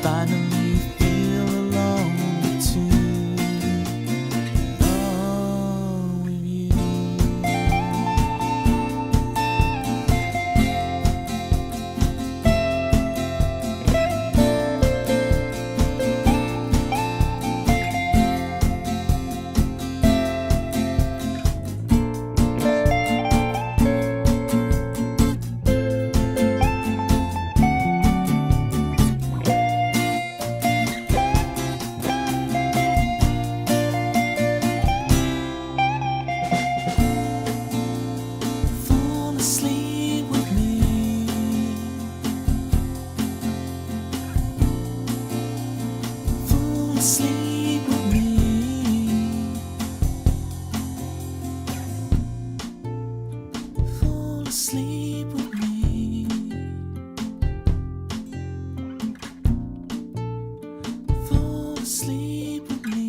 finally feel alone too. Alone with you. Sleep with me. Fall asleep with me. Fall asleep with me. Fall asleep with me.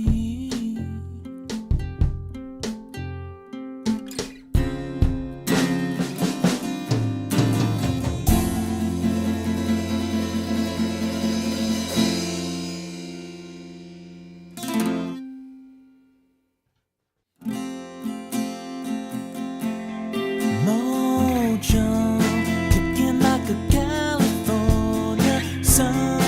Mojo, kicking like a California sunrise.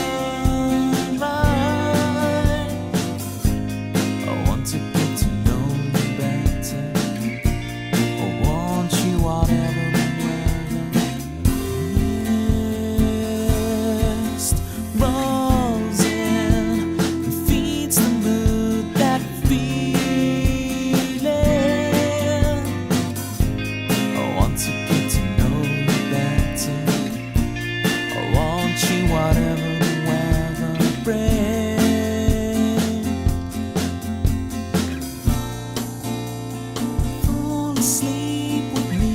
I want to get to know you better. I want you whatever the weather. Mist rolls in and feeds the mood, that feeling. I want to get to know you better. I want you whatever the weather brings. Fall asleep with me.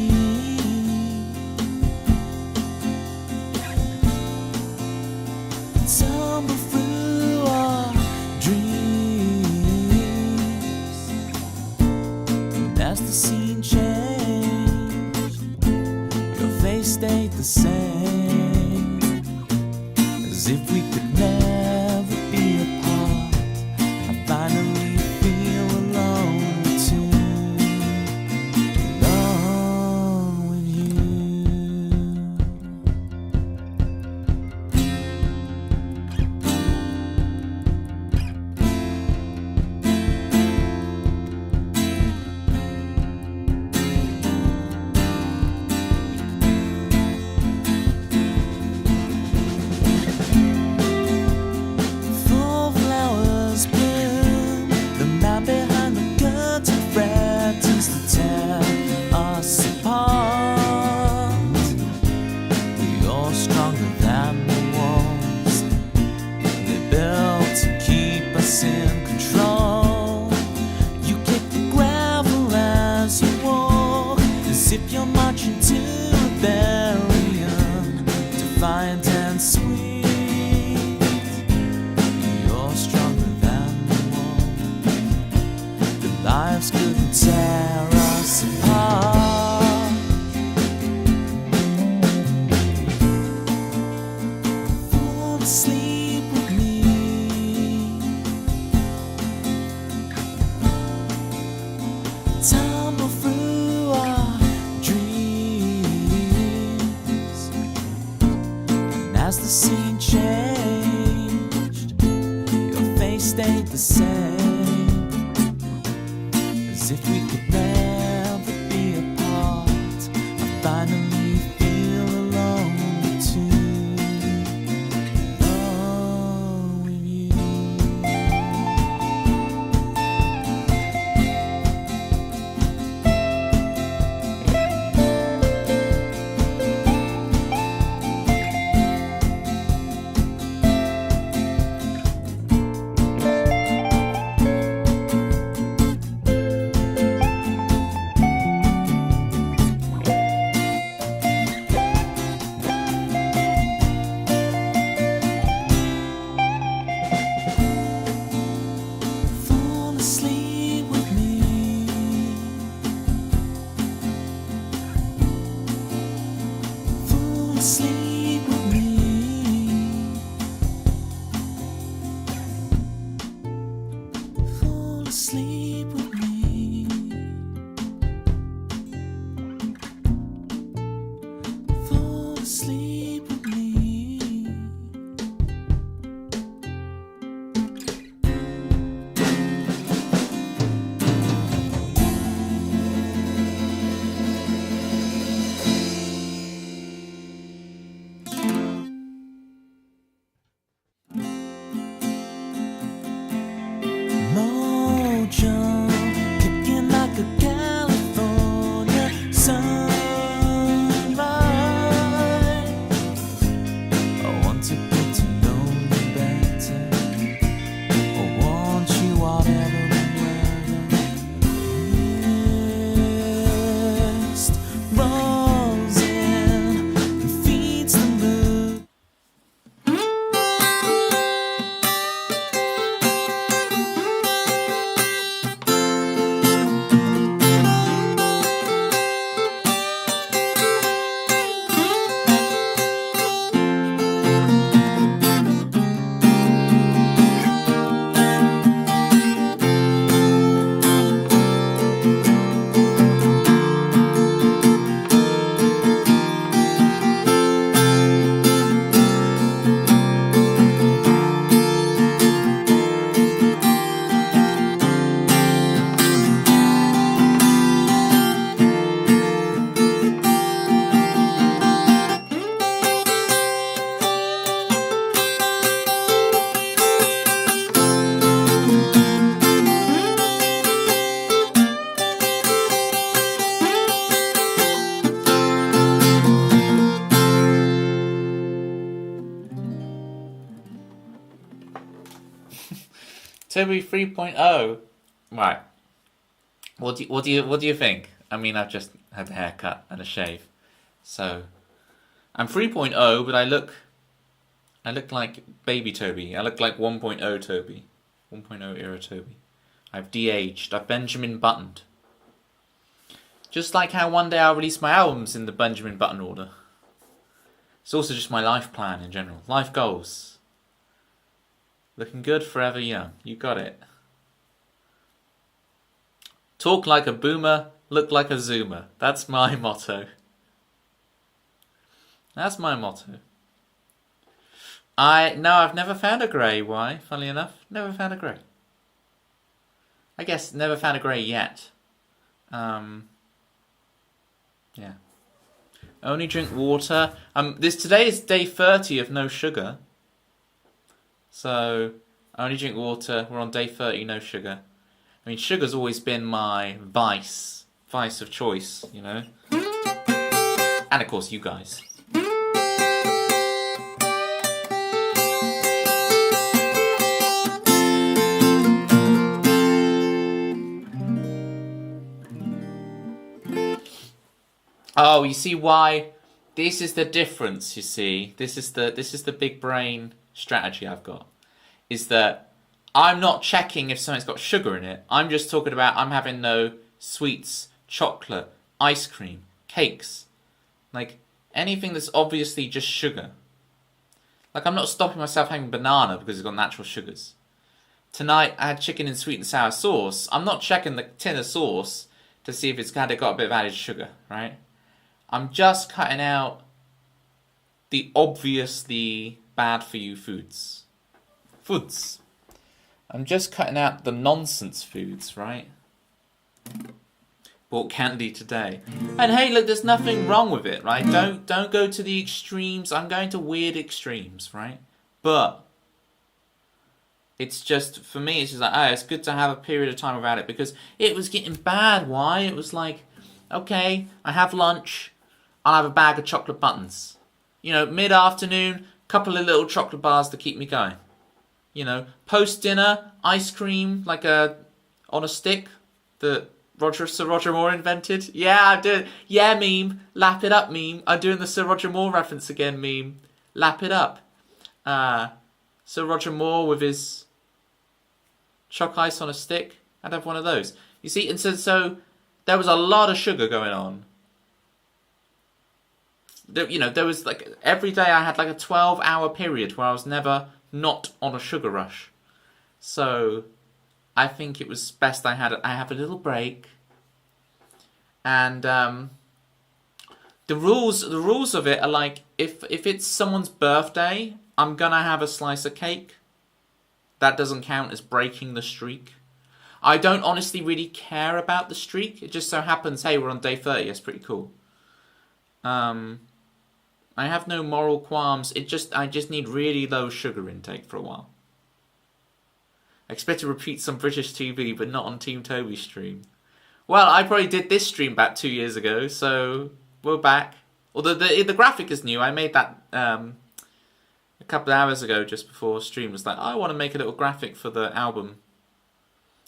Tumble through our dreams. And as the scene changed, your face stayed the same, as if we could never be apart. I finally feel alone too. Alone with you. Full flowers bloom, the man behind the curtain threatens to tear us apart. You're stronger than the walls they built to keep us in control. You kick the gravel as you walk, as if you're marching to rebellion, defiant and sweet. You're stronger than the wall. The lives couldn't tear us apart. Fall asleep with me. Tumble through our dreams. And as the scene changed, your face stayed the same, as if we could never be apart. I finally feel alone too. Alone with you. Toby 3.0. Right. What do you think? I mean, I've just had a haircut and a shave, so I'm 3.0, but I look like baby Toby. I look like 1.0 Toby, 1.0 era Toby. I've de-aged. I've Benjamin Buttoned. Just like how one day I'll release my albums in the Benjamin Button order. It's also just my life plan in general. Life goals. Looking good, forever young. You got it. Talk like a boomer, look like a zoomer. That's my motto. That's my motto. I've never found a grey. Why? Funnily enough, never found a grey. I guess never found a grey yet. Yeah. Only drink water. Today is day 30 of no sugar. So only drink water. We're on day 30, no sugar. I mean, sugar's always been my vice of choice, you know. And of course, you guys. Oh, you see why? This is the difference, you see. This is the big brain strategy I've got. Is that I'm not checking if something's got sugar in it. I'm just talking about I'm having no sweets, chocolate, ice cream, cakes. Like anything that's obviously just sugar. Like I'm not stopping myself having banana because it's got natural sugars. Tonight I had chicken in sweet and sour sauce. I'm not checking the tin of sauce to see if it's got a bit of added sugar, right? I'm just cutting out the obviously bad for you foods. I'm just cutting out the nonsense foods, right? Bought candy today. And hey, look, there's nothing wrong with it, right? Don't go to the extremes. I'm going to weird extremes, right? But it's just, for me, it's just like, it's good to have a period of time without it because it was getting bad. Why? It was like, okay, I have lunch. I'll have a bag of chocolate buttons. You know, mid-afternoon, couple of little chocolate bars to keep me going. You know, post-dinner, ice cream, like on a stick that Sir Roger Moore invented. Yeah, I'm doing. Yeah, meme. Lap it up, meme. I'm doing the Sir Roger Moore reference again, meme. Lap it up. Sir Roger Moore with his choc ice on a stick. I'd have one of those. You see, and so there was a lot of sugar going on. There was like every day I had like a 12-hour period where I was never not on a sugar rush. So I think it was best I have a little break. And the rules of it are like if it's someone's birthday, I'm gonna have a slice of cake. That doesn't count as breaking the streak. I don't honestly really care about the streak. It just so happens, hey, we're on day 30. That's pretty cool. I have no moral qualms. I just need really low sugar intake for a while. I expect to repeat some British TV, but not on Team Toby stream. Well, I probably did this stream about 2 years ago, so we're back. Although the graphic is new. I made that a couple of hours ago, just before stream. It was like, I want to make a little graphic for the album.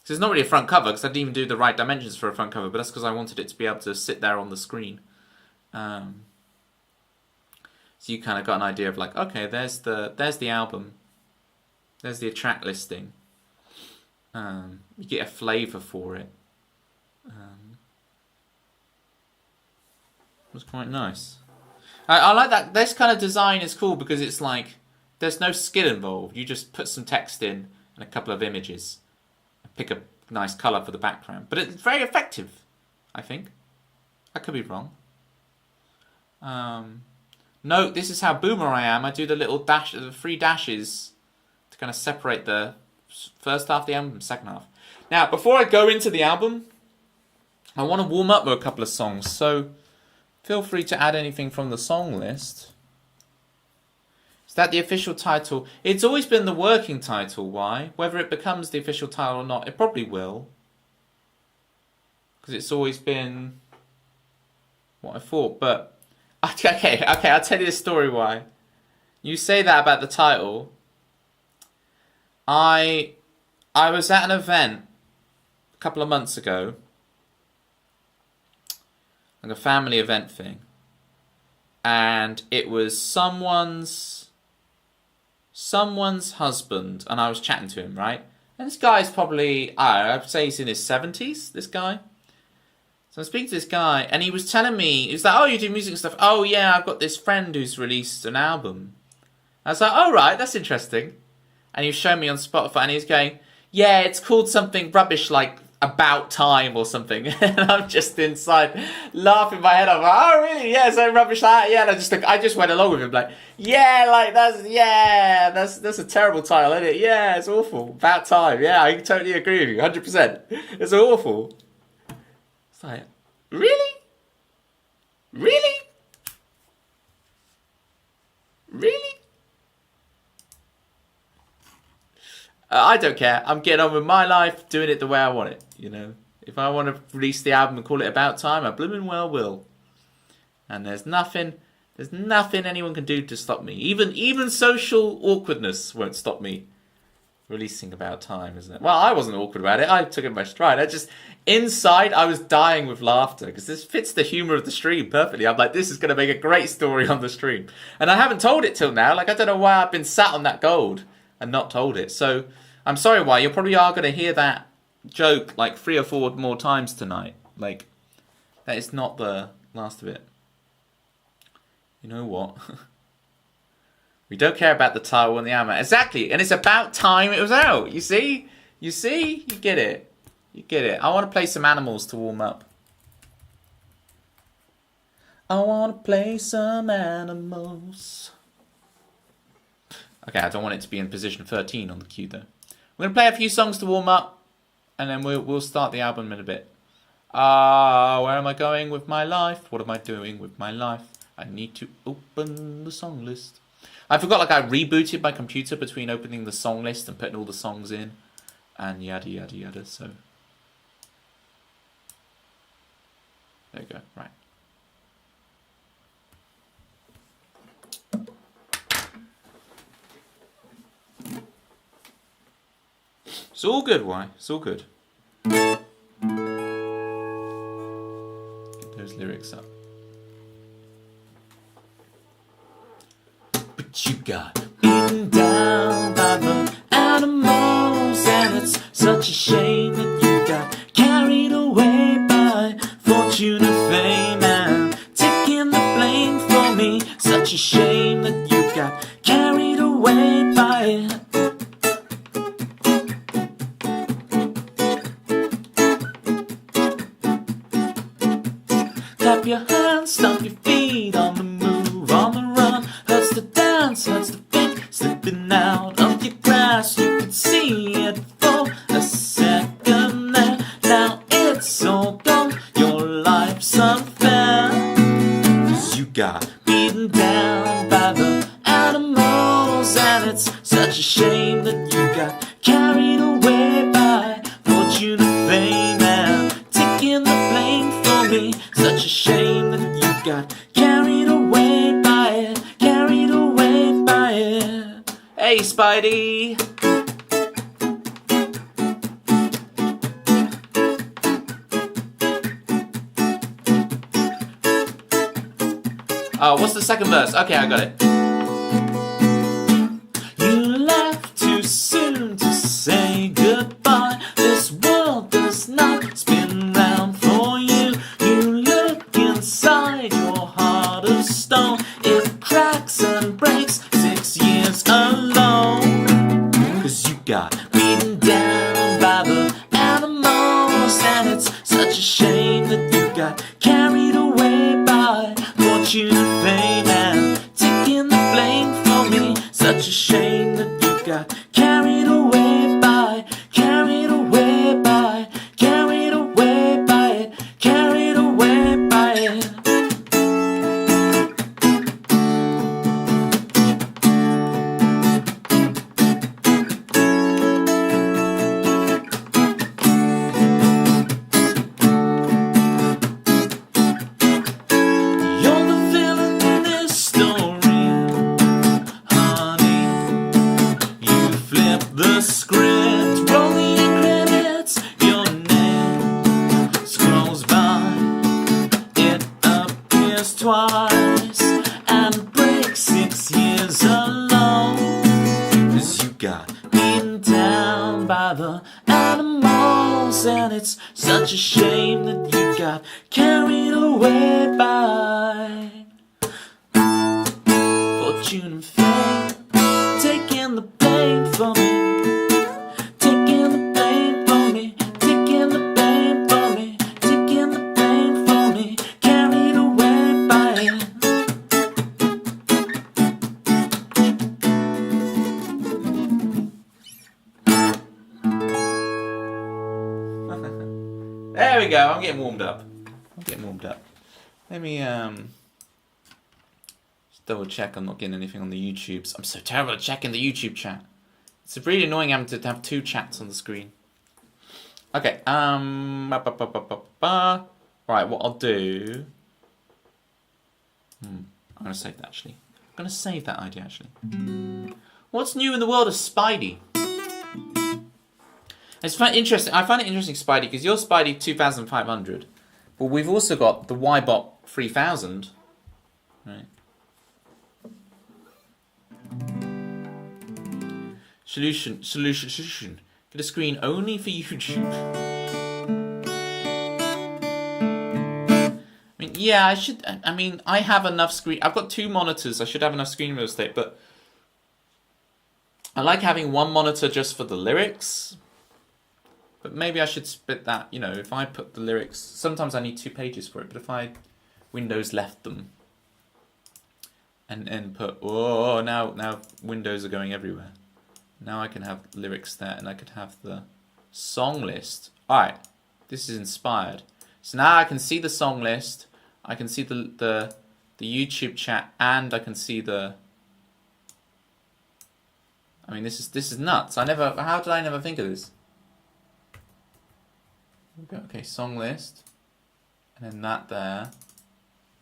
So it's not really a front cover, because I didn't even do the right dimensions for a front cover, but that's because I wanted it to be able to sit there on the screen. So you kind of got an idea of like, okay, there's the album, there's the track listing. You get a flavour for it. It was quite nice. I like that. This kind of design is cool because it's like there's no skill involved. You just put some text in and a couple of images, and pick a nice colour for the background. But it's very effective, I think. I could be wrong. Note, this is how boomer I am. I do the little dash, the 3 dashes to kind of separate the first half of the album, second half. Now, before I go into the album, I want to warm up with a couple of songs. So feel free to add anything from the song list. Is that the official title? It's always been the working title. Why? Whether it becomes the official title or not, it probably will. Because it's always been what I thought, but... Okay, I'll tell you the story why. You say that about the title. I I was at an event a couple of months ago, like a family event thing, and it was someone's husband, and I was chatting to him, right? And this guy's probably, I'd say he's in his 70s, this guy. So I'm speaking to this guy, and he was telling me, he was like, oh, you do music and stuff. Oh, yeah, I've got this friend who's released an album. I was like, oh, right, that's interesting. And he was showing me on Spotify, and he was going, yeah, it's called something rubbish like About Time or something. And I'm just inside laughing my head off. Oh, really? Yeah, so rubbish like that? Yeah, and I just went along with him like, yeah, like that's a terrible title, isn't it? Yeah, it's awful. About Time. Yeah, I totally agree with you, 100%. It's awful. It's like, really? Really? Really? I don't care. I'm getting on with my life, doing it the way I want it, you know. If I want to release the album and call it About Time, I blooming well will. And there's nothing anyone can do to stop me. Even social awkwardness won't stop me releasing About Time, isn't it? Well, I wasn't awkward about it. I took it by stride. Inside, I was dying with laughter because this fits the humour of the stream perfectly. I'm like, this is going to make a great story on the stream. And I haven't told it till now. Like, I don't know why I've been sat on that gold and not told it. So I'm sorry why. You probably are going to hear that joke like 3 or 4 more times tonight. Like, that is not the last of it. You know what? We don't care about the title and the album. Exactly. And it's about time it was out. You see? You see? You get it. You get it. I want to play some animals to warm up. I want to play some animals. Okay, I don't want it to be in position 13 on the cue, though. We're going to play a few songs to warm up, and then we'll start the album in a bit. Where am I going with my life? What am I doing with my life? I need to open the song list. I forgot, like, I rebooted my computer between opening the song list and putting all the songs in, and yada, yada, yada, so. There you go, right. It's all good, why? It's all good. Get those lyrics up. But you got beaten down by the animals, and it's such a shame that you got carried away by fortune and fame, and taking the blame for me. Such a shame that you got carried away by it. Clap your hands, stomp your feet, on the move, on the run. Hurts to dance, hurts to think, slipping out of your grasp. You could see it for a second there. Now it's all gone, your life's unfair. 'Cause you got beaten down by the animals, and it's such a shame that you got carried away by fortune and fame, and taking the blame for me. Such a shame that you got carried away by it, carried away by it. Hey, Spidey! Oh, what's the second verse? Okay, I got it. You left too soon to say goodbye. This world does not spin round for you. You look inside your heart of stone. It cracks and breaks 6 years alone. 'Cause you got beaten down by the animals, and it's such a shame that you got carried away by fortune and fame, and taking the blame for me. Such a shame that you got carried away by, carried away by, carried away by it, carried away by it. You're the villain in this story, honey. You flip the script, roll the got beaten down by the animals, and it's such a shame that you got carried away by fortune and fame, taking the blame for me, taking the blame for me, taking the blame for me, taking the blame for me, carried away by it. There we go, I'm getting warmed up. Let me just double check I'm not getting anything on the YouTubes. I'm so terrible at checking the YouTube chat. It's really annoying having to have two chats on the screen. Okay, right, what I'll do... I'm gonna save that actually. I'm gonna save that idea actually. What's new in the world of Spidey? It's interesting. I find it interesting, Spidey, because you're Spidey 2500, but we've also got the Ybot 3000, right? Solution. Get a screen only for YouTube. I mean, yeah, I have enough screen. I've got 2 monitors. I should have enough screen real estate, but I like having one monitor just for the lyrics. But maybe I should split that, you know, if I put the lyrics... Sometimes I need 2 pages for it, but if I Windows left them and put... Oh, now windows are going everywhere. Now I can have lyrics there, and I could have the song list. Alright, this is inspired. So now I can see the song list, I can see the YouTube chat, and I can see the... I mean, this is nuts. How did I never think of this? Okay, song list, and then that there.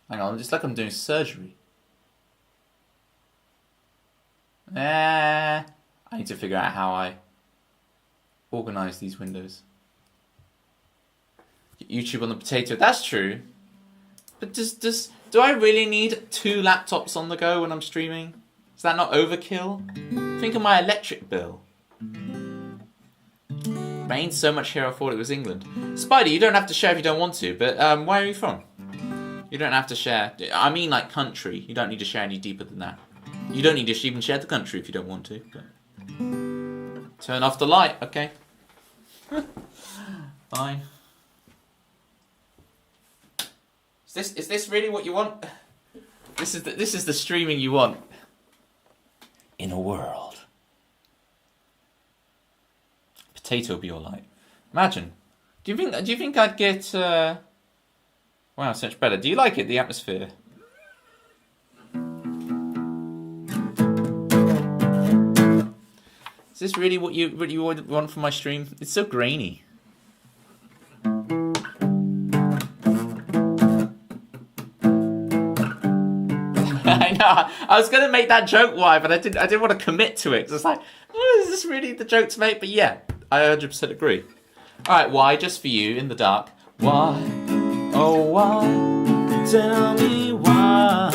Hang on, just like I'm doing surgery. I need to figure out how I organize these windows. YouTube on the potato, that's true. But do I really need 2 laptops on the go when I'm streaming? Is that not overkill? Think of my electric bill. Rained so much here I thought it was England. Spidey, you don't have to share if you don't want to, but where are you from? You don't have to share. I mean like country. You don't need to share any deeper than that. You don't need to even share the country if you don't want to. But... Turn off the light, okay. Fine. Is this really what you want? This is the streaming you want. In a world. Potato be all right. Imagine. Do you think I'd get wow, so much better. Do you like it, the atmosphere? Is this really what you want from my stream? It's so grainy. I know. I was gonna make that joke, why, but I didn't want to commit to it. Cause it's like, oh, is this really the joke to make? But yeah, I 100% agree. All right, why? Just for you in the dark. Why? Oh, why? Tell me why.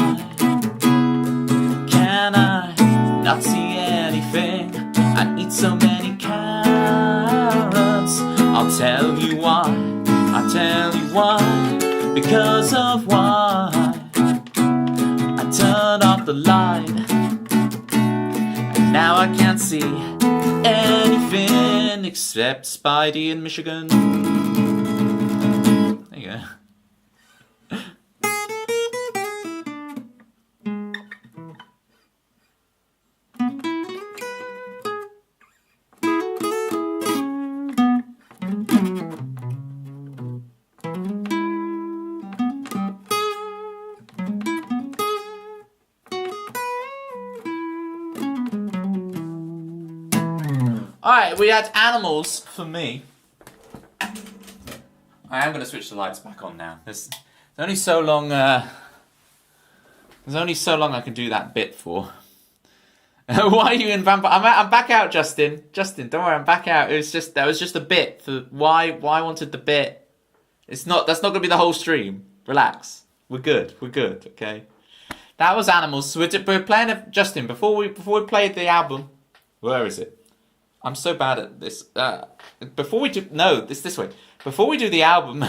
Can I not see anything? I eat so many carrots. I'll tell you why. I'll tell you why. Because of why. I turned off the light, and now I can't see anything except Spidey in Michigan. There you go. Alright, we had animals for me. I am going to switch the lights back on now. There's only so long. There's only so long I can do that bit for. Why are you in vampire? I'm back out, Justin. Justin, don't worry, I'm back out. That was just a bit for why I wanted the bit. That's not going to be the whole stream. Relax. We're good. Okay. That was animals. So we're playing Justin before we played the album. Where is it? I'm so bad at this. Before we do... No, this way. Before we do the album...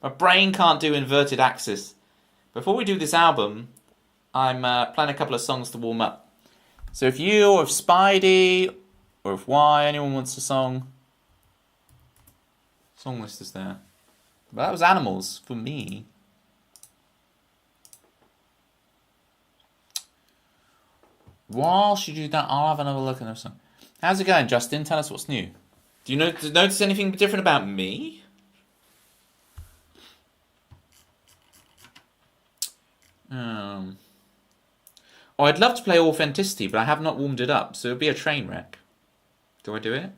My brain can't do inverted axis. Before we do this album, I'm playing a couple of songs to warm up. So if you, or if Spidey, or if Y, anyone wants a song... Song list is there. But that was Animals for me. Whilst you do that, I'll have another look at the song. How's it going, Justin? Tell us what's new. Do you notice anything different about me? Oh, I'd love to play Authenticity, but I have not warmed it up, so it'll be a train wreck. Do I do it?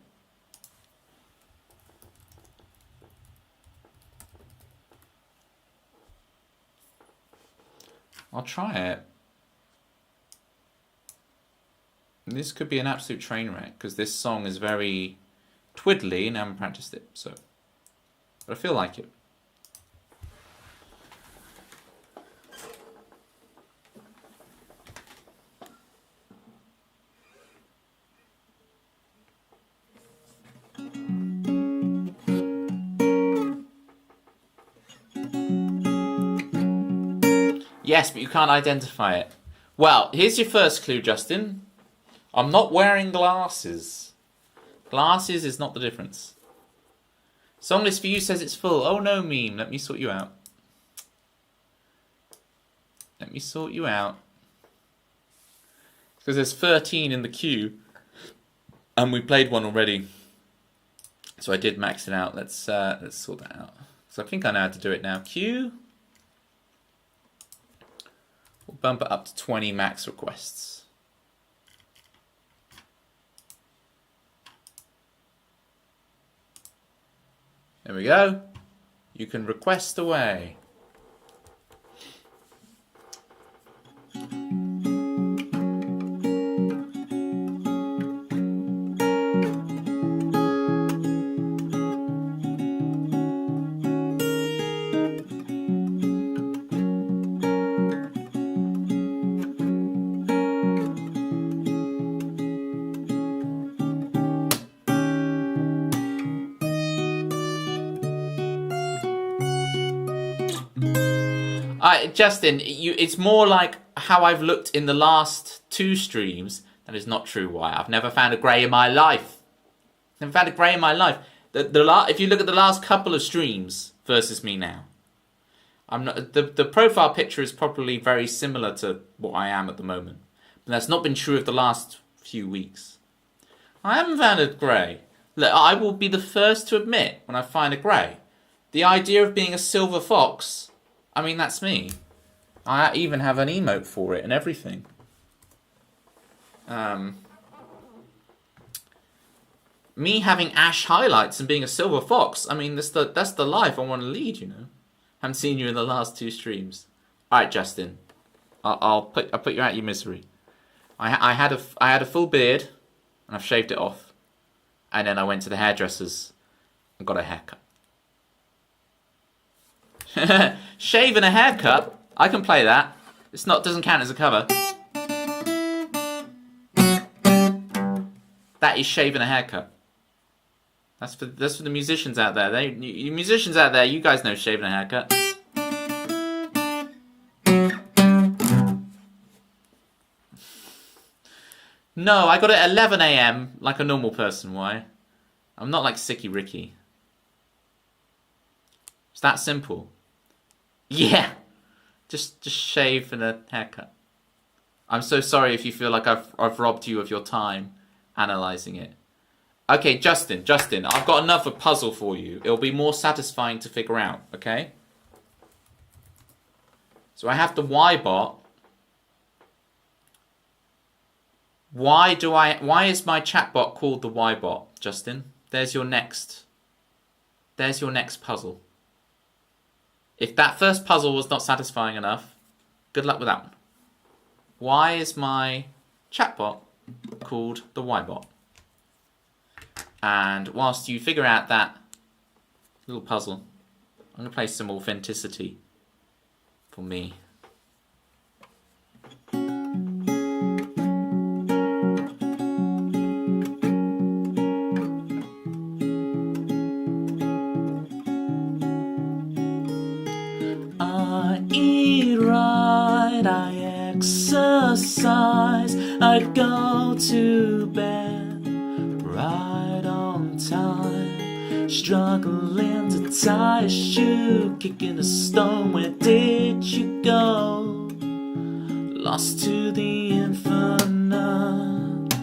I'll try it. This could be an absolute train wreck, because this song is very twiddly and I haven't practiced it, so. But I feel like it. Yes, but you can't identify it. Well, here's your first clue, Justin. I'm not wearing glasses. Glasses is not the difference. Song list for you says it's full. Oh no, meme. Let me sort you out. Let me sort you out. Because there's 13 in the queue. And we played one already. So I did max it out. Let's sort that out. So I think I know how to do it now. Queue. We'll bump it up to 20 max requests. There we go. You can request away. Justin, it's more like how I've looked in the last 2 streams. That is not true, Why? I've never found a grey in my life. Never found a grey in my life. If you look at the last couple of streams versus me now, I'm not, the profile picture is probably very similar to what I am at the moment. But that's not been true of the last few weeks. I haven't found a grey. Look, I will be the first to admit when I find a grey. The idea of being a silver fox, I mean, that's me. I even have an emote for it and everything. Me having ash highlights and being a silver fox, I mean, that's the life I want to lead, you know. Haven't seen you in the last 2 streams. Alright, Justin. I'll put you out of your misery. I had a full beard and I've shaved it off. And then I went to the hairdressers and got a haircut. Shave and a haircut? I can play that. Doesn't count as a cover. That is shave and a haircut. That's for the musicians out there. You musicians out there, you guys know shave and a haircut. No, I got it at 11 AM like a normal person. Why? I'm not like Sicky Ricky. It's that simple. Yeah. Just shave and a haircut. I'm so sorry if you feel like I've robbed you of your time analysing it. Okay, Justin, I've got another puzzle for you. It'll be more satisfying to figure out, okay? So I have the Y-bot. Why is my chatbot called the Y-bot, Justin? There's your next puzzle. If that first puzzle was not satisfying enough, good luck with that one. Why is my chatbot called the Y-bot? And whilst you figure out that little puzzle, I'm going to play some Authenticity for me. size, I'd go to bed right on time, struggling to tie a shoe, kicking a stone. Where did you go? Lost to the infinite.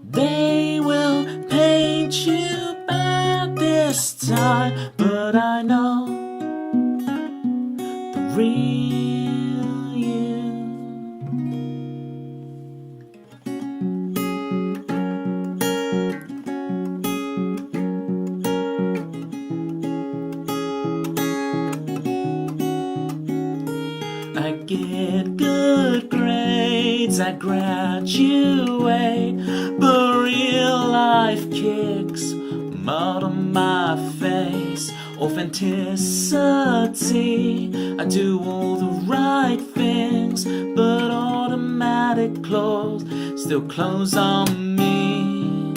They will paint you bad this time, but I know the real you. I get good grades, I graduate, but real life kicks mud on my face. Authenticity, I do all the right things, but automatic clothes still close on me.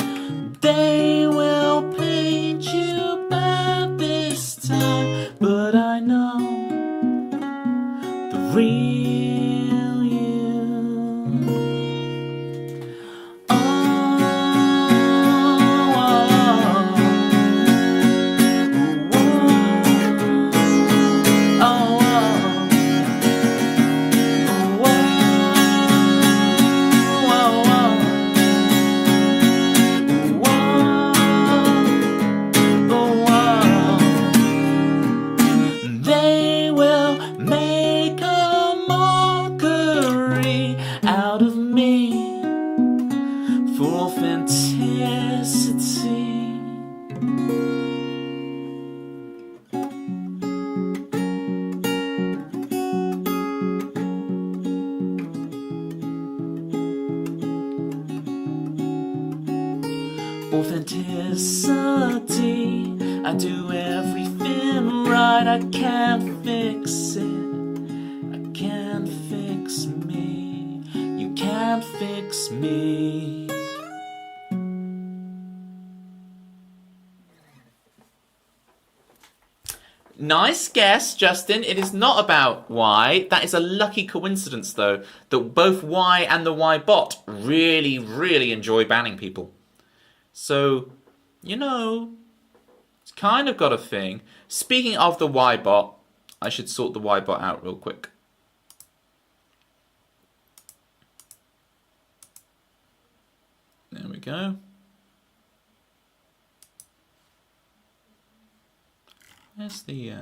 They will paint you bad this time, but I know the real you. Oh, they will make a mockery out of me for authenticity. Authenticity, I do everything right. I can't fix it, I can't fix me, you can't fix me. Nice guess, Justin. It is not about Y. That is a lucky coincidence, though, that both Y and the Y bot really, really enjoy banning people. So, you know, it's kind of got a thing. Speaking of the Y bot, I should sort the Y bot out real quick. There we go. Where's the...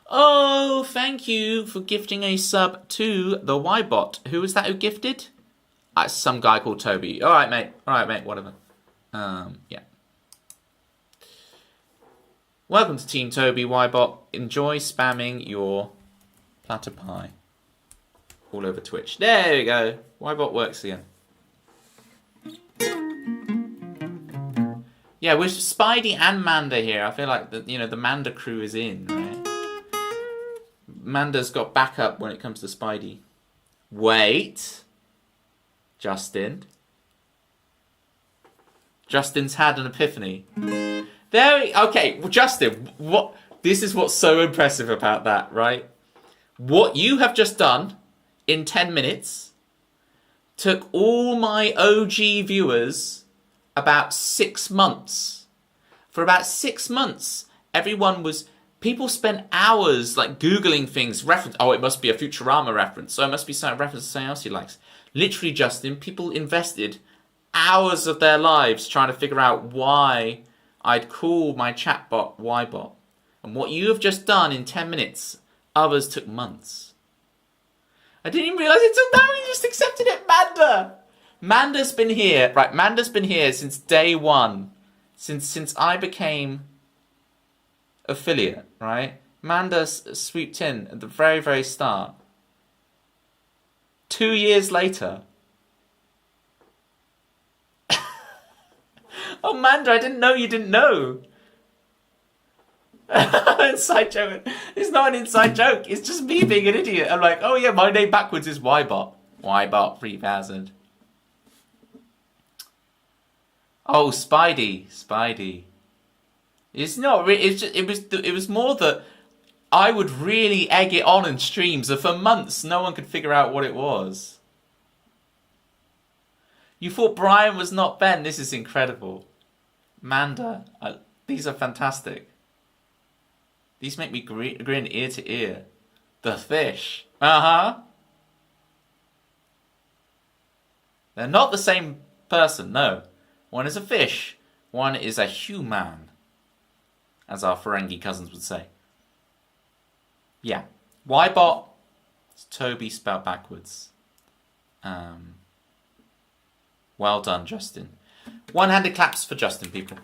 Oh, thank you for gifting a sub to the Y bot. Who was that who gifted? Some guy called Toby. All right, mate. Whatever. Yeah. Welcome to Team Toby, Ybot. Enjoy spamming your platter pie all over Twitch. There we go. Ybot works again. Yeah, with Spidey and Manda here, I feel like the Manda crew is in, right? Manda's got backup when it comes to Spidey. Wait. Justin's had an epiphany. Okay, well, Justin, what? This is what's so impressive about that, right? What you have just done in 10 minutes took all my OG viewers about 6 months. For about 6 months, people spent hours like Googling things, reference. Oh, it must be a Futurama reference. So it must be some reference to something else he likes. Literally, Justin, people invested hours of their lives trying to figure out why I'd call my chatbot Ybot. And what you have just done in 10 minutes, others took months. I didn't even realise it took that. We just accepted it. Manda's been here. Right, Manda's been here since day one. Since I became affiliate, right? Manda swooped in at the very, very start. 2 years later. Oh, Manda, I didn't know you didn't know. Inside joke. It's not an inside joke. It's just me being an idiot. I'm like, oh yeah, my name backwards is Ybot. Ybot 3000. Oh, Spidey. It's not. It was more that I would really egg it on in streams, and for months no one could figure out what it was. You thought Brian was not Ben. This is incredible. Manda, these are fantastic. These make me grin ear to ear. The fish. Uh-huh. They're not the same person, no. One is a fish. One is a human. As our Ferengi cousins would say. Yeah. Ybot. It's Toby spelled backwards. Well done, Justin. One-handed claps for Justin, people.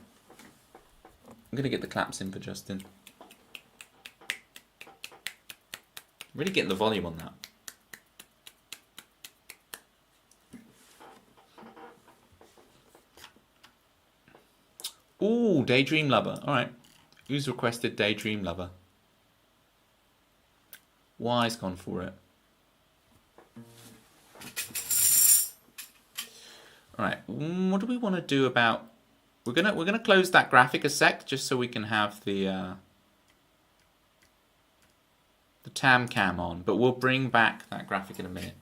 I'm going to get the claps in for Justin. Really getting the volume on that. Ooh, Daydream Lover. Alright. Who's requested Daydream Lover? Y's gone for it. Alright, what do we want to do about... We're gonna close that graphic a sec, just so we can have the tam cam on, but we'll bring back that graphic in a minute.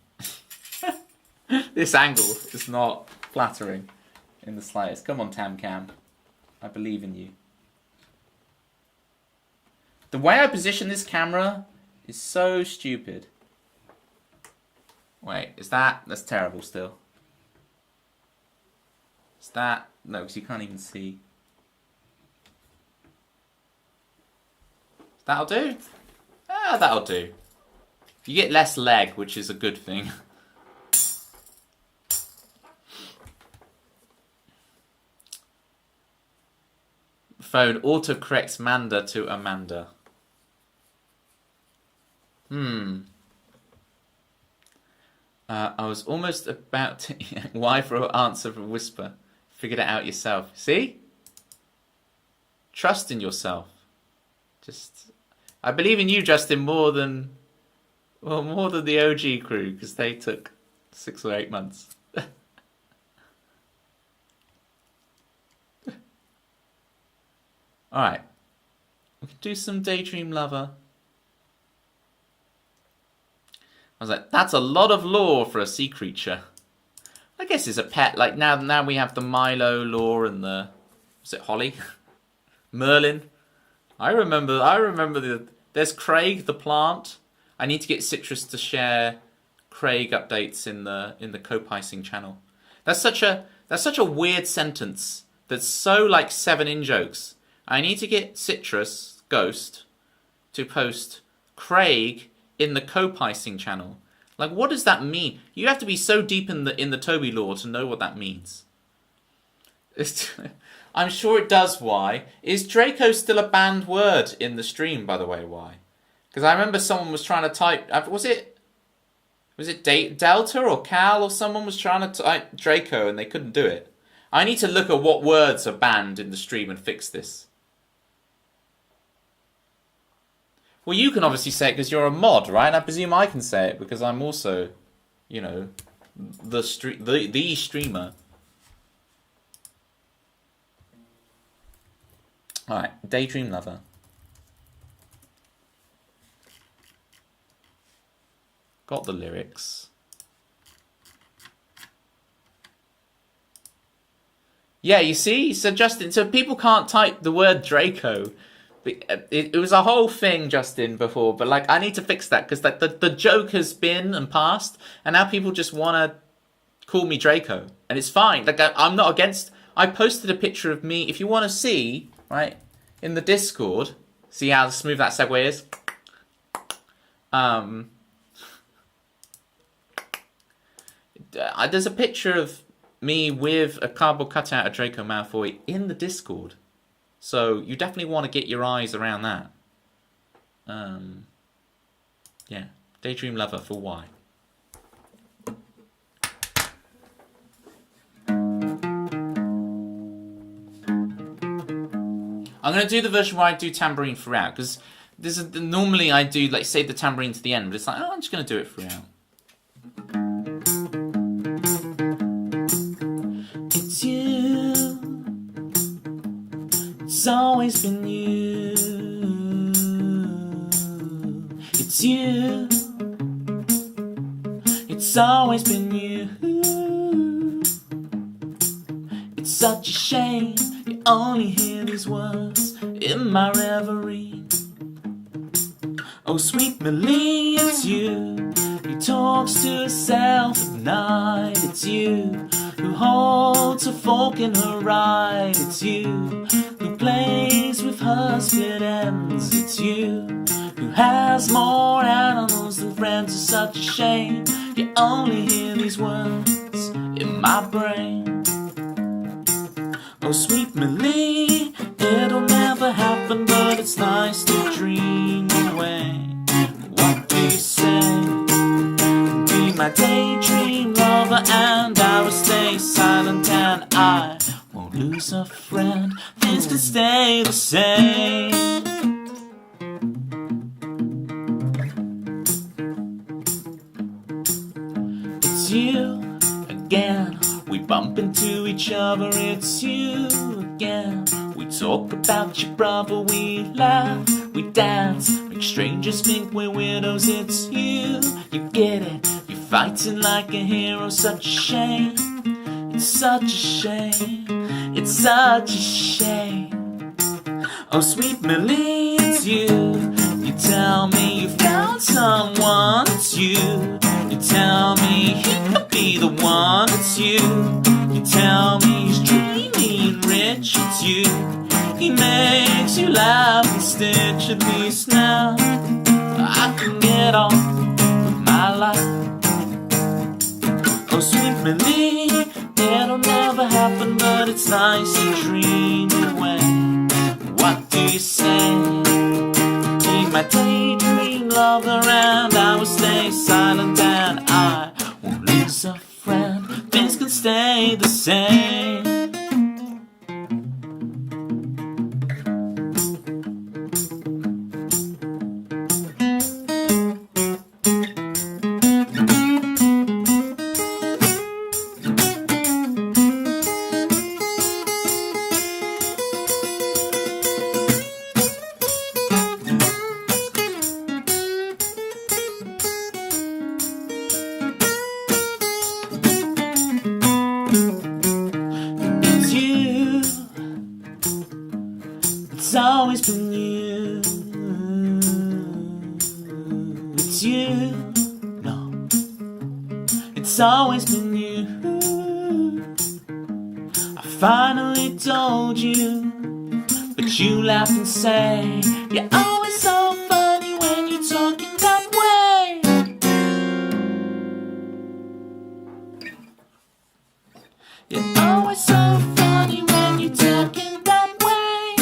This angle is not flattering in the slightest. Come on, tam cam. I believe in you. The way I position this camera is so stupid. Wait, is that... That's terrible still. Is that... No, because you can't even see. That'll do? Ah, that'll do. You get less leg, which is a good thing. Phone auto-corrects Manda to Amanda. I was almost about to... Why for an answer from Whisper? Figured it out yourself. See? Trust in yourself. Just... I believe in you, Justin, more than... Well, more than the OG crew, because they took 6 or 8 months. Alright. We can do some Daydream Lover. I was like, that's a lot of lore for a sea creature. I guess it's a pet. Like now we have the Milo lore and the... Was it Holly? Merlin. I remember there's Craig the plant. I need to get Citrus to share Craig updates in the co-picing channel. That's such a weird sentence. That's so like 7 in-jokes. I need to get Citrus, Ghost, to post Craig in the co-picing channel. Like, what does that mean? You have to be so deep in the Toby lore to know what that means. I'm sure it does, why. Is Draco still a banned word in the stream, by the way, why? Because I remember someone was trying to type... Was it Delta or Cal or someone was trying to type Draco and they couldn't do it? I need to look at what words are banned in the stream and fix this. Well, you can obviously say it because you're a mod, right? I presume I can say it because I'm also, you know, the streamer. Alright, Daydream Lover. Got the lyrics. Yeah, you see? So Justin, so people can't type the word Draco. It was a whole thing, Justin, before, but like I need to fix that because like the joke has been and passed, and now people just want to call me Draco, and it's fine. Like I'm not against. I posted a picture of me. If you want to see, right, in the Discord, see how smooth that segue is. There's a picture of me with a cardboard cutout of Draco Malfoy in the Discord. So you definitely want to get your eyes around that. Yeah, Daydream Lover for Y. I'm going to do the version where I do tambourine throughout, because normally I do, like, save the tambourine to the end, but it's like, oh, I'm just going to do it throughout. It's you. It's always been you. It's you. It's always been you. It's such a shame you only hear these words in my reverie. Oh, sweet Millie, it's you who talks to herself at night. It's you who holds a fork in her right. It's you who plays with her split ends. It's you who has more animals than friends. It's such a shame you only hear these words in my brain. Oh, sweet Millie, it'll never happen, but it's nice to dream away. What do you say? Be my daydream lover and I will stay silent and I won't lose a friend. Things can stay the same. It's you again. We bump into each other, it's you again. We talk about your brother, we laugh, we dance, make strangers think we're weirdos, it's you. You get it, you're fighting like a hero, such a shame. It's such a shame, it's such a shame. Oh, sweet Millie, it's you. You tell me you found someone, it's you. You tell me he could be the one, it's you. You tell me he's dreamy and rich, it's you. He makes you laugh and stitch. At least now I can get on with my life. Oh, sweet Millie, it'll never happen, but it's nice to dream away. What do you say? Be my daydream lover and I will stay silent and I won't lose a friend. Things can stay the same. It's you. It's always been you. It's you. No. It's always been you. I finally told you, but you laugh and say, you're always so funny when you're talking that way. You're always so funny when you're talking that way.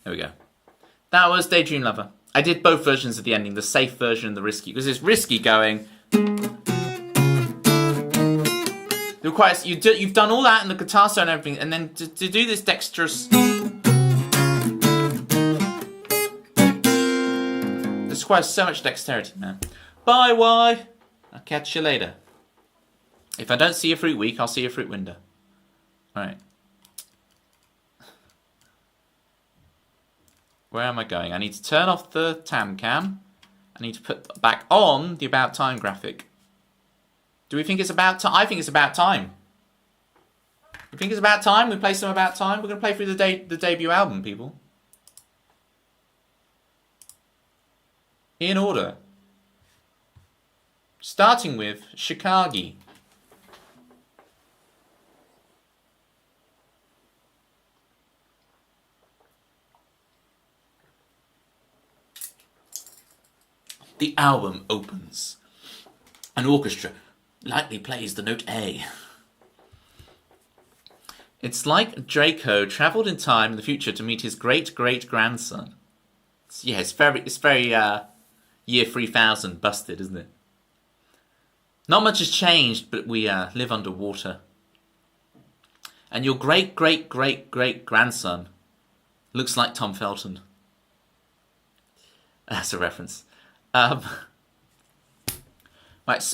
There we go. That was Daydream Lover. I did both versions of the ending, the safe version and the risky, because it's risky going. It requires you've done all that in the guitar solo and everything, and then to do this dexterous. This requires so much dexterity, man. Bye, Y. I'll catch you later. If I don't see you Fruit Week, I'll see you Fruit Window. Alright. Where am I going? I need to turn off the tam cam. I need to put back on the About Time graphic. Do we think it's about time? I think it's about time. You think it's about time? We play some About Time? We're going to play through the debut album, people. In order. Starting with Chicago. The album opens. An orchestra lightly plays the note A. It's like Draco travelled in time in the future to meet his great-great-grandson. Yeah, it's very year 3000 busted, isn't it? Not much has changed, but we live underwater. And your great-great-great-great-grandson looks like Tom Felton. That's a reference. Right,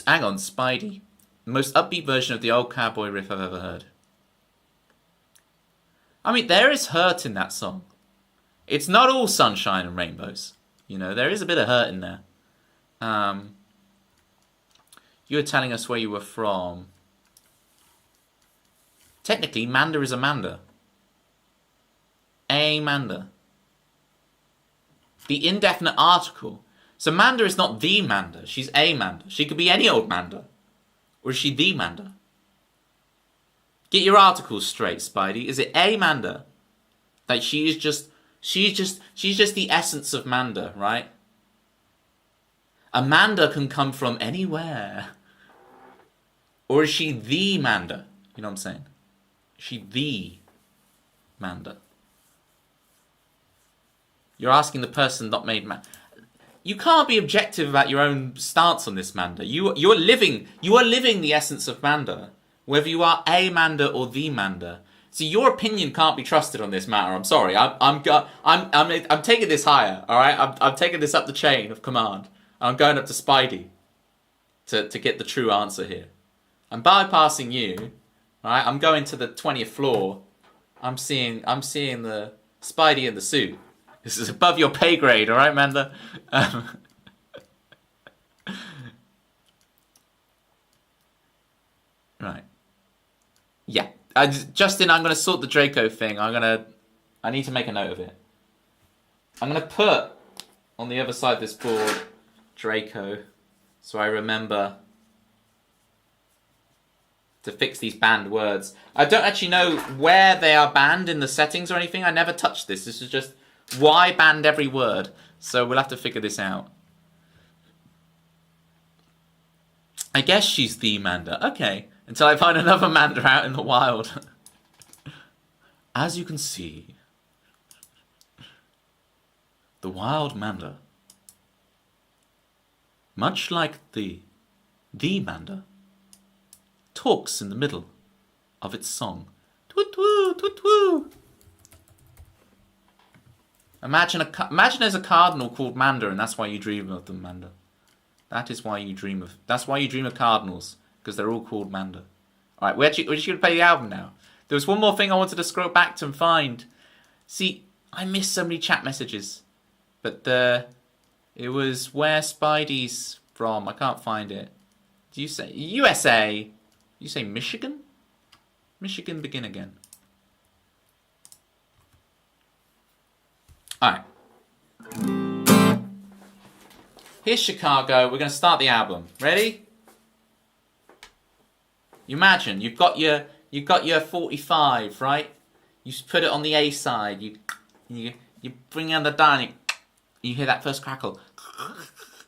hang on, Spidey. The most upbeat version of the old cowboy riff I've ever heard. I mean, there is hurt in that song. It's not all sunshine and rainbows. You know, there is a bit of hurt in there. You were telling us where you were from. Technically, Manda is Amanda. Amanda. The indefinite article. So Manda is not the Manda. She's a Manda. She could be any old Manda. Or is she the Manda? Get your articles straight, Spidey. Is it a Manda? Like she's just the essence of Manda, right? Amanda can come from anywhere. Or is she the Manda? You know what I'm saying? Is she the Manda? You're asking the person not made Manda. You can't be objective about your own stance on this, Manda. You are living the essence of Manda, whether you are a Manda or the Manda. So your opinion can't be trusted on this matter. I'm sorry. I'm taking this higher. All right. I'm taking this up the chain of command. I'm going up to Spidey to get the true answer here. I'm bypassing you. All right. I'm going to the 20th floor. I'm seeing the Spidey in the suit. This is above your pay grade, all right, Manda? Right. Yeah. Justin, I'm going to sort the Draco thing. I need to make a note of it. I'm going to put on the other side of this board Draco so I remember to fix these banned words. I don't actually know where they are banned in the settings or anything. I never touched this. This is just why banned every word. So we'll have to figure this out. I guess she's the Manda. Okay. Until I find another Manda out in the wild. As you can see, the wild Manda, much like the Manda, talks in the middle of its song. Toot-woo, toot-woo. Imagine there's a cardinal called Manda, and that's why you dream of them, Manda. That's why you dream of cardinals, because they're all called Manda. Alright, we're just going to play the album now. There was one more thing I wanted to scroll back to and find. See, I missed so many chat messages. But it was where Spidey's from. I can't find it. Do you say USA? You say Michigan? Michigan, begin again. Alright. Here's Chicago. We're going to start the album. Ready? You imagine, you've got your 45, right? You put it on the A side. You bring in the down. You hear that first crackle.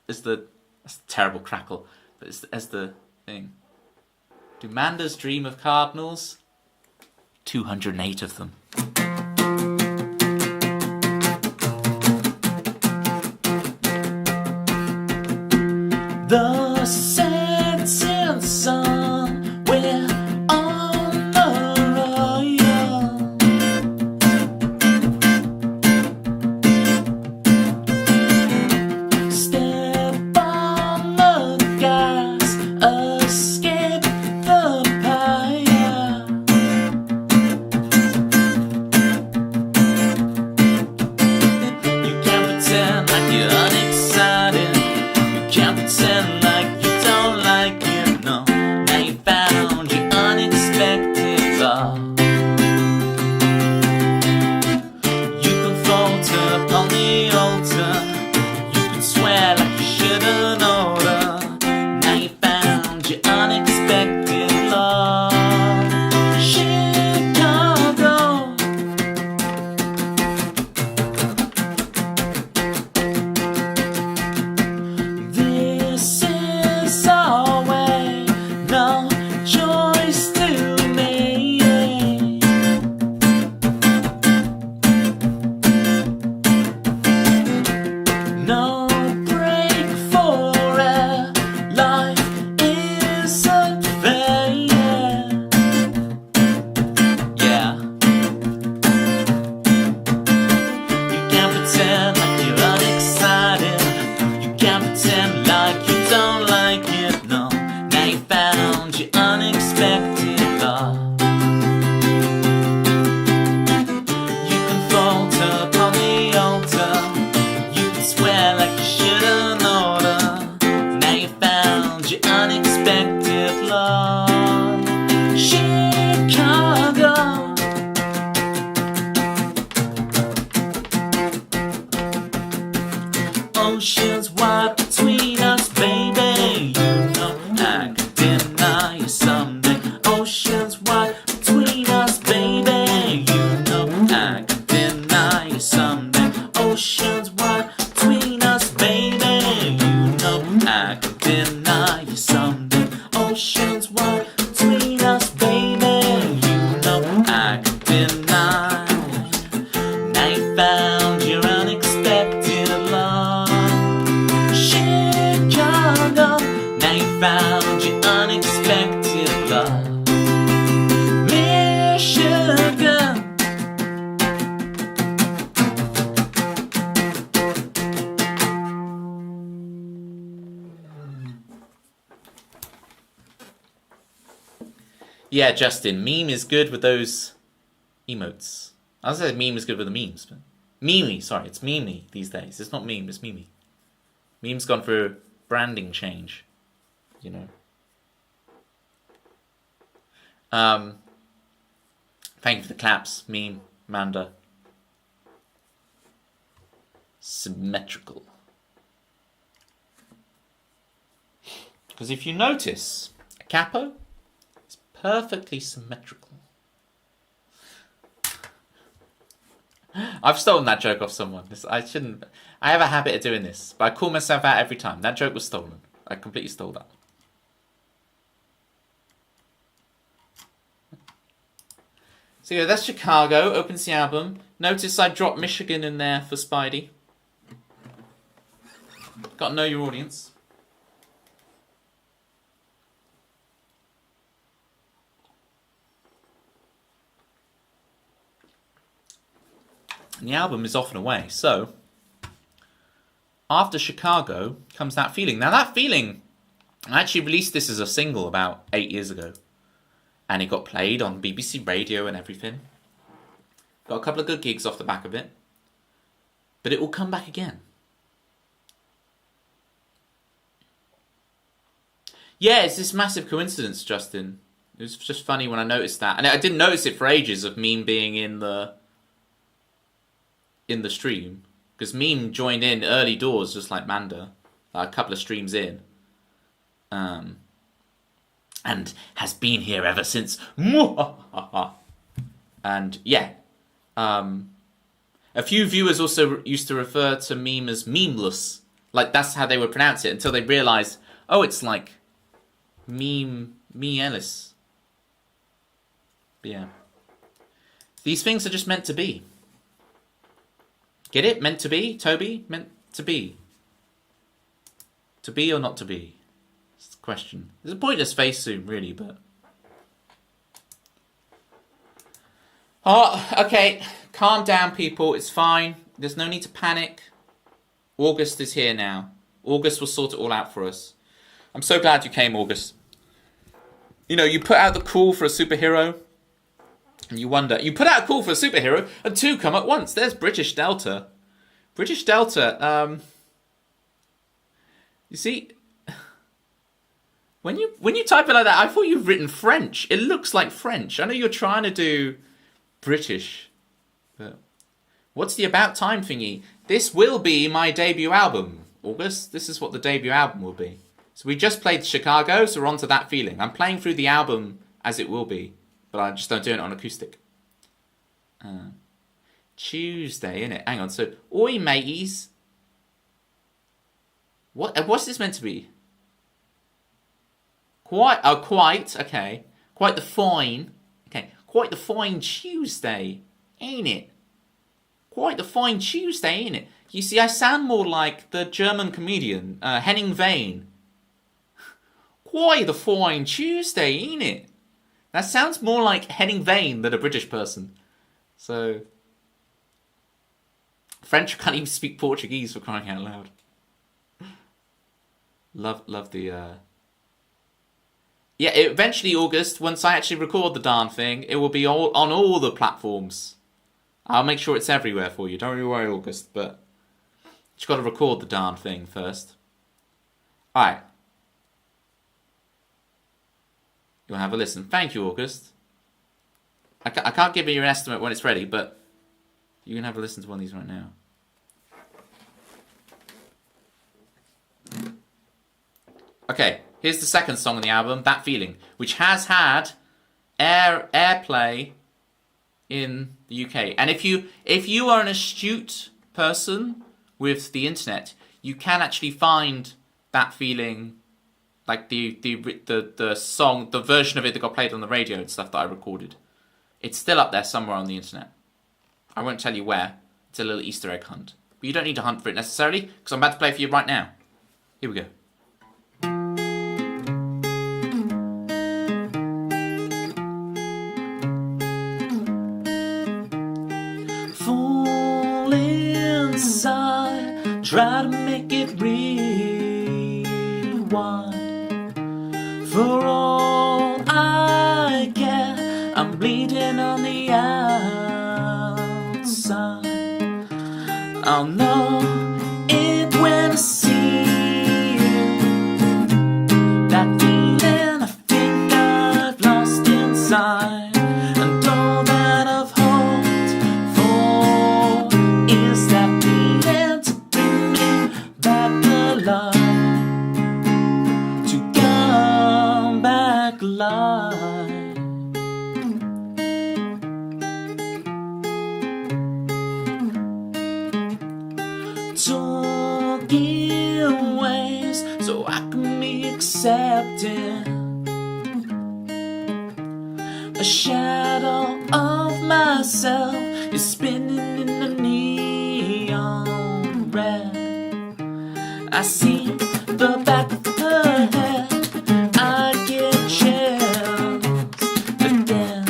That's a terrible crackle, but it's as the thing. Do Mandas dream of cardinals? 208 of them. The setting sun, we're on the royal. Step on the gas, escape the fire. found your unexpected love. Chicago. Oceans wide between us, baby. You know I could deny you someday. Oceans wide between us, baby. You know I could deny you someday. Oceans wide between us, baby. You know I could deny you someday. Oceans wide between us, baby. You know I could deny. Now you found your unexpected love. Chicago. Now you found your unexpected love. Michigan. Yeah, Justin, meme is good with those emotes. I was saying meme is good with the memes, but Mimi, sorry, it's Mimi these days. It's not meme, it's Mimi. Meme's gone through a branding change, you know. Thank you for the claps, meme, Manda. Symmetrical. Because if you notice, a capo is perfectly symmetrical. I've stolen that joke off someone. I shouldn't. I have a habit of doing this, but I call myself out every time. That joke was stolen. I completely stole that. So yeah, that's Chicago. Opens the album. Notice I dropped Michigan in there for Spidey. Got to know your audience. And the album is off and away. So, after Chicago comes That Feeling. Now, That Feeling, I actually released this as a single about 8 years ago. And it got played on BBC Radio and everything. Got a couple of good gigs off the back of it. But it will come back again. Yeah, it's this massive coincidence, Justin. It was just funny when I noticed that. And I didn't notice it for ages of Meme being in the stream. Because Meme joined in early doors, just like Manda. A couple of streams in. And has been here ever since. And yeah. A few viewers also used to refer to Meme as memeless. Like, that's how they would pronounce it. Until they realised, oh, it's like Me Ellis. But yeah. These things are just meant to be. Get it? Meant to be? Toby? Meant to be. To be or not to be? It's the question. There's a pointless face soon, really, but... Oh, okay. Calm down, people. It's fine. There's no need to panic. August is here now. August will sort it all out for us. I'm so glad you came, August. You know, you put out the call for a superhero, and you wonder. You put out a call for a superhero, and two come at once. There's British Delta. British Delta, you see, when you type it like that, I thought you've written French. It looks like French. I know you're trying to do British, but what's the about time thingy? This will be my debut album, August. This is what the debut album will be. So we just played Chicago, so we're on to That Feeling. I'm playing through the album as it will be, but I just don't do it on acoustic. Tuesday, innit? Hang on, so, oi mateys. What's this meant to be? Quite, okay. Quite the fine Tuesday, ain't it? Quite the fine Tuesday, ain't it? You see, I sound more like the German comedian, Henning Wehn. Quite the fine Tuesday, ain't it? That sounds more like Henning Wehn than a British person. So, French can't even speak Portuguese, for crying out loud. Love the... Yeah, eventually, August, once I actually record the darn thing, it will be on all the platforms. I'll make sure it's everywhere for you. Don't worry, August, but... Just got to record the darn thing first. Alright. You'll have a listen. Thank you, August. I can't give you an estimate when it's ready, but you can have a listen to one of these right now. Okay, here's the second song on the album, That Feeling, which has had airplay in the UK. And if you are an astute person with the internet, you can actually find That Feeling, like the song, the version of it that got played on the radio and stuff that I recorded. It's still up there somewhere on the internet. I won't tell you where. It's a little Easter egg hunt. But you don't need to hunt for it necessarily, because I'm about to play it for you right now. Here we go. Fall inside, try to make it rewind. For all I care, I'm bleeding on the outside. I'll know it when I see you. That feeling I think I've lost inside. And all that I've hoped for is that feeling to bring me back alive. To come back alive. Talking ways so I can be accepted. A shadow of myself is spinning in the neon red. I see the back of her head. I get chills again.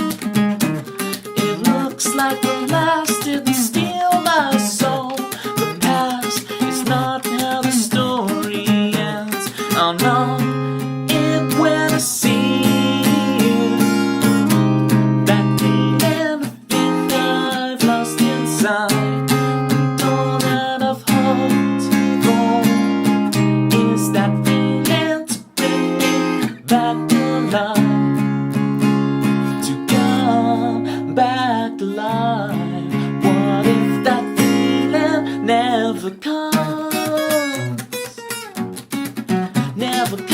It looks like the last didn't steal my soul. The past is not how the story ends. I'll know it when I see you. That feeling I think I've lost inside. And all that I've hoped for is that feeling to bring me back alive. To come back alive. What if that feeling never comes? Never comes.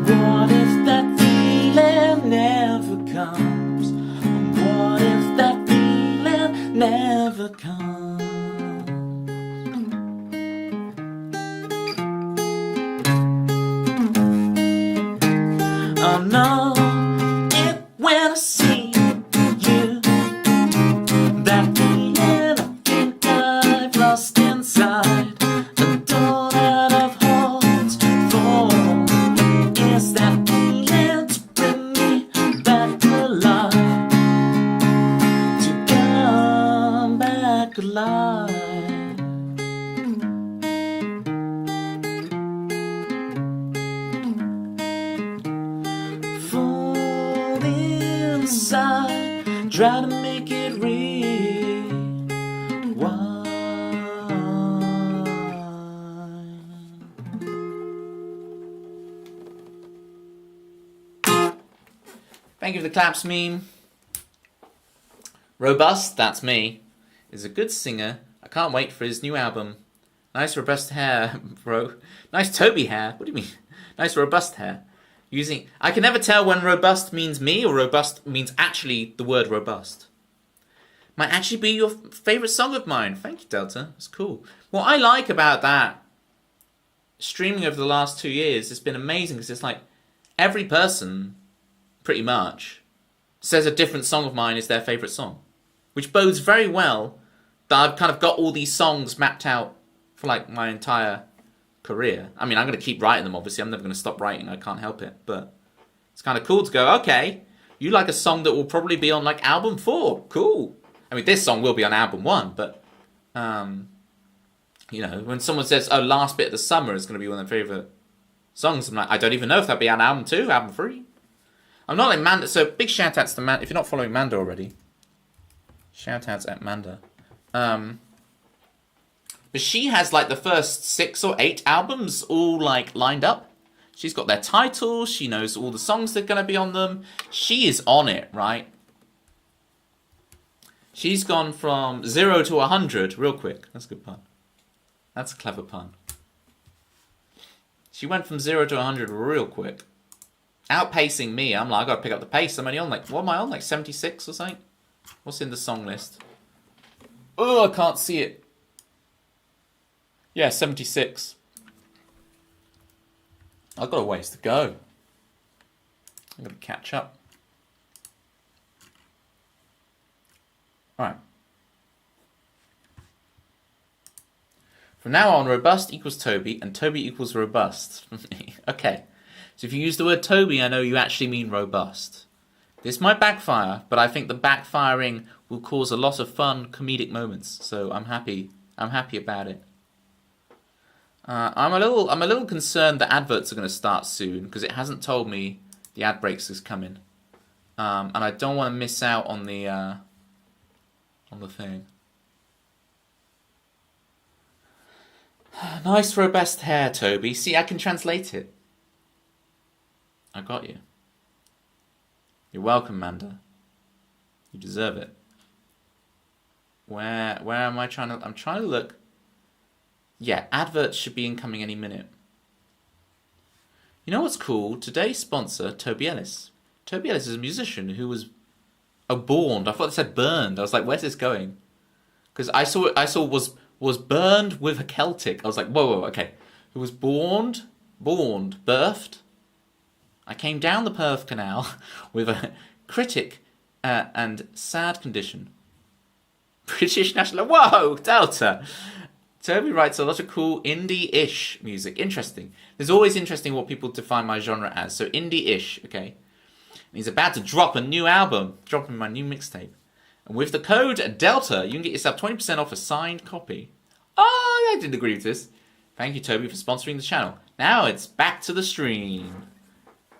What if that feeling never comes? What if that feeling never comes? I'll know it when I see you. That feeling I think I've lost inside. And all that I've hoped for is that feeling to bring me back alive. To come back alive. Fall inside, try to make it real. Why? Thank you for the claps meme. Robust, that's me, is a good singer. I can't wait for his new album. Nice robust hair, bro. Nice Toby hair. What do you mean? Nice robust hair. I can never tell when robust means me or robust means actually the word robust. Might actually be your favourite song of mine. Thank you, Delta. That's cool. What I like about that streaming over the last 2 years has been amazing because it's like every person, pretty much, says a different song of mine is their favourite song. Which bodes very well that I've kind of got all these songs mapped out for like my entire career. I mean, I'm going to keep writing them, obviously. I'm never going to stop writing. I can't help it. But it's kind of cool to go, okay, you like a song that will probably be on like album 4. Cool. I mean, this song will be on album 1, but, you know, when someone says, oh, Last Bit of the Summer is going to be one of their favourite songs, I'm like, I don't even know if that'll be on album 2, album 3. I'm not like Manda. So big shout outs to Manda. If you're not following Manda already, shout outs at Manda. But she has like the first 6 or 8 albums all like lined up. She's got their titles. She knows all the songs that are going to be on them. She is on it, right? She's gone from 0 to 100 real quick. That's a good pun. That's a clever pun. She went from 0 to 100 real quick. Outpacing me. I'm like, I gotta pick up the pace. I'm only on like, what am I on? Like 76 or something? What's in the song list? Oh, I can't see it. Yeah, 76. I've got a ways to go. I'm gonna catch up. Alright. From now on, robust equals Toby, and Toby equals robust. Okay. So if you use the word Toby, I know you actually mean robust. This might backfire, but I think the backfiring will cause a lot of fun comedic moments. So I'm happy. I'm happy about it. I'm a little concerned that adverts are going to start soon because it hasn't told me the ad breaks is coming, and I don't want to miss out on the thing. Nice robust hair, Toby. See, I can translate it. I got you. You're welcome, Manda. You deserve it. Where am I trying to... I'm trying to look... Yeah, adverts should be incoming any minute. You know what's cool? Today's sponsor, Toby Ellis. Toby Ellis is a musician who was... borned. I thought it said burned. I was like, where's this going? Because I saw was burned with a Celtic. I was like, whoa, okay. Who was birthed. I came down the Perth Canal with a critic and sad condition. British national... Whoa, Delta! Toby writes a lot of cool indie-ish music. Interesting. It's always interesting what people define my genre as. So indie-ish, okay. And he's about to drop a new album. Dropping my new mixtape. And with the code DELTA, you can get yourself 20% off a signed copy. Oh, I didn't agree with this. Thank you, Toby, for sponsoring the channel. Now it's back to the stream.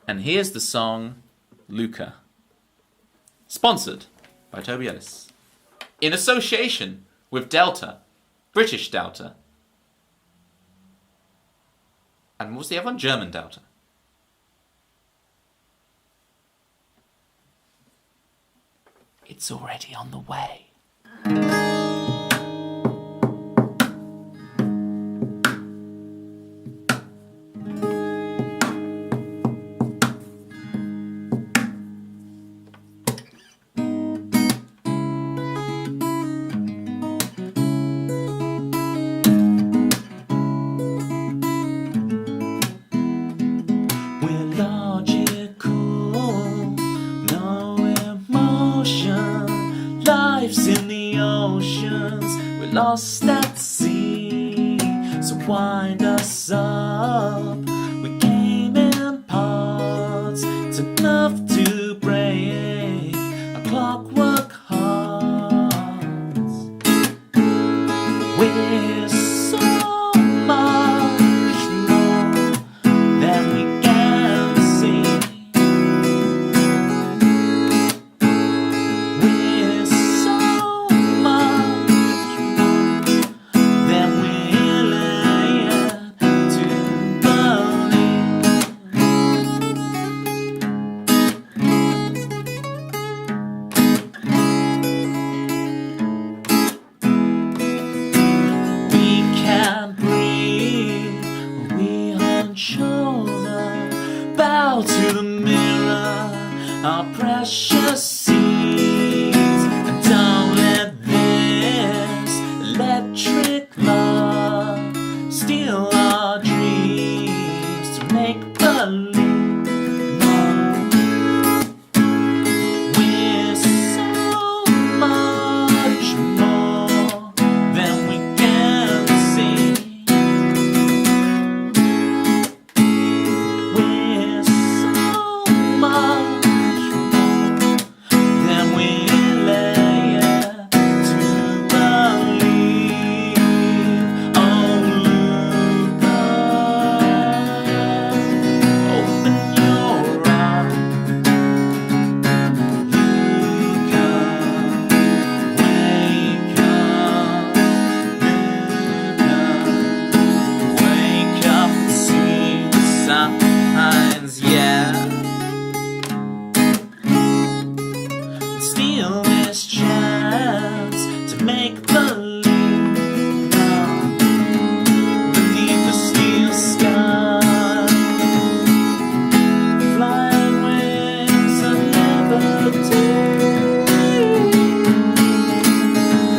And here's the song, Luca. Sponsored by Toby Ellis. In association with Delta. British Delta. And what was the other one? German Delta. It's already on the way. Lost at sea, so wind us up. We came in parts, it's enough to break our clockwork hearts. We're so much more than we can see. We're so much than we're led to believe. We can't breathe when we hunch over, bow to the mirror, our precious seeds, and don't let this electric love steal our dreams to make believe. No, we're so much more than we can see. We're so much more steal this chance to make believe now beneath the steel sky, flying wings of liberty.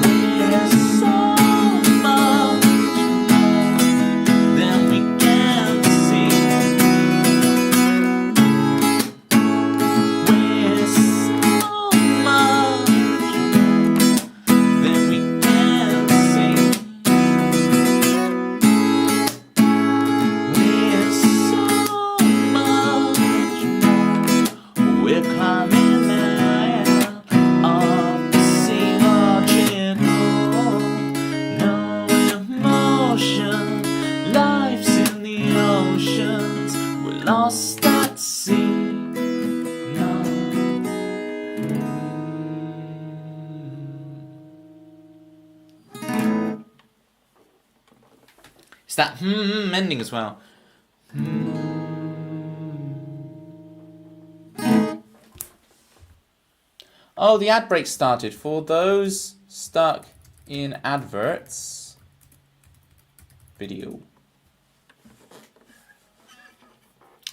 We're so much more than we can see. We're so much than we can see. We're so much more. We're climbing out of the sea, watching no emotion. Life's in the oceans. We're lost at sea. No. It's that ending as well. Oh, the ad break started. For those stuck in adverts, video.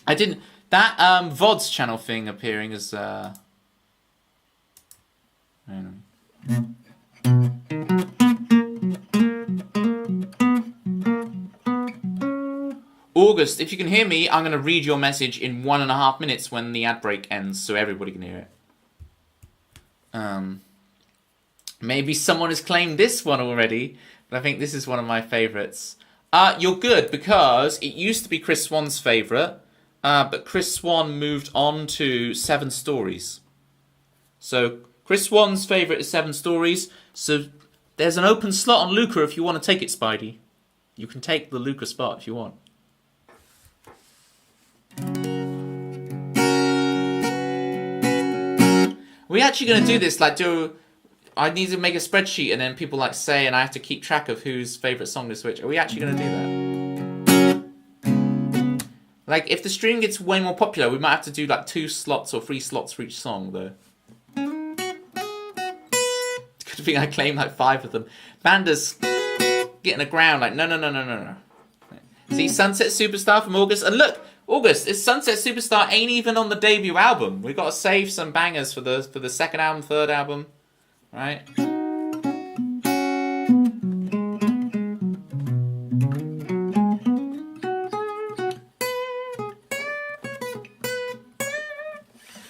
I didn't. That VOD's channel thing appearing as. I don't know. August, if you can hear me, I'm going to read your message in 1.5 minutes when the ad break ends, so everybody can hear it. Maybe someone has claimed this one already, but I think this is one of my favourites. You're good, because it used to be Chris Swan's favourite, but Chris Swan moved on to 7 Stories. So Chris Swan's favourite is 7 Stories, so there's an open slot on Luca if you want to take it, Spidey. You can take the Luca spot if you want. Are we actually going to do this? Like, I need to make a spreadsheet and then people like say, and I have to keep track of whose favourite song to switch. Are we actually going to do that? Like, if the stream gets way more popular, we might have to do like 2 slots or 3 slots for each song, though. Good thing I claim like 5 of them. Bander's getting aground like, no. See, Sunset Superstar from August. And look, August, it's Sunset Superstar ain't even on the debut album. We've got to save some bangers for the second album, third album. Right?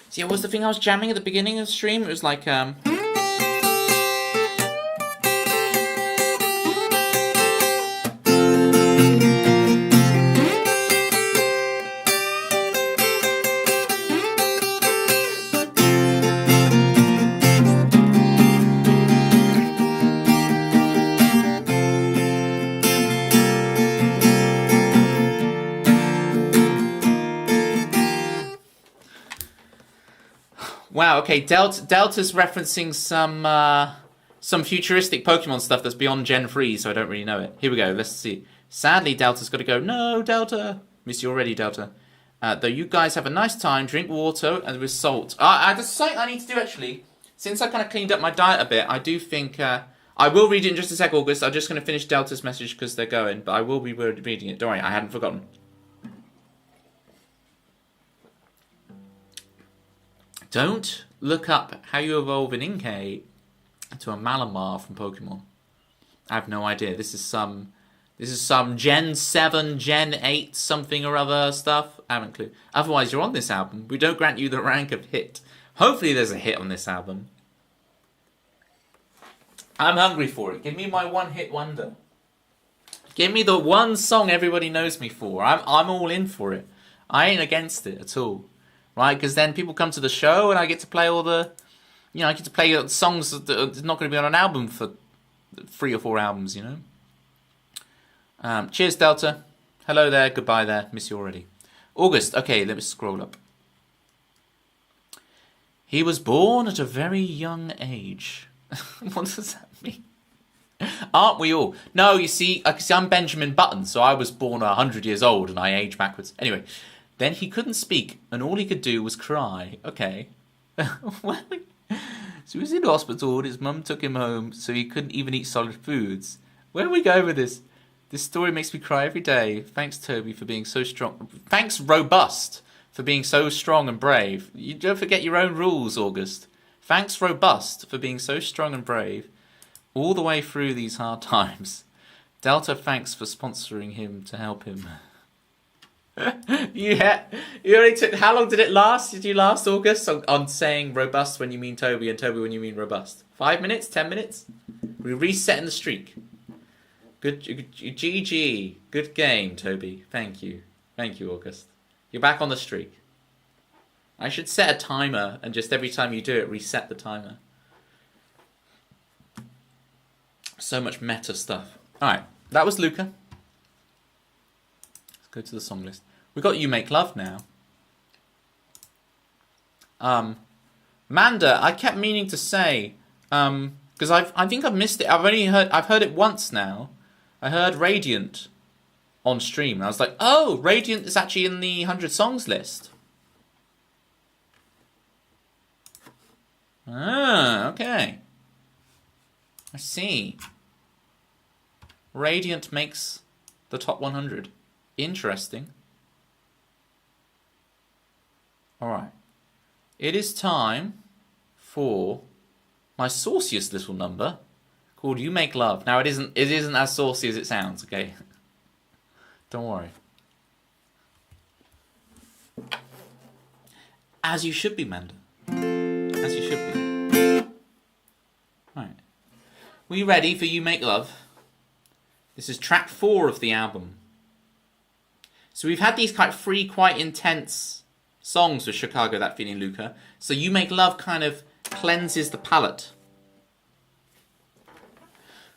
See, what was the thing I was jamming at the beginning of the stream? It was like, wow, okay, Delta's referencing some futuristic Pokemon stuff that's beyond Gen 3, so I don't really know it. Here we go, let's see. Sadly, Delta's got to go. No, Delta. Miss you already, Delta. Though you guys have a nice time, drink water and with salt. There's something I need to do, actually. Since I kind of cleaned up my diet a bit, I do think... I will read it in just a sec, August. I'm just going to finish Delta's message because they're going, but I will be reading it. Don't worry, I hadn't forgotten. Don't look up how you evolve an Inkay to a Malamar from Pokemon. I have no idea. This is some Gen 7, Gen 8 something or other stuff. I haven't a clue. Otherwise, you're on this album. We don't grant you the rank of hit. Hopefully there's a hit on this album. I'm hungry for it. Give me my one-hit wonder. Give me the one song everybody knows me for. I'm all in for it. I ain't against it at all. Right? Because then people come to the show and I get to play all the... You know, I get to play songs that are not going to be on an album for 3 or 4 albums, you know? Cheers, Delta. Hello there. Goodbye there. Miss you already. August. Okay, let me scroll up. He was born at a very young age. What does that mean? Aren't we all? No, you see, I'm Benjamin Button, so I was born 100 years old and I age backwards. Anyway, then he couldn't speak and all he could do was cry. Okay. So he was in hospital and his mum took him home so he couldn't even eat solid foods. Where do we go with this? This story makes me cry every day. Thanks, Toby, for being so strong. Thanks, Robust, for being so strong and brave. You don't forget your own rules, August. Thanks, Robust, for being so strong and brave all the way through these hard times. Delta, thanks for sponsoring him to help him. Yeah, you only took. How long did it last? Did you last, August, on saying robust when you mean Toby and Toby when you mean robust? 5 minutes? 10 minutes? We're resetting the streak. Good, GG. Good game, Toby. Thank you, August. You're back on the streak. I should set a timer and just every time you do it, reset the timer. So much meta stuff. All right, that was Luca. Go to the song list. We got You Make Love now. Manda, I kept meaning to say, because I think I've missed it. I've heard it once now. I heard Radiant on stream, and I was like, oh, Radiant is actually in the 100 songs list. Ah, okay. I see. Radiant makes the top 100. Interesting. Alright. It is time for my sauciest little number called You Make Love. Now it isn't as saucy as it sounds, okay? Don't worry. As you should be, Manda. As you should be. Right. We ready for You Make Love? This is track 4 of the album. So we've had these quite intense songs with Chicago, That Feeling, Luca. So You Make Love kind of cleanses the palate.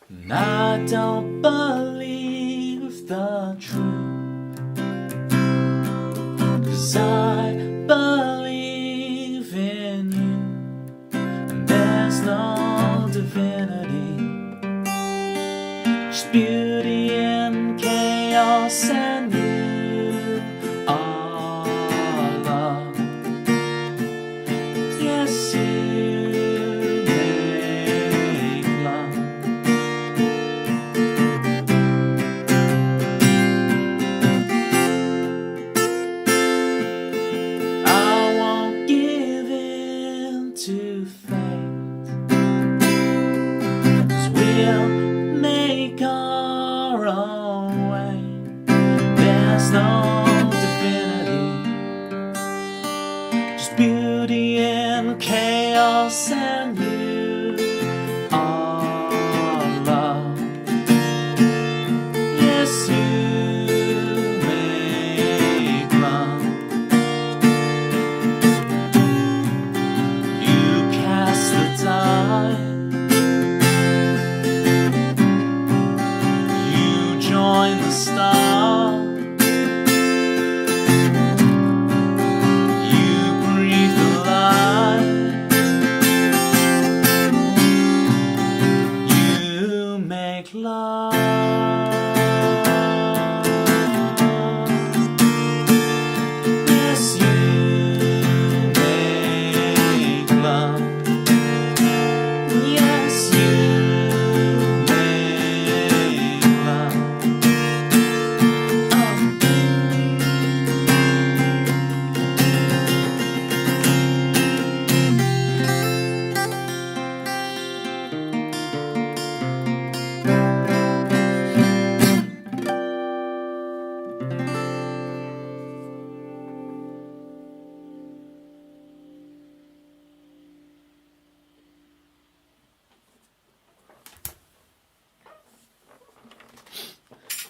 And I don't believe the truth, 'cause I believe in you, and there's no divinity, just beauty and chaos and you.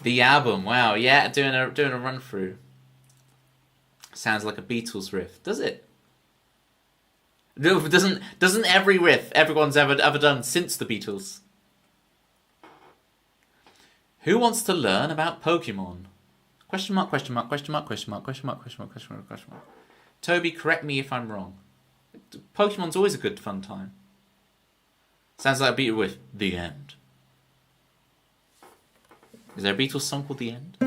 The album, wow, yeah, doing a run through. Sounds like a Beatles riff, does it? No, doesn't every riff everyone's ever done since the Beatles? Who wants to learn about Pokemon? Question mark, question mark, question mark, question mark, question mark, question mark, question mark, question mark. Toby, correct me if I'm wrong. Pokemon's always a good fun time. Sounds like a Beatles riff. The End. Is there a Beatles song called The End?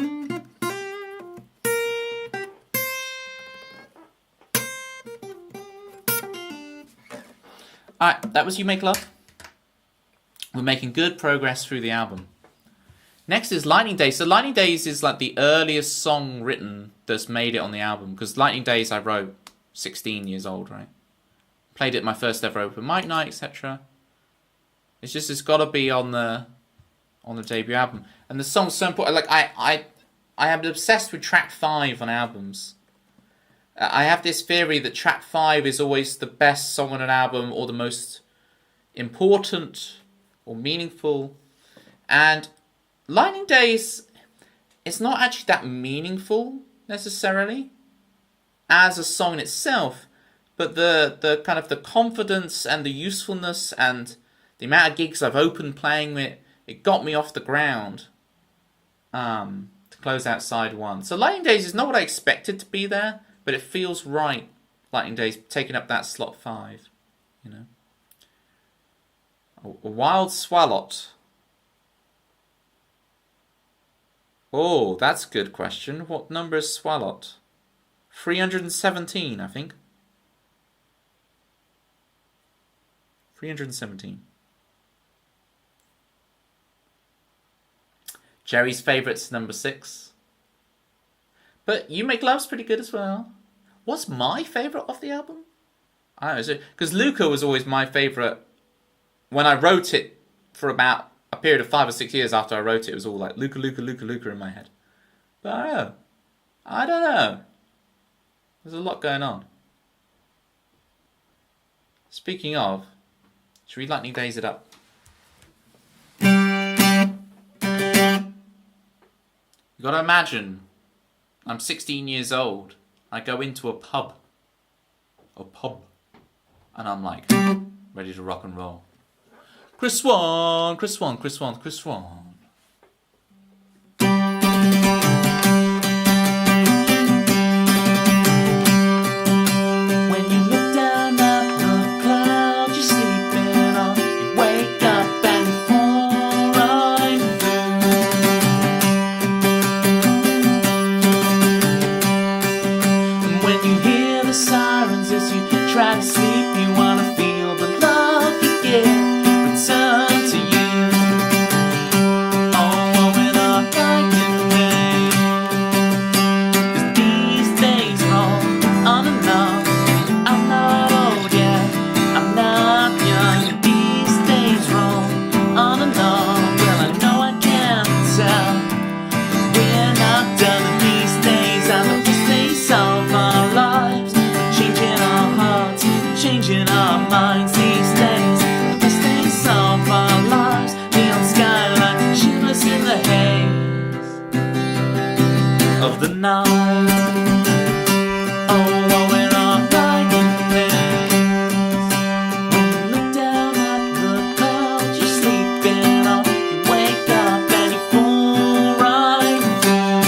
Alright, that was You Make Love. We're making good progress through the album. Next is Lightning Days. So Lightning Days is like the earliest song written that's made it on the album. Because Lightning Days I wrote 16 years old, right? Played it at my first ever open mic night, etc. It's got to be on the debut album. And the song's so important. Like I am obsessed with track 5 on albums. I have this theory that track 5 is always the best song on an album, or the most important or meaningful. And Lightning Days, it's not actually that meaningful necessarily as a song in itself, but the kind of the confidence and the usefulness and the amount of gigs I've opened playing it got me off the ground to close out side 1. So Lightning Days is not what I expected to be there, but it feels right. Lightning Days taking up that slot 5, you know. A Wild Swallot. Oh, that's a good question. What number is Swallot? 317, I think. 317. Jerry's favourite's number 6. But You Make Love's pretty good as well. What's my favourite of the album? I don't know. Because Luca was always my favourite. When I wrote it for about a period of 5 or 6 years after I wrote it, it was all like Luca, Luca, Luca, Luca in my head. But I don't know. There's a lot going on. Speaking of, should we Lightning Days it up? You gotta imagine, I'm 16 years old. I go into a pub, and I'm like, ready to rock and roll. Chris Swan, Chris Swan, Chris Swan, Chris Swan. When you look down at the clouds you're sleeping on, you wake up and you fall right through. And when you hear the sirens as you try to sleep, you wanna feel the love you get. Turn to you. Oh, when I lightning days, 'cause these days roll on and on. I'm not old yet, I'm not young. These days roll on and on. Well, I know I can't tell. We're not done, and these days are the best days of our lives. We're changing our hearts, changing our minds. These days of our lives, neon skyline, shivers in the haze of the night. Oh, when our lightning days, when you look down at the clouds you're sleeping on, you wake up and you fall right through.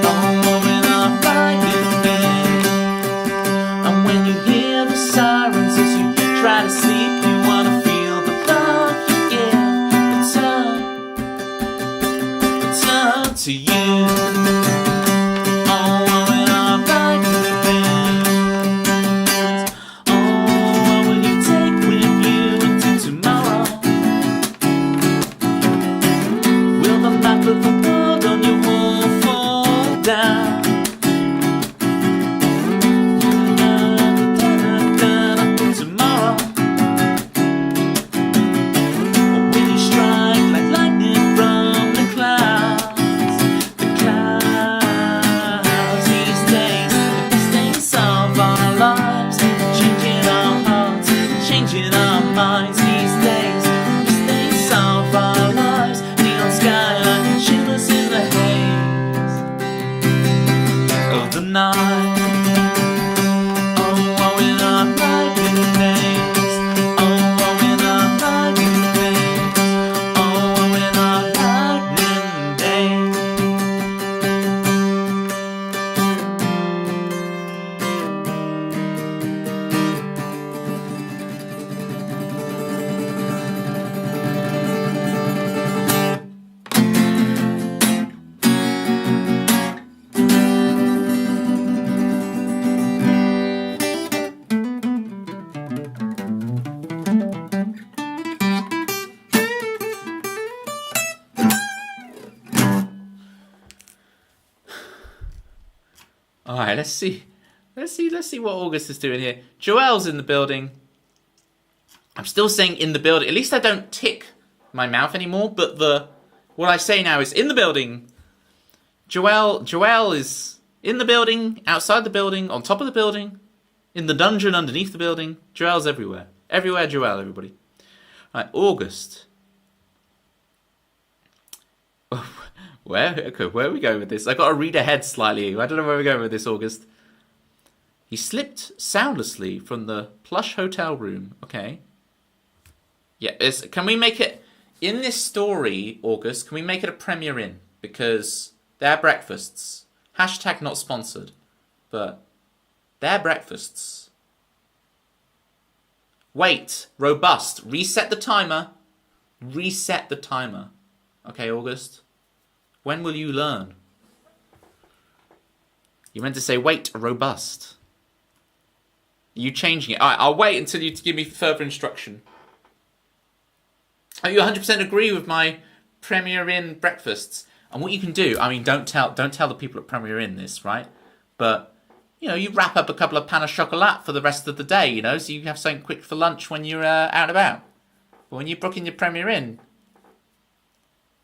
Oh, when our lightning days, and when you hear the sirens as you try to sleep, you wanna feel the love you give. Return to you. let's see. Let's see what August is doing here. Joelle's in the building. I'm still saying in the building. At least I don't tick my mouth anymore, but what I say now is in the building. Joelle is in the building, outside the building, on top of the building, in the dungeon underneath the building. Joelle's everywhere. Everywhere Joelle, everybody. Right, August. Where are we going with this? I got to read ahead slightly. I don't know where we're going with this, August. He slipped soundlessly from the plush hotel room. Okay. Yeah, can we make it... In this story, August, can we make it a Premier Inn? Because they're breakfasts. Hashtag not sponsored. But they're breakfasts. Wait. Robust. Reset the timer. Reset the timer. Okay, August. When will you learn? You meant to say wait, robust. Are you changing it? Alright, I'll wait until you give me further instruction. You 100% agree with my Premier Inn breakfasts? And what you can do, I mean, don't tell the people at Premier Inn this, right? But, you know, you wrap up a couple of pain au chocolat for the rest of the day, you know, so you have something quick for lunch when you're out and about. But when you book in your Premier Inn,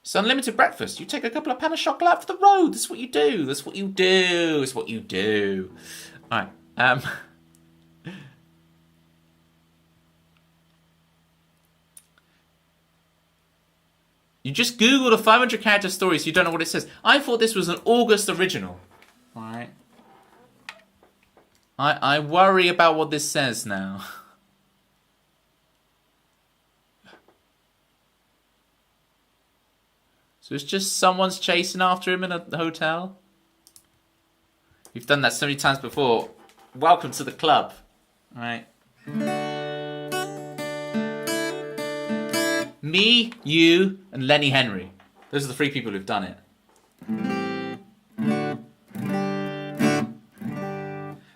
it's unlimited breakfast. You take a couple of pain au chocolat for the road. That's what you do. That's what you do. That's what you do. All right. You just Googled a 500 character story, so you don't know what it says. I thought this was an August original. All right. I worry about what this says now. So it's just someone's chasing after him in a hotel? You've done that so many times before. Welcome to the club. All right. Me, you, and Lenny Henry. Those are the three people who've done it.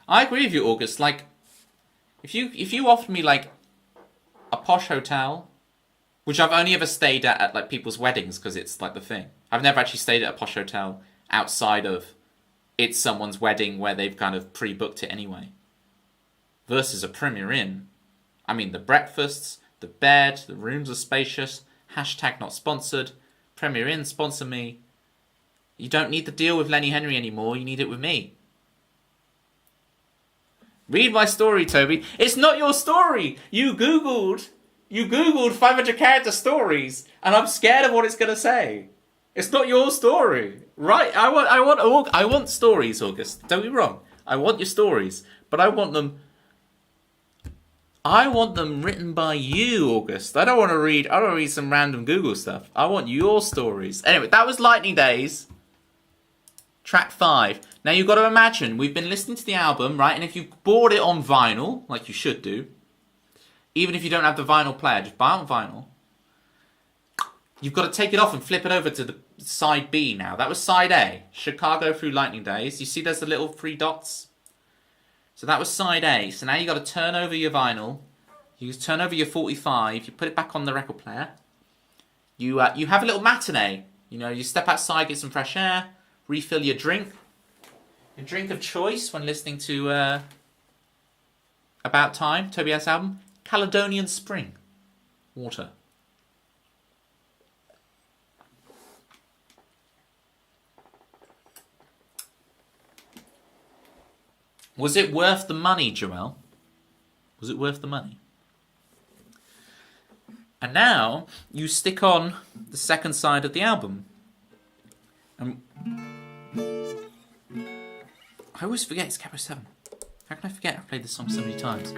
I agree with you, August. Like, if you offered me like a posh hotel, which I've only ever stayed at like people's weddings because it's like the thing. I've never actually stayed at a posh hotel outside of it's someone's wedding where they've kind of pre-booked it anyway. Versus a Premier Inn. I mean, the breakfasts, the bed, the rooms are spacious. Hashtag not sponsored. Premier Inn, sponsor me. You don't need the deal with Lenny Henry anymore. You need it with me. Read my story, Toby. It's not your story. You Googled 500 character stories, and I'm scared of what it's going to say. It's not your story, right? I want stories, August. Don't be wrong. I want your stories, but I want them written by you, August. I don't want to read some random Google stuff. I want your stories. Anyway, that was Lightning Days. Track 5. Now you've got to imagine, we've been listening to the album, right? And if you bought it on vinyl, like you should do, even if you don't have the vinyl player, just buy it on vinyl. You've got to take it off and flip it over to the side B now. That was side A. Chicago through Lightning Days. You see there's the little 3 dots? So that was side A. So now you've got to turn over your vinyl. You turn over your 45. You put it back on the record player. You have a little matinee. You know, you step outside, get some fresh air, refill your drink. Your drink of choice when listening to About Time, Toby S. album. Caledonian Spring water. Was it worth the money, Joelle? Was it worth the money? And now you stick on the second side of the album. And I always forget it's Capo 7. How can I forget? I've played this song so many times.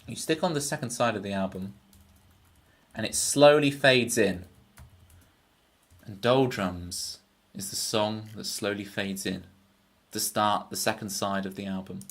You stick on the second side of the album, and it slowly fades in. And Doldrums is the song that slowly fades in to start the second side of the album.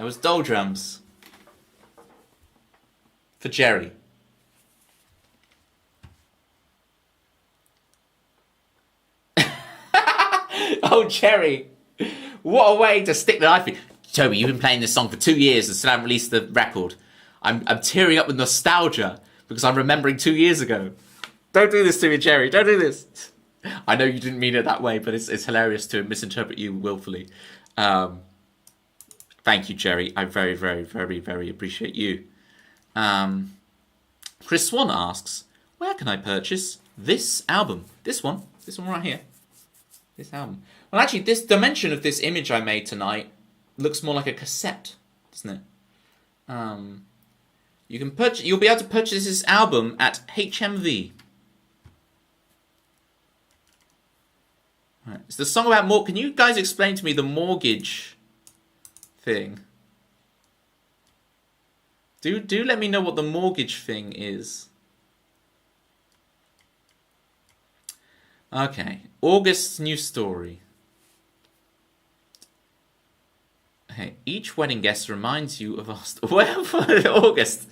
That was doldrums. For Jerry. Oh, Jerry. What a way to stick the knife in. Toby, you've been playing this song for 2 years and still haven't released the record. I'm tearing up with nostalgia because I'm remembering 2 years ago. Don't do this to me, Jerry. Don't do this. I know you didn't mean it that way, but it's hilarious to misinterpret you willfully. Thank you, Jerry. I very, very, very, very appreciate you. Chris Swan asks, where can I purchase this album? This one right here. This album. Well, actually, this dimension of this image I made tonight looks more like a cassette, doesn't it? You'll be able to purchase this album at HMV. Right. It's the song about Can you guys explain to me the mortgage thing? Do let me know what the mortgage thing is. Okay, August's new story. Okay, each wedding guest reminds you of us. August.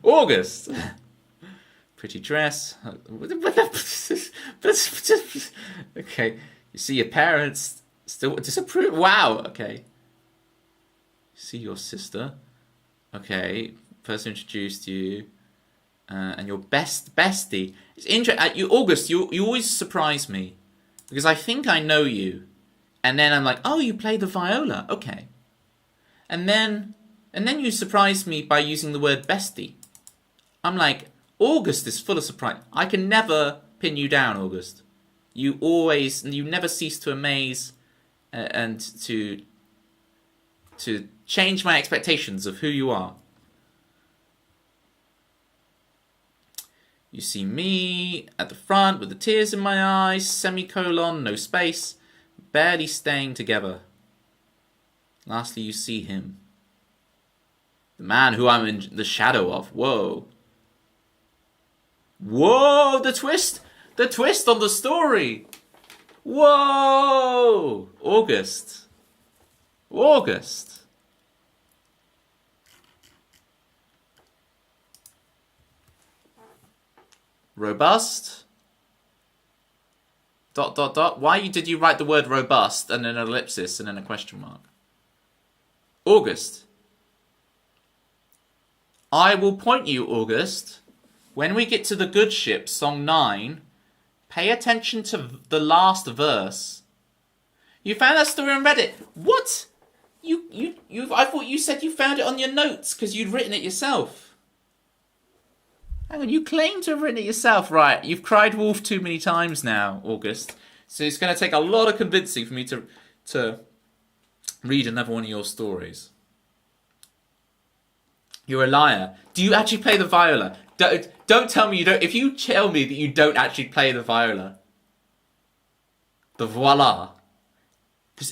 August. Pretty dress. Okay, you see your parents still disapprove. Wow. Okay. You see your sister. Okay, person introduced you. And your bestie. It's interesting. August, you always surprise me. Because I think I know you. And then I'm like, oh, you play the viola. Okay. And then you surprise me by using the word bestie. I'm like, August is full of surprise. I can never pin you down, August. You never cease to amaze and to change my expectations of who you are. You see me at the front with the tears in my eyes, semicolon, no space, barely staying together. Lastly, you see him. The man who I'm in the shadow of. Whoa. Whoa, the twist on the story. Whoa, August. Robust. ... Why did you write the word robust and then an ellipsis and then a question mark? August. I will point you, August. When we get to the good ship, song 9, pay attention to the last verse. You found that story on Reddit. What? I thought you said you found it on your notes because you'd written it yourself. Hang on, you claim to have written it yourself, right? You've cried wolf too many times now, August. So it's going to take a lot of convincing for me to read another one of your stories. You're a liar. Do you actually play the viola? Don't tell me you don't. If you tell me that you don't actually play the viola, the voila,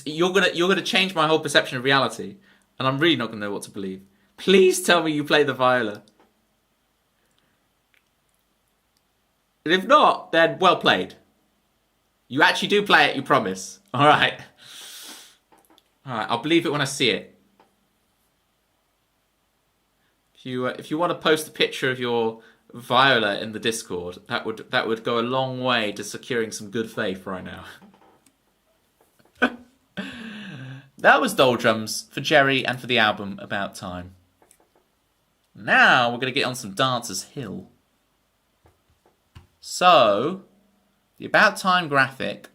you're gonna change my whole perception of reality, and I'm really not gonna know what to believe. Please tell me you play the viola. And if not, then well played. You actually do play it, you promise. Alright. Alright, I'll believe it when I see it. If you want to post a picture of your viola in the Discord, that would go a long way to securing some good faith right now. That was Doldrums for Jerry and for the album About Time. Now we're going to get on some Dancers Hill. So, the About Time graphic.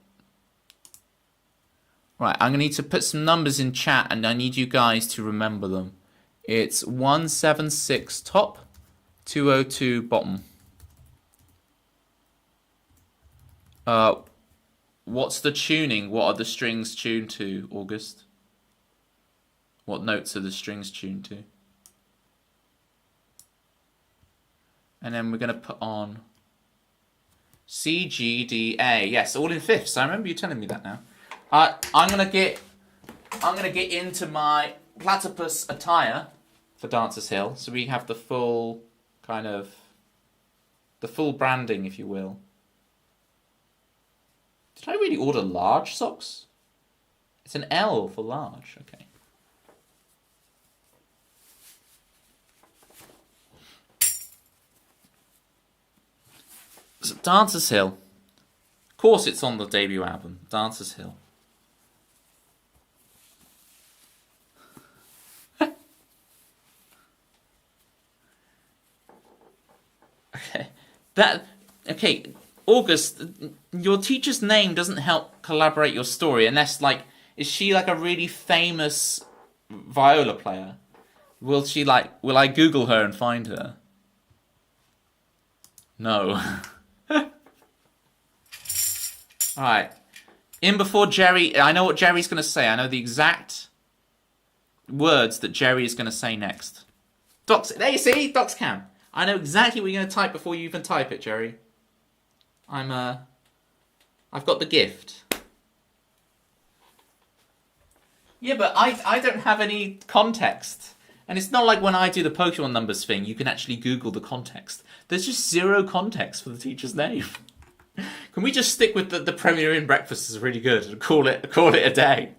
Right, I'm going to need to put some numbers in chat and I need you guys to remember them. It's 176 top, 202 bottom. What's the tuning? What are the strings tuned to, August? What notes are the strings tuned to? And then we're going to put on C, G, D, A. Yes, all in fifths. I remember you telling me that now. I'm gonna get into my platypus attire for Dancers Hill, so we have the full branding, if you will. Did I really order large socks? It's an L for large. Okay. So Dancer's Hill. Of course it's on the debut album, Dancer's Hill. Okay, August, your teacher's name doesn't help collaborate your story unless, like, is she like a really famous viola player? Will I Google her and find her? No. Alright. In before Jerry, I know what Jerry's going to say. I know the exact words that Jerry is going to say next. Docs, there you see, Docs can. I know exactly what you're going to type before you even type it, Jerry. I've got the gift. Yeah, but I don't have any context. And it's not like when I do the Pokemon numbers thing, you can actually Google the context. There's just zero context for the teacher's name. Can we just stick with the Premier Inn breakfast is really good and call it a day?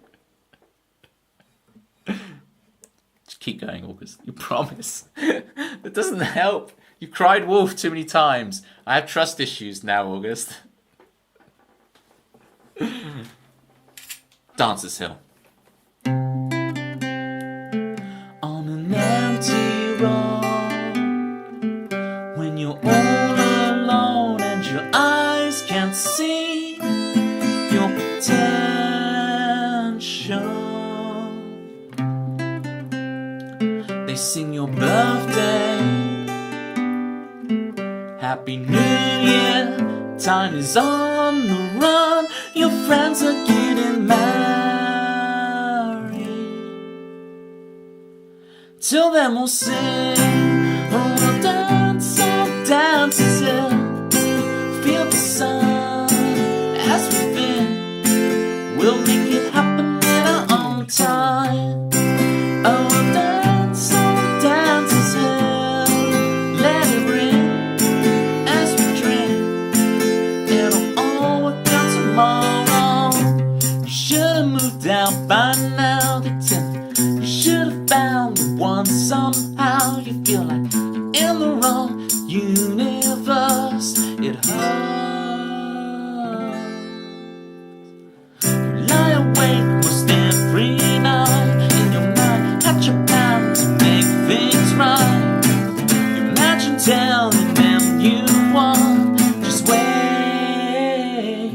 Just keep going, August. You promise. That doesn't help. You cried wolf too many times. I have trust issues now, August. Dancer's Hill. On an empty road, when you're all alone and your eyes can't see your potential, they sing your birthday, Happy New Year, time is on the run, your friends are getting married. Till then we'll sing, oh, we'll dance till feel the sun as we've been. We'll make it happen in our own time. Oh, we'll dance till let it ring as we drink. It'll all work out tomorrow. You should have moved out by now. They tell me you should have found the one somehow. You feel like you're in the wrong universe. It hurts. You lie awake most every night in your mind, hatch a plan to make things right. You imagine telling them you won. Just wait.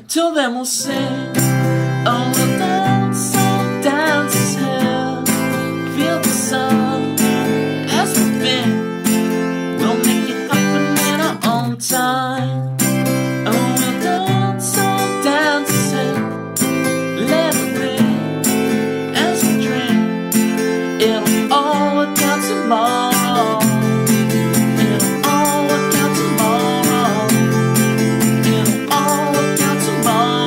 Till then we'll sing, oh, we'll dance till feel the sun as we've been. We'll make it happen in our own time. Oh, we'll dance till let it ring as we drink. It'll all work out tomorrow. It'll all work out tomorrow. It'll all work out tomorrow.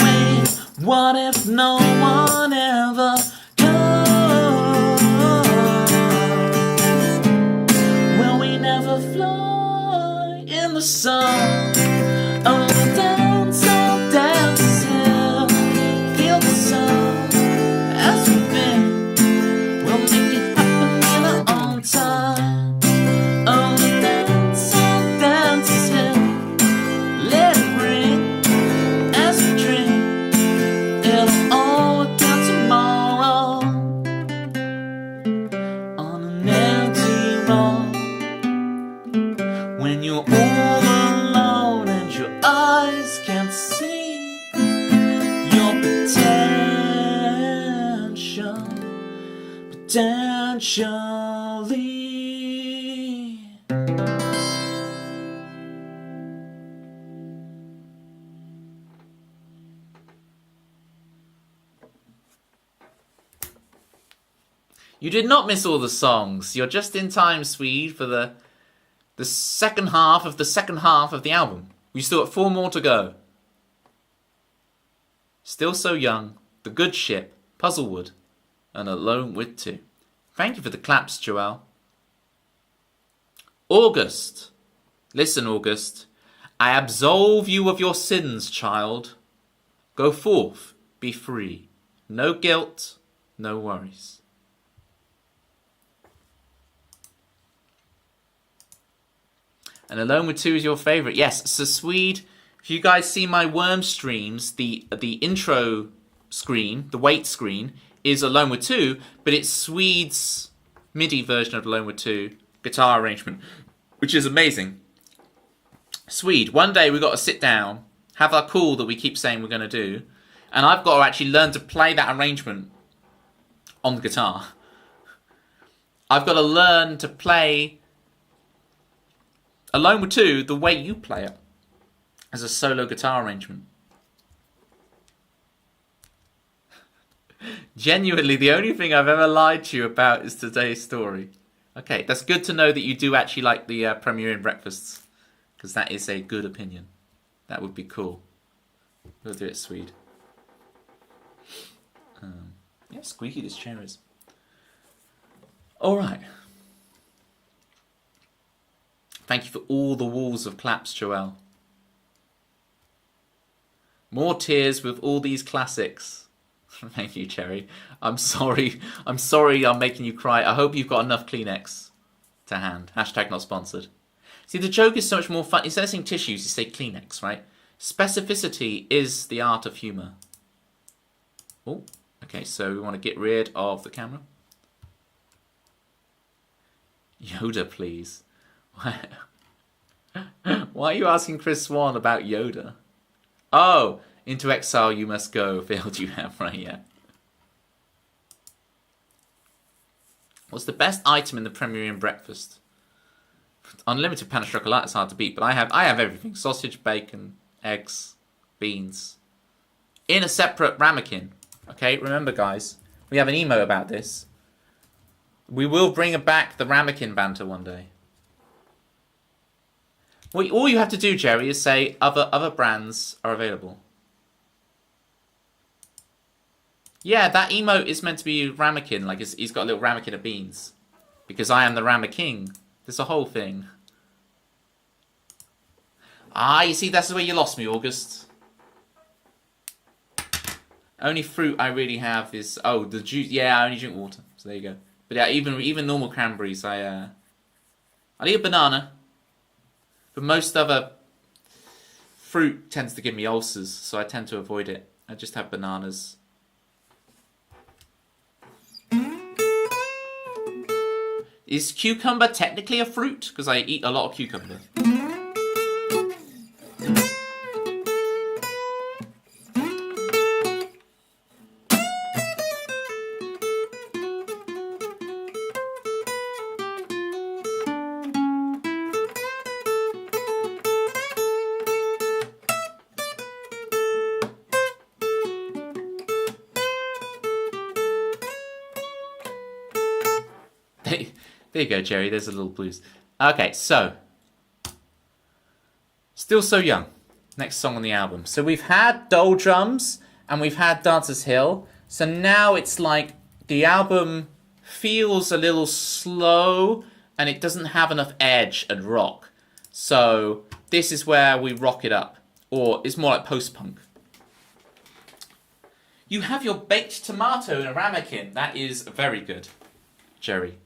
Wait, what if no one ever goes? Will we never fly in the sun? Oh, dance till feel the sun as we've been. We'll make it happen in our own time. Oh, dance till let it ring as we drink. It'll all work out tomorrow. On an empty road, when you're all alone and your eyes can't see your potentially. You did not miss all the songs. You're just in time, Swede, for the second half of the album. We still got 4 more to go. Still So Young, The Good Ship, Puzzlewood, and Alone with Two. Thank you for the claps, Joelle. August. Listen, August. I absolve you of your sins, child. Go forth, be free. No guilt, no worries. And Alone with Two is your favourite. Yes, so Swede, if you guys see my worm streams, the intro screen, the wait screen, is Alone with Two, but it's Swede's MIDI version of Alone with Two guitar arrangement, which is amazing. Swede, one day we've got to sit down, have our call that we keep saying we're going to do, and I've got to actually learn to play that arrangement on the guitar. I've got to learn to play Alone with Two the way you play it, as a solo guitar arrangement. Genuinely, the only thing I've ever lied to you about is today's story. Okay, that's good to know that you do actually like the premiering breakfasts, because that is a good opinion. That would be cool. We'll do it, Swede. Yeah, squeaky this chair is. All right. Thank you for all the walls of claps, Joelle. More tears with all these classics. Thank you, Cherry. I'm sorry. I'm making you cry. I hope you've got enough Kleenex to hand. Hashtag not sponsored. See, the joke is so much more fun. Instead of saying tissues, you say Kleenex, right? Specificity is the art of humour. Oh, okay, so we want to get rid of the camera. Yoda, please. Why are you asking Chris Swan about Yoda? Oh, into exile you must go. Failed you have, right? Yeah. What's the best item in the Premierian breakfast? Unlimited pan of chocolate is hard to beat, but I have everything: sausage, bacon, eggs, beans, in a separate ramekin. Okay, remember, guys, we have an emo about this. We will bring back the ramekin banter one day. Well, all you have to do, Jerry, is say other brands are available. Yeah, that emote is meant to be ramekin, like he's got a little ramekin of beans. Because I am the rameking. There's a whole thing. Ah, you see, that's the way you lost me, August. Only fruit I really have is... Oh, the juice. Yeah, I only drink water. So there you go. But yeah, even normal cranberries, I'll eat a banana. But most other fruit tends to give me ulcers, so I tend to avoid it. I just have bananas. Is cucumber technically a fruit? Because I eat a lot of cucumber. There you go, Jerry. There's a little blues. Okay, so Still So Young, next song on the album. So we've had Doldrums and we've had Dancer's Hill. So now it's like the album feels a little slow and it doesn't have enough edge and rock. So this is where we rock it up. Or it's more like post-punk. You have your baked tomato in a ramekin. That is very good, Jerry.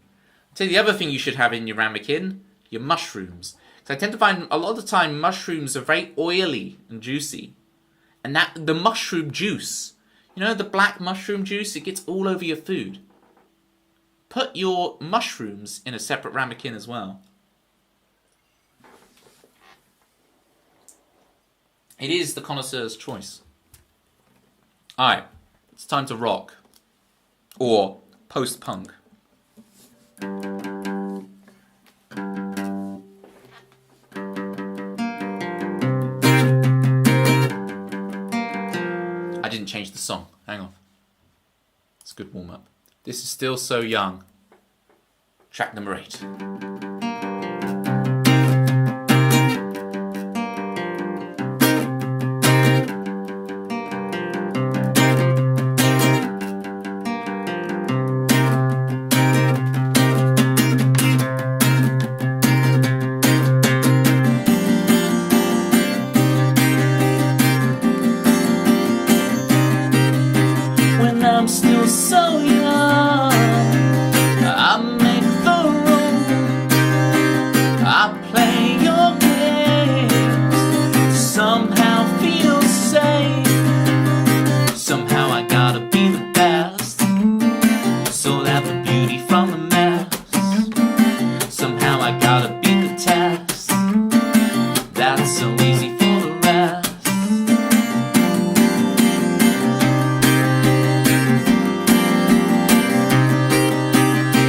So the other thing you should have in your ramekin, your mushrooms. So I tend to find a lot of the time mushrooms are very oily and juicy. And the mushroom juice, you know, the black mushroom juice, it gets all over your food. Put your mushrooms in a separate ramekin as well. It is the connoisseur's choice. Alright, it's time to rock. Or post-punk. I didn't change the song. Hang on. It's a good warm-up. This is Still So Young. Track number 8. That's so easy for the rest.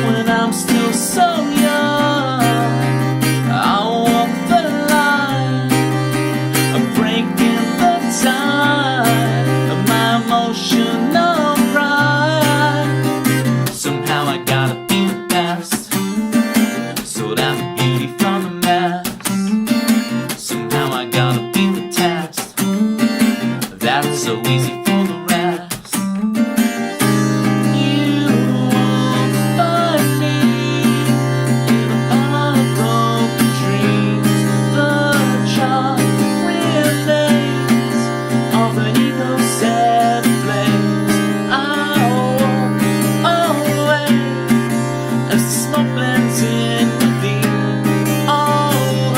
When I'm still so young, I'll walk the line of breaking the tide of my emotional pride. Somehow I gotta be the best, sort out the beauty from the mess. Somehow I gotta beat the test. That's so easy for the rest. You won't find me in a pile of broken dreams. The charm remains of an ego set ablaze. I'll walk away as the smoke blends in with the overcasting.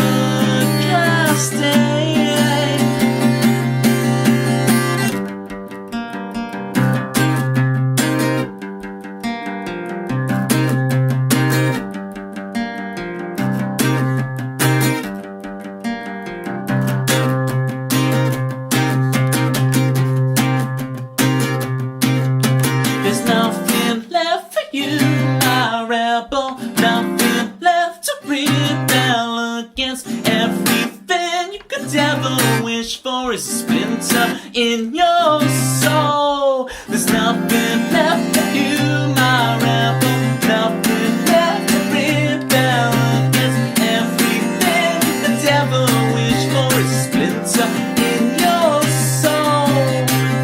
There's nothing left for you, my rebel. Nothing left to rebel against. Everything you could ever wish for is a splinter in your soul. There's nothing left for you, my rebel. Nothing left to rebel against. Everything you could ever wish for is a splinter in your soul.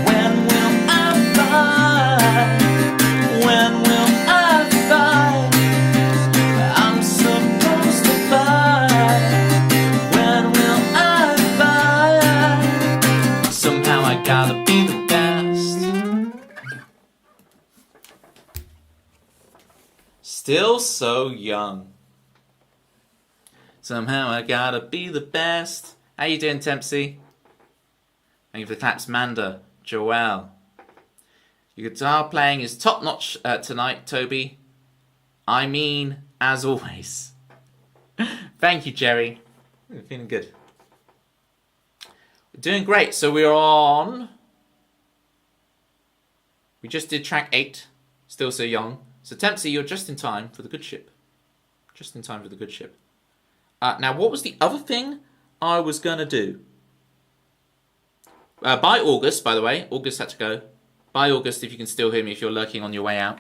When will I find? When will I find? I'm supposed to find. When will I find? Somehow I gotta be the best. Still so young. Somehow I gotta be the best. How you doing, Tempsy? Thank you for the claps, Manda, Joelle. Your guitar playing is top notch tonight, Toby. I mean, as always. Thank you, Jerry. I'm feeling good. We're doing great. So we're on. We just did track 8. Still so young. So Tempsy, you're just in time for the good ship. Just in time for the good ship. Now, what was the other thing I was gonna do? Bye, August. By the way, August had to go. Bye, August, if you can still hear me, if you're lurking on your way out.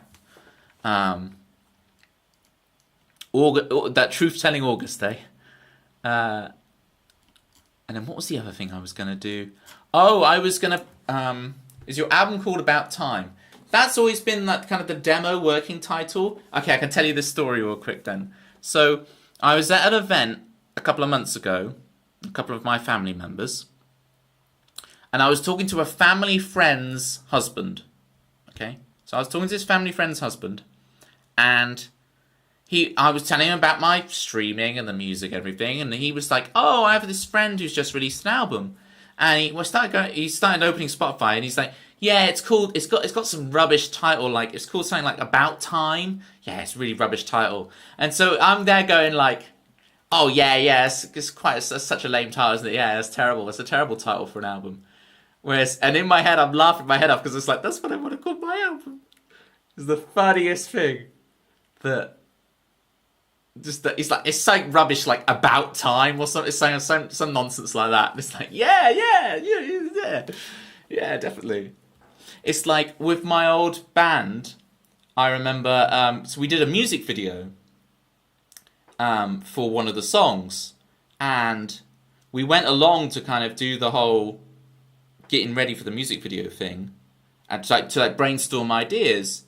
That truth-telling August, eh? And then what was the other thing I was going to do? Oh, I was going to... is your album called About Time? That's always been like kind of the demo working title. Okay, I can tell you this story real quick then. So, I was at an event a couple of months ago, a couple of my family members, and I was talking to a family friend's husband. Okay? So I was talking to his family friend's husband, and I was telling him about my streaming and the music and everything, and he was like, oh, I have this friend who's just released an album. And he started opening Spotify, and he's like, yeah, it's got some rubbish title, like, it's called something like About Time. Yeah, it's a really rubbish title. And so I'm there going like, oh yeah, it's such a lame title, isn't it? Yeah, it's terrible. It's a terrible title for an album. Whereas, and in my head, I'm laughing my head off because it's like, that's what I want to call my album. It's the funniest thing that it's like, it's something rubbish like About Time or something. It's saying some nonsense like that. And it's like, yeah, definitely. It's like with my old band, I remember, so we did a music video for one of the songs, and we went along to kind of do the whole getting ready for the music video thing, and to brainstorm ideas.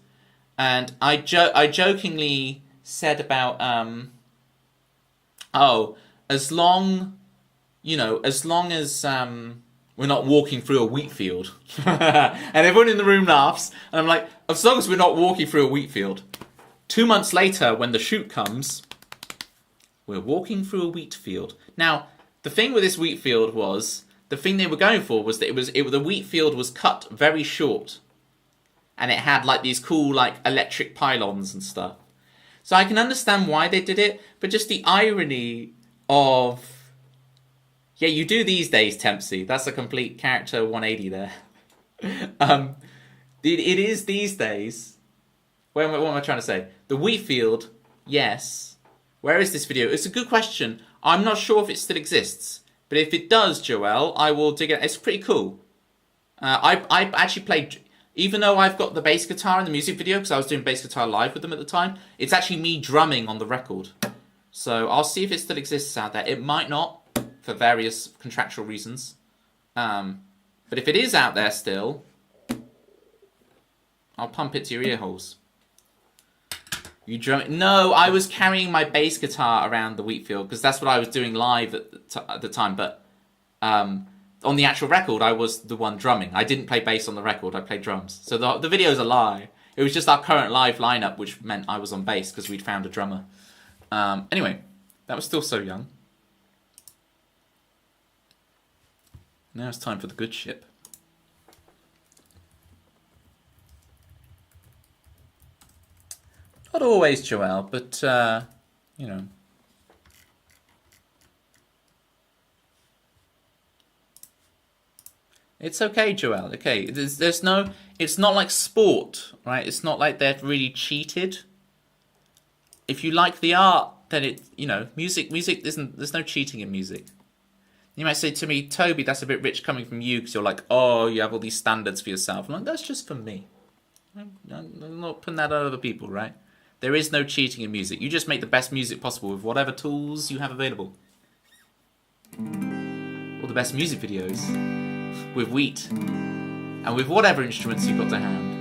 And I jokingly said about as long as we're not walking through a wheat field, and everyone in the room laughs, and I'm like, as long as we're not walking through a wheat field. 2 months later, when the shoot comes, we're walking through a wheat field. Now, the thing with this wheat field was, the thing they were going for was that the wheat field was cut very short, and it had like these cool like electric pylons and stuff. So I can understand why they did it, but just the irony of Yeah, you do these days, Tempsy. That's a complete character 180 there. It is these days. What am I trying to say? The wheat field, yes. Where is this video? It's a good question. I'm not sure if it still exists. But if it does, Joel, I will dig it. It's pretty cool. I actually played... Even though I've got the bass guitar in the music video, because I was doing bass guitar live with them at the time, it's actually me drumming on the record. So I'll see if it still exists out there. It might not, for various contractual reasons. But if it is out there still, I'll pump it to your ear holes. You drum? No, I was carrying my bass guitar around the wheat field, because that's what I was doing live at the time. But on the actual record, I was the one drumming. I didn't play bass on the record, I played drums. So the video's a lie. It was just our current live lineup, which meant I was on bass, because we'd found a drummer. Anyway, that was still so young. Now it's time for the good ship. Not always, Joel, but, you know. It's okay, Joel. Okay, there's no. It's not like sport, right? It's not like they're really cheated. If you like the art, then it, you know, music isn't. There's no cheating in music. You might say to me, Toby, that's a bit rich coming from you, because you're like, oh, you have all these standards for yourself. I'm like, that's just for me. I'm not putting that on other people, right? There is no cheating in music. You just make the best music possible with whatever tools you have available. Or the best music videos. With wheat. And with whatever instruments you've got to hand.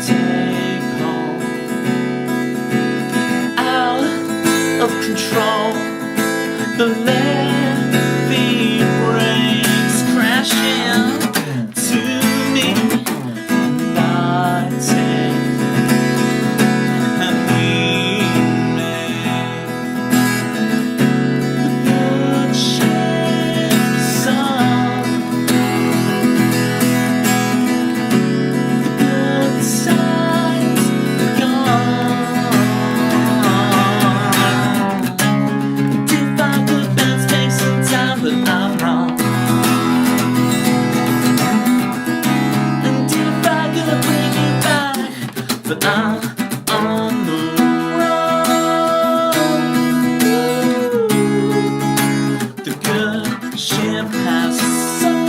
Take I'm on the road. The good ship has sung.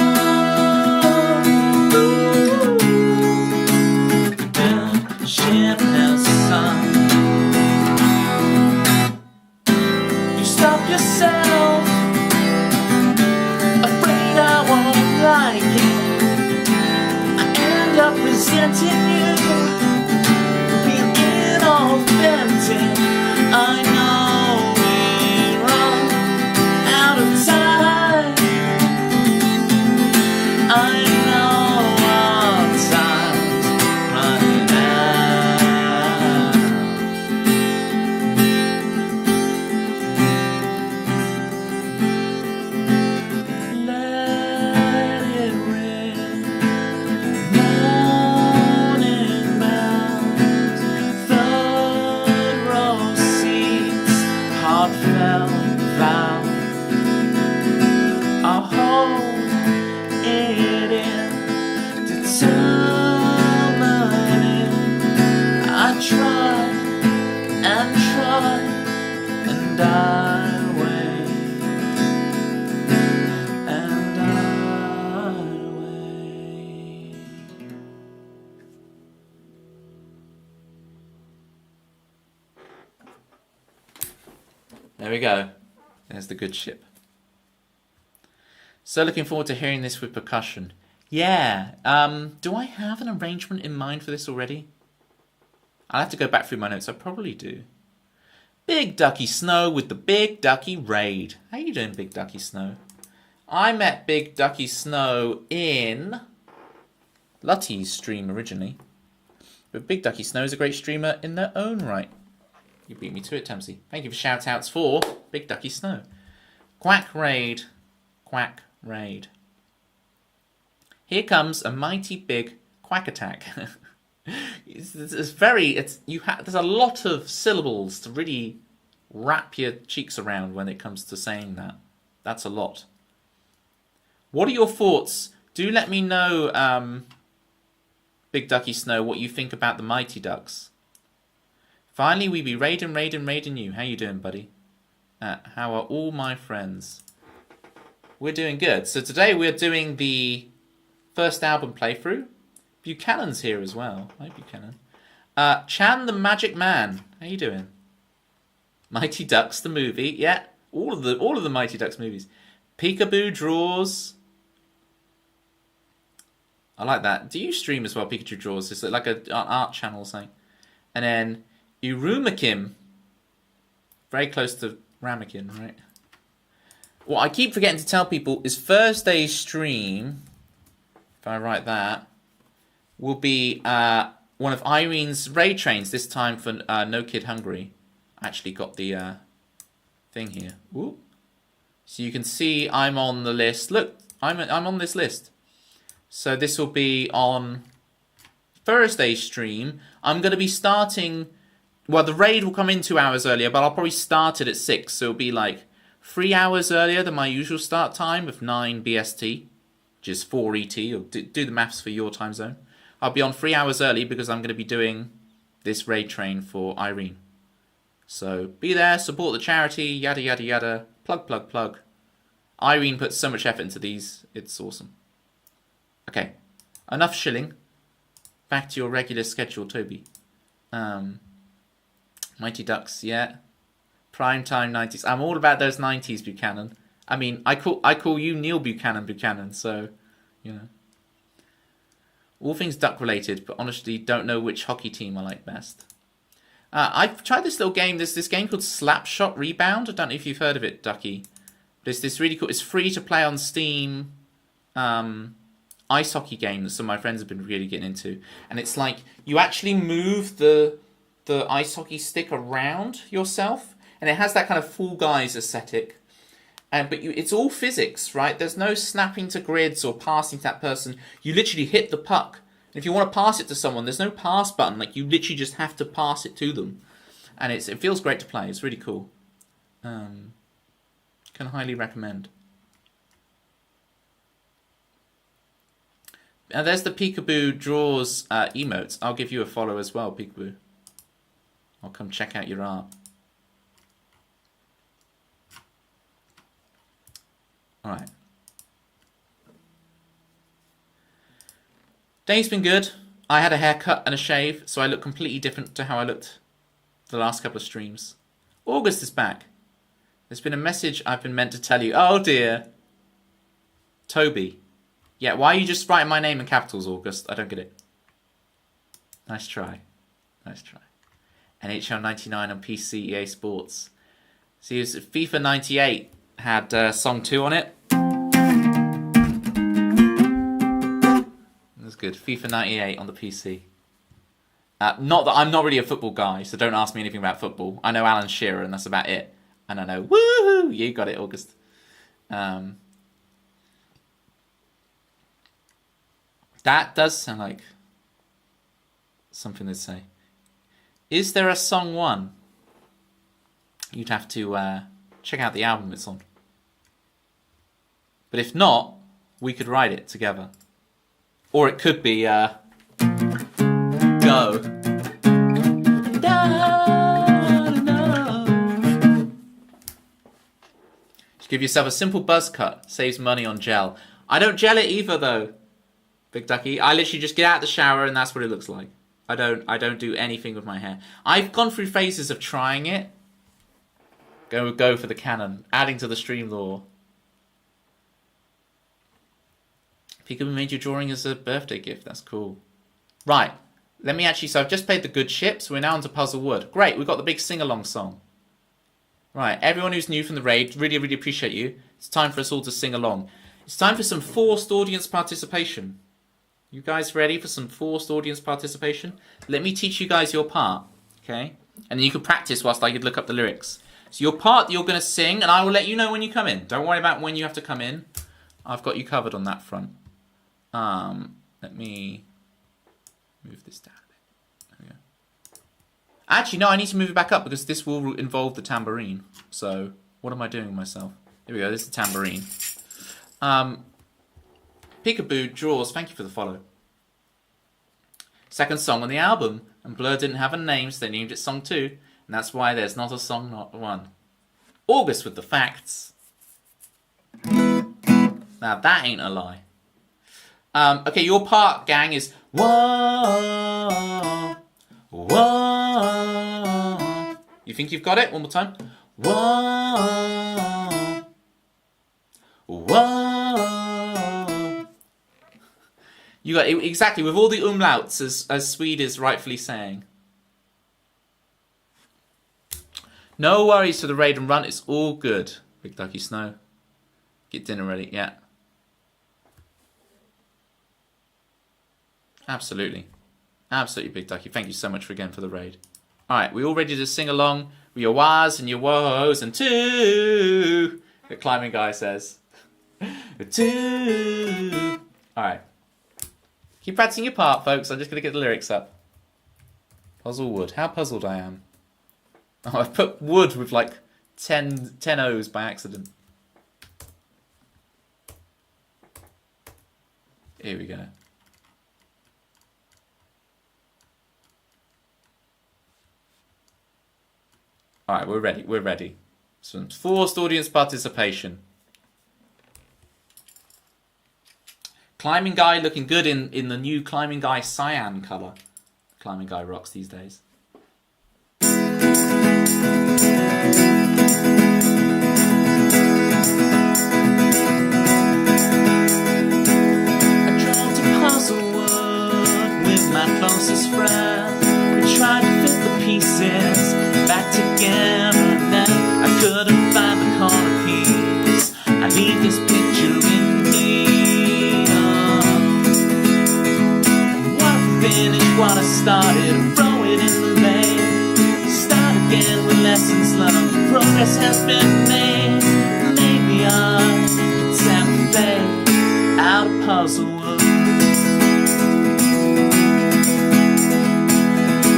The good ship has sung. You stop yourself, afraid I won't like it. I end up resenting you, being inauthentic. I know we run out of time. I know our time's running out. Let it rain, morning bells, third row seats, heartfelt vow. I'll hold it in, determining. I try and try, and I wait, and I wait. There we go. There's the good ship. So looking forward to hearing this with percussion. Yeah. Do I have an arrangement in mind for this already? I'll have to go back through my notes. I probably do. Big Ducky Snow with the Big Ducky Raid. How you doing, Big Ducky Snow? I met Big Ducky Snow in Lutty's stream originally. But Big Ducky Snow is a great streamer in their own right. You beat me to it, Tamsy. Thank you for shout-outs for Big Ducky Snow. Quack Raid. Quack Raid. Here comes a mighty big quack attack. There's a lot of syllables to really wrap your cheeks around when it comes to saying that. That's a lot. What are your thoughts? Do let me know, Big Ducky Snow, what you think about the Mighty Ducks. Finally, we be raiding you. How you doing, buddy? How are all my friends? We're doing good. So today we're doing the first album playthrough. Buchanan's here as well. Hi, Buchanan. Chan the Magic Man. How you doing? Mighty Ducks the movie. Yeah, all of the Mighty Ducks movies. Peekaboo Draws. I like that. Do you stream as well, Pikachu Draws? Is it like an art channel or something? And then Urumakim. Very close to Ramekin, right? What I keep forgetting to tell people is Thursday's stream, if I write that, will be one of Irene's raid trains, this time for No Kid Hungry. I actually got the thing here. Ooh. So you can see I'm on the list. Look, I'm on this list. So this will be on Thursday's stream. I'm going to be starting... Well, the raid will come in 2 hours earlier, but I'll probably start it at 6. So it'll be like 3 hours earlier than my usual start time of 9 BST, which is 4 ET, or do the maths for your time zone. I'll be on 3 hours early because I'm going to be doing this raid train for Irene. So be there, support the charity, yada yada yada, plug plug plug. Irene puts so much effort into these, it's awesome. Okay, enough shilling. Back to your regular schedule, Toby. Mighty Ducks, yeah. Primetime 90s. I'm all about those 90s, Buchanan. I mean, I call you Neil Buchanan, so, you know. All things duck related, but honestly don't know which hockey team I like best. I've tried this little game. There's this game called Slapshot Rebound. I don't know if you've heard of it, Ducky. But it's this really cool... It's free to play on Steam ice hockey game that some of my friends have been really getting into. And it's like you actually move the ice hockey stick around yourself. And it has that kind of Fall Guys aesthetic. But it's all physics, right? There's no snapping to grids or passing to that person. You literally hit the puck. And if you want to pass it to someone, there's no pass button. Like, you literally just have to pass it to them. And it feels great to play. It's really cool. Can highly recommend. There's the Peekaboo Draws emotes. I'll give you a follow as well, Peekaboo. I'll come check out your art. Alright. Day's been good. I had a haircut and a shave, so I look completely different to how I looked the last couple of streams. August is back. There's been a message I've been meant to tell you. Oh dear. Toby. Yeah, why are you just writing my name in capitals, August? I don't get it. Nice try. Nice try. NHL 99 on PC, EA Sports. See, FIFA 98 had Song 2 on it. That's good. FIFA 98 on the PC. Not that I'm not really a football guy, so don't ask me anything about football. I know Alan Shearer, and that's about it. And I know, woohoo! You got it, August. That does sound like something they'd say. Is there a song 1? You'd have to check out the album it's on. But if not, we could write it together. Or it could be Go. Just give yourself a simple buzz cut. Saves money on gel. I don't gel it either though, Big Ducky. I literally just get out of the shower and that's what it looks like. I don't do anything with my hair. I've gone through phases of trying it. Go for the canon. Adding to the stream lore. Peekaboo made your drawing as a birthday gift. That's cool. Right. Let me actually... So I've just played the good ship. So we're now on to Puzzle Wood. Great. We've got the big sing-along song. Right. Everyone who's new from the raid, really, really appreciate you. It's time for us all to sing along. It's time for some forced audience participation. You guys ready for some forced audience participation? Let me teach you guys your part. Okay? And then you can practice whilst I could look up the lyrics. So your part, you're going to sing, and I will let you know when you come in. Don't worry about when you have to come in. I've got you covered on that front. Let me move this down a bit. There we go. Actually, no, I need to move it back up because this will involve the tambourine. So, what am I doing with myself? Here we go, this is the tambourine. Peekaboo Draws, thank you for the follow. Second song on the album, and Blur didn't have a name, so they named it Song 2, and that's why there's not a song, not one. August with the facts. Now, that ain't a lie. Okay, your part, gang, is whoa, whoa. You think you've got it? One more time. Whoa, whoa. You got it exactly with all the umlauts, as Swede is rightfully saying. No worries for the raid and run. It's all good. Big Ducky Snow. Get dinner ready. Yeah. Absolutely. Absolutely, Big Ducky. Thank you so much again for the raid. Alright, we all ready to sing along with your wahs and your woes and two. The climbing guy says. Two. Alright. Keep practicing your part, folks. I'm just going to get the lyrics up. Puzzle Wood. How puzzled I am. Oh, I've put wood with like 10 O's by accident. Here we go. Alright, we're ready. We're ready. Some forced audience participation. Climbing Guy looking good in the new Climbing Guy cyan colour. Climbing Guy rocks these days. I drove to Puzzle Wood with my closest friend. We tried to fit the pieces back together. Now I couldn't find the corner piece. I leave this picture in me. Finish what I started and throw it in the lane. Start again with lessons learned. Progress has been made. Maybe I can tap the fade out of Puzzle Wood.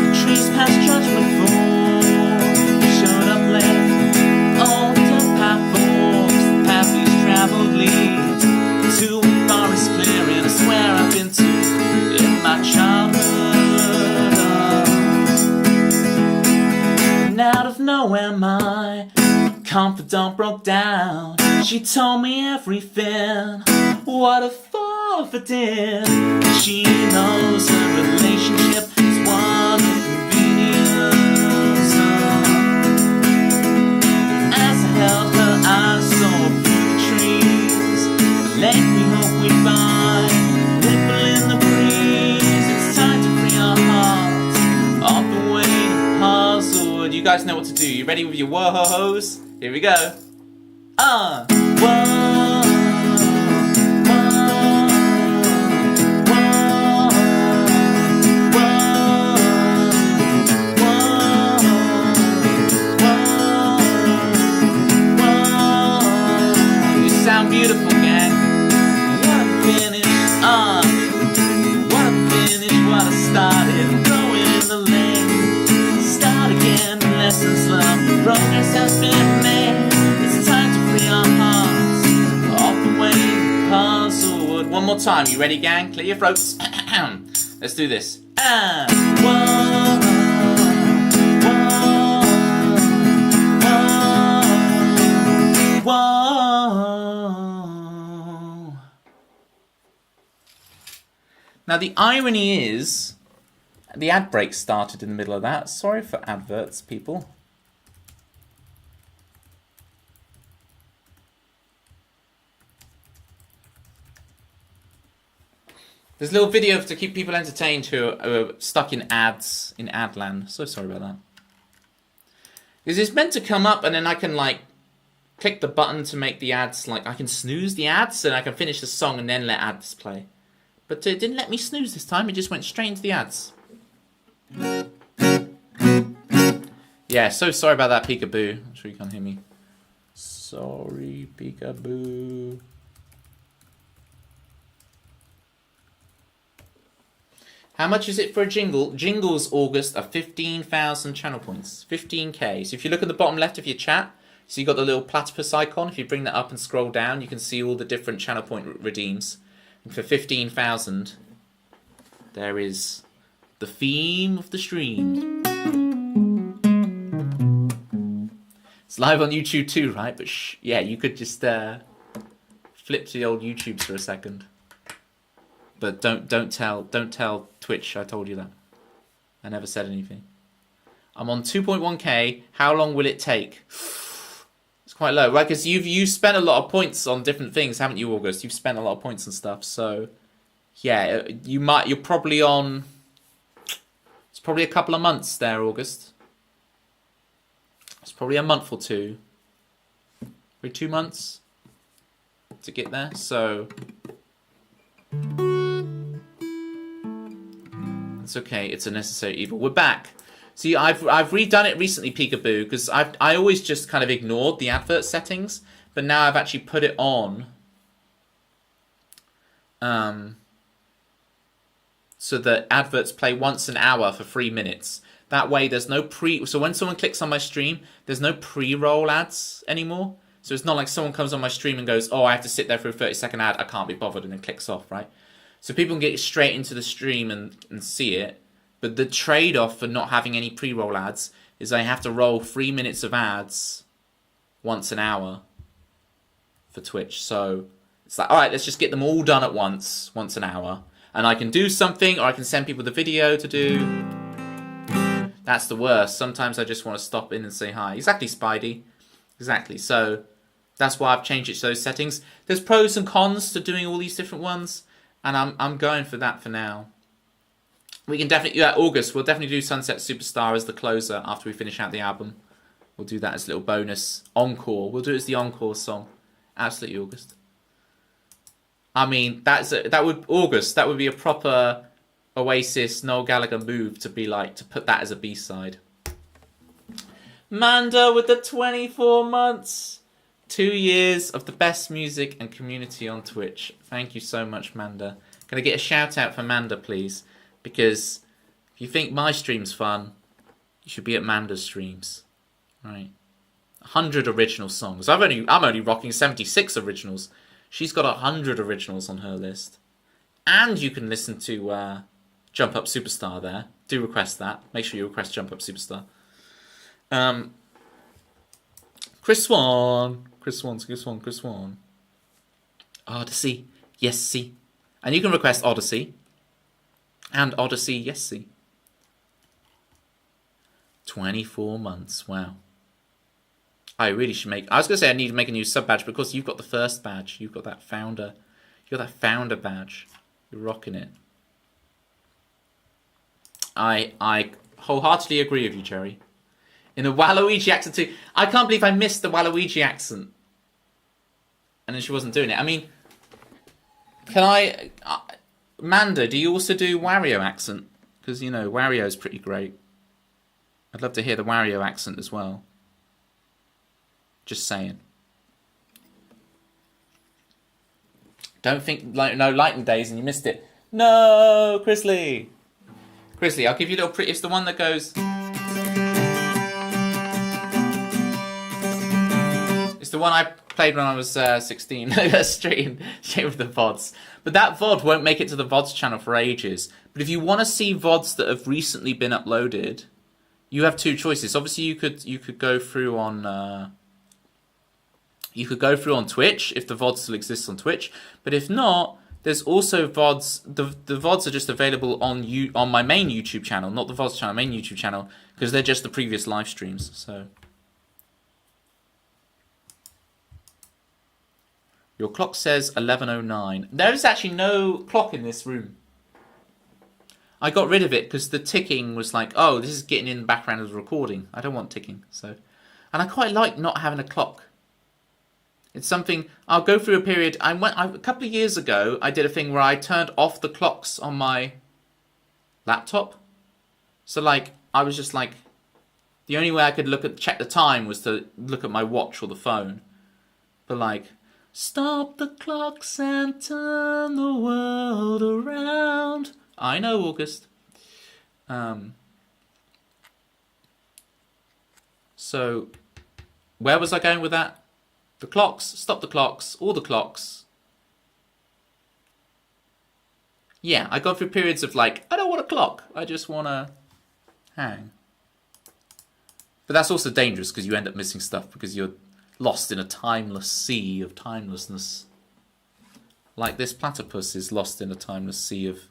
The trees past judgment for showed up late. All the path forms, the path he's traveled leads to a forest clearing. I swear I've been to where my confidant broke down. She told me everything. What a fall for dear. She knows her relationship is one of convenience. As I held her, I saw through the trees. Let me hope we find ripple in the breeze. It's time to free our hearts off the weight of puzzle. You guys know what to do. You ready with your whoa-ho-hos? Here we go. Whoa. Beautiful, gang. What a finish, what a finish, what a start. I'm going in the lane. Start again, lessons learned. Progress has been made. It's time to free our hearts off the way puzzled. One more time, you ready, gang? Clear your throats. Let's do this. Whoa. Now the irony is, the ad break started in the middle of that. Sorry for adverts, people. There's a little video to keep people entertained who are stuck in ads, in ad land. So sorry about that. Because it's meant to come up and then I can like click the button to make the ads, like I can snooze the ads and I can finish the song and then let ads play. But it didn't let me snooze this time, it just went straight into the ads. Yeah, so sorry about that, Peekaboo. I'm sure you can't hear me. Sorry, Peekaboo. How much is it for a jingle? Jingles, August, are 15,000 channel points. 15k. So if you look at the bottom left of your chat, so you got the little platypus icon. If you bring that up and scroll down, you can see all the different channel point redeems. And for 15,000, there is the theme of the stream. It's live on YouTube too, right? But yeah, you could just flip to the old YouTubes for a second. But don't tell Twitch I told you that. I never said anything. I'm on 2.1k. How long will it take? It's quite low, right? Because you've spent a lot of points on different things, haven't you, August? You've spent a lot of points and stuff. So yeah, you're probably on. It's probably a couple of months there, August. It's probably a month or two. Probably 2 months to get there. So it's okay. It's a necessary evil. We're back. See, I've redone it recently, Peekaboo, because I always just kind of ignored the advert settings, but now I've actually put it on, so that adverts play once an hour for 3 minutes. That way, there's no so when someone clicks on my stream, there's no pre-roll ads anymore. So it's not like someone comes on my stream and goes, "Oh, I have to sit there for a 30-second ad. I can't be bothered," and then clicks off, right? So people can get straight into the stream and see it. But the trade-off for not having any pre-roll ads is I have to roll 3 minutes of ads once an hour for Twitch. So it's like, all right, let's just get them all done at once an hour. And I can do something, or I can send people the video to do. That's the worst. Sometimes I just want to stop in and say hi. Exactly, Spidey. Exactly. So that's why I've changed it to those settings. There's pros and cons to doing all these different ones. And I'm going for that for now. We can definitely, August, we'll definitely do Sunset Superstar as the closer after we finish out the album. We'll do that as a little bonus encore. We'll do it as the encore song. Absolutely, August. I mean, that would be a proper Oasis, Noel Gallagher move to be like, to put that as a B-side. Manda with the 24 months. 2 years of the best music and community on Twitch. Thank you so much, Manda. Can I get a shout out for Manda, please? Because if you think my stream's fun, you should be at Manda's streams, right? 100 original songs. I'm only rocking 76 originals. She's got 100 originals on her list, and you can listen to Jump Up Superstar there. Do request that. Make sure you request Jump Up Superstar. Chris Swan. Chris Swan, Chris Swan, Chris Swan. Odyssey, yes, see. And you can request Odyssey. And Odyssey, yes, see. 24 months, wow. I really should make... I was going to say I need to make a new sub-badge because you've got the first badge. You've got that founder... You've got that founder badge. You're rocking it. I wholeheartedly agree with you, Cherry. In a Waluigi accent too. I can't believe I missed the Waluigi accent. And then she wasn't doing it. I mean... Can I... Manda, do you also do Wario accent? Because, you know, Wario's pretty great. I'd love to hear the Wario accent as well. Just saying. Don't think like no Lightning Days and you missed it. No, Chrisley. Chrisley, I'll give you a little pretty. It's the one that goes. It's the one I played when I was 16. straight with the VODs. But that VOD won't make it to the VODs channel for ages. But if you want to see VODs that have recently been uploaded, you have two choices. Obviously, you could go through on. You could go through on Twitch if the VOD still exists on Twitch, but if not, there's also VODs. The VODs are just available on my main YouTube channel, not the VODs channel, main YouTube channel, because they're just the previous live streams. So your clock says 11:09. There is actually no clock in this room. I got rid of it because the ticking was like, oh, this is getting in the background of the recording. I don't want ticking, so, and I quite like not having a clock. It's something, I'll go through a period, a couple of years ago, I did a thing where I turned off the clocks on my laptop. So like, I was just like, the only way I could check the time was to look at my watch or the phone. But like, stop the clocks and turn the world around. I know, August. So, where was I going with that? The clocks, stop the clocks, all the clocks. Yeah, I go through periods of like, I don't want a clock, I just want to hang. But that's also dangerous because you end up missing stuff because you're lost in a timeless sea of timelessness. Like this platypus is lost in a timeless sea of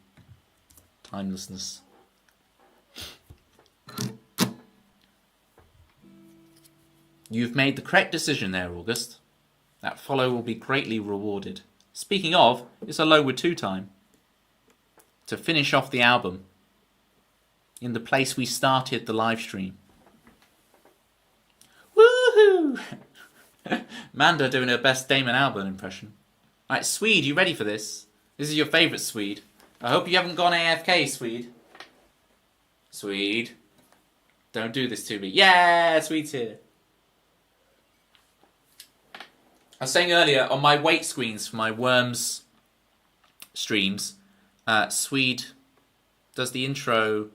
timelessness. You've made the correct decision there, August. That follow will be greatly rewarded. Speaking of, it's Alone with Two time. To finish off the album. In the place we started the live stream. Woohoo! Manda doing her best Damon Albarn impression. Alright, Swede, you ready for this? This is your favourite Swede. I hope you haven't gone AFK, Swede. Swede. Don't do this to me. Yeah, Swede's here. I was saying earlier, on my wait screens for my Worms streams, Swede does the intro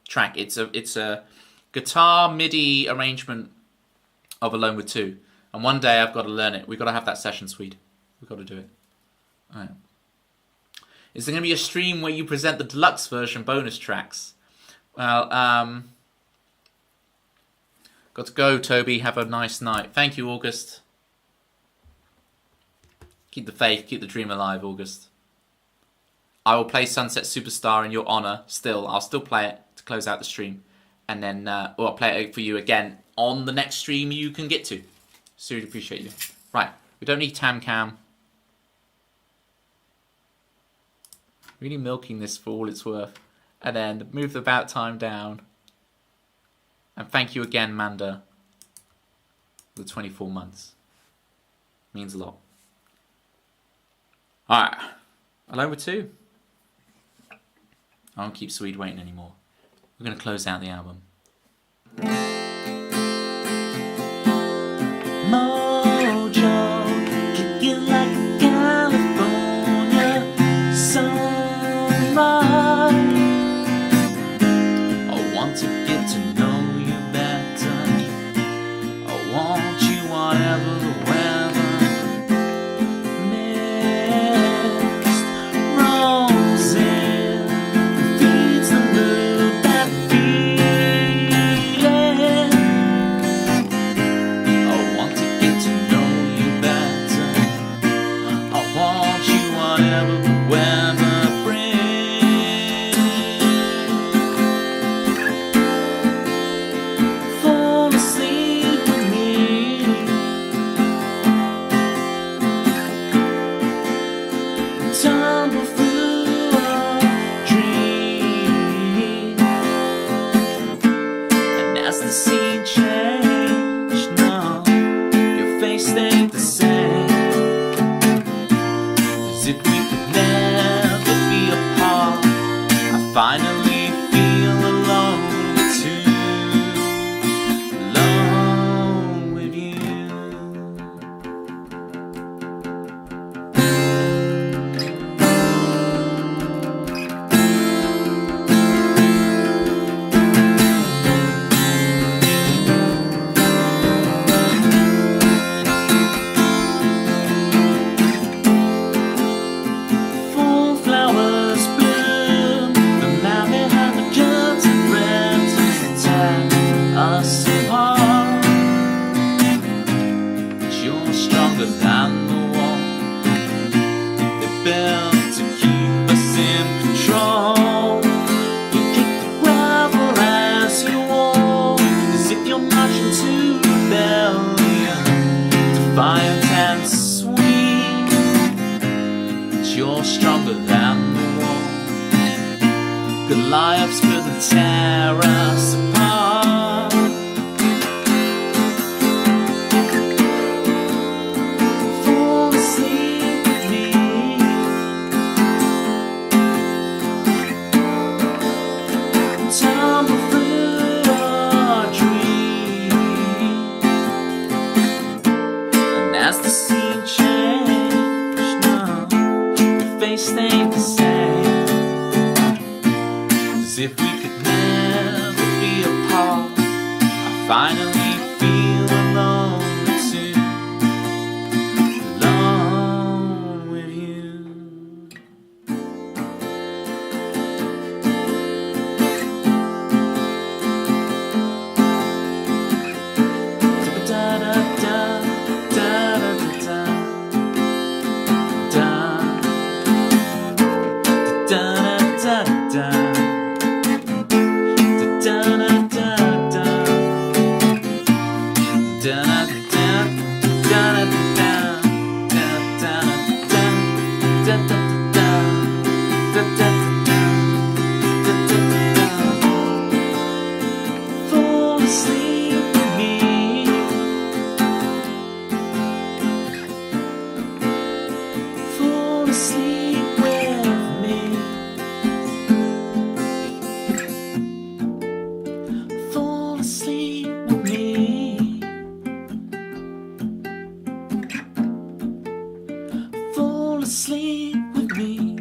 track. It's a guitar MIDI arrangement of Alone with Two. And one day I've got to learn it. We've got to have that session, Swede. We've got to do it. All right. Is there going to be a stream where you present the deluxe version bonus tracks? Well, got to go, Toby. Have a nice night. Thank you, August. Keep the faith, keep the dream alive, August. I will play Sunset Superstar in your honour still. I'll still play it to close out the stream. And then I'll play it for you again on the next stream you can get to. Seriously appreciate you. Right, we don't need Tam Cam. Really milking this for all it's worth. And then move the about time down. And thank you again, Manda. For the 24 months. Means a lot. Alright, Alone with Two. I won't keep Swede waiting anymore. We're going to close out the album. Mojo, kicking like a California sunrise. I want to get to know you better. I want you whatever the weather. violent and sweet, but you're stronger than the wall. Goliaths couldn't tear us apart. Fall asleep with me, tumble through our dreams, and as the scene changed, no, your face stayed the same, as if we could never be apart. I finally feel alone too, alone with you. Da-da-da, da-da-da-da, da-da-da-da. Fall asleep with me, fall asleep with me, fall asleep with me, fall asleep with me.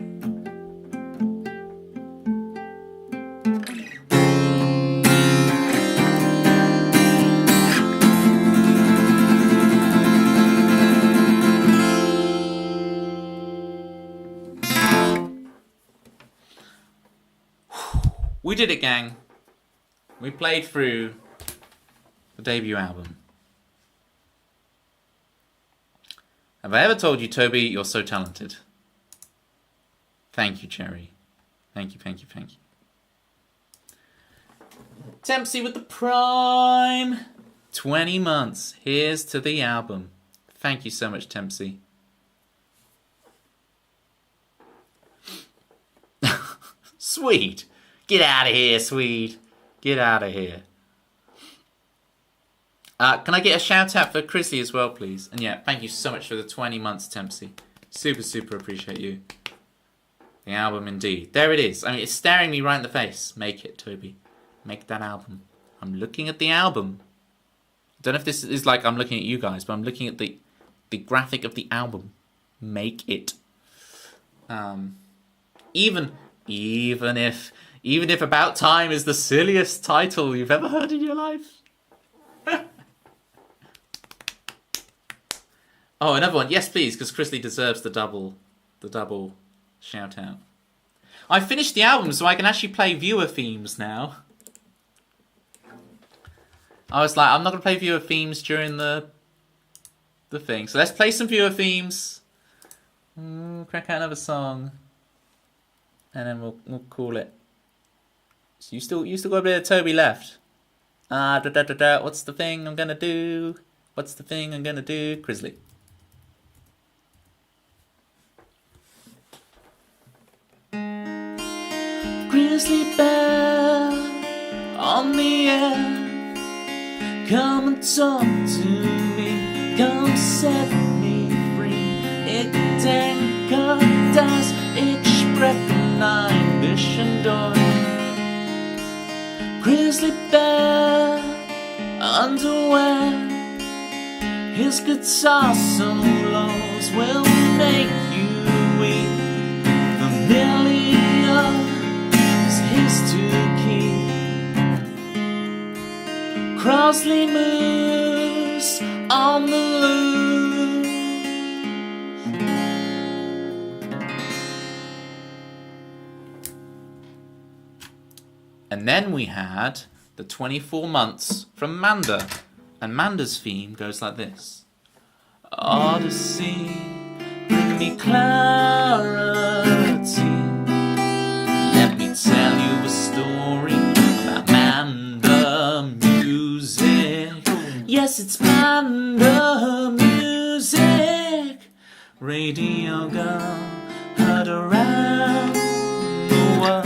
We did it, gang. We played through the debut album. Have I ever told you, Toby, you're so talented? Thank you, Cherry. Thank you, thank you, thank you. Tempsy with the Prime. 20 months. Here's to the album. Thank you so much, Tempsy. Sweet. Get out of here, Swede. Get out of here. Can I get a shout out for Chrissy as well, please? And yeah, thank you so much for the 20 months, Tempsy. Super, super appreciate you. The album indeed. There it is. I mean, it's staring me right in the face. Make it, Toby. Make that album. I'm looking at the album. I don't know if this is like I'm looking at you guys, but I'm looking at the graphic of the album. Make it. Even if About Time is the silliest title you've ever heard in your life. Oh, another one. Yes, please, because Chrisley deserves the double shout out. I finished the album, so I can actually play viewer themes now. I was like, I'm not going to play viewer themes during the thing. So let's play some viewer themes. Crack out another song. And then we'll call it. So you still got a bit of Toby left. What's the thing I'm gonna do? What's the thing I'm gonna do? Chrisley. Grizzly bear on the air, come and talk to me, come set me free. Ich denke, dass ich sprechen ein bisschen Deutsch. Grizzly bear underwear, his guitar solos will make you weep. Familiar is his to keep. Crossley moves on the loose. And then we had the 24 months from Manda. And Manda's theme goes like this. Odyssey, bring me clarity. Let me tell you a story about Manda music. Yes, it's Manda music. radio girl, heard around the world.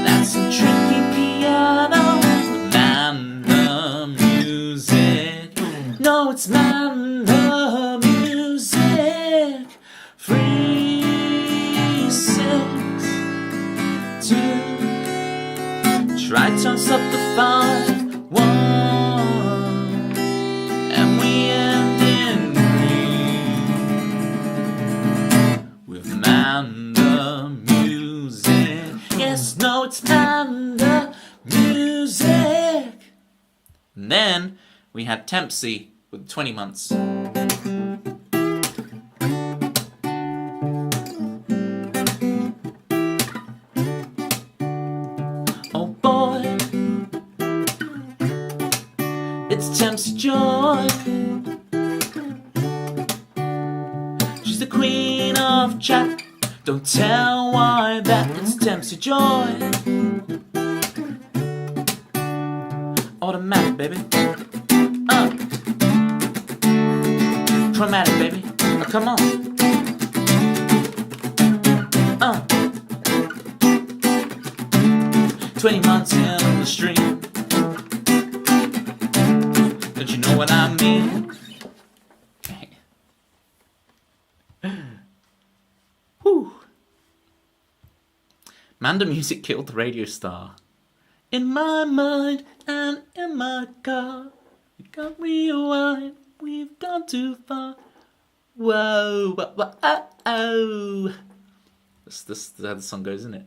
That's some tricky piano, Manda music. No, it's Manda music. 3, 6, 2. Try turns up the 5, 1, and we end in green with Manda music. Yes, no, it's Manda music. And then we had Tempsy with 20 months. Oh boy, it's Tempsy Joy. She's the queen of chat. Don't tell why that. It's Tempsy Joy. Automatic, baby. Chromatic, baby. Oh, come on. 20 months in the stream. Don't you know what I mean? Whew. Manda music killed the radio star. In my mind and in my car, we can't rewind, we've gone too far. Whoa, oh. That's how the song goes, isn't it?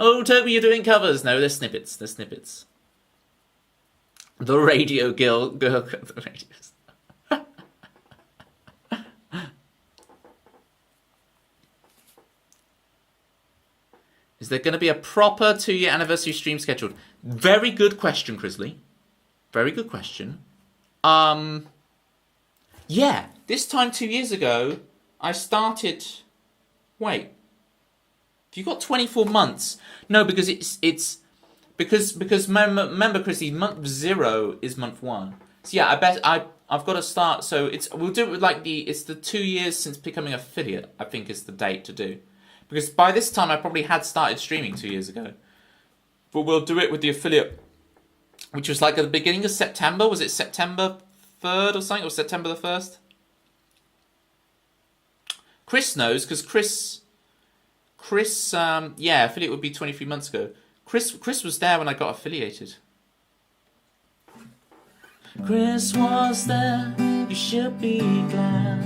Oh, Toby, you're doing covers. No, they're snippets. They're snippets. The radio girl got the radio star. Is there going to be a proper 2-year anniversary stream scheduled? Very good question, Chrisley. Very good question. Yeah, this time 2 years ago, I started. Wait, you got 24 months? No, because it's because remember, Chrissy, month 0 is month 1. So yeah, I bet I've got to start. So we'll do it with it's the 2 years since becoming affiliate. I think is the date to do, because by this time I probably had started streaming 2 years ago. But we'll do it with the affiliate, which was like at the beginning of September. Was it September 3rd or something, or September the 1st? Chris knows, because Chris, yeah, affiliate would be 23 months ago. Chris was there when I got affiliated. Chris was there, you should be glad.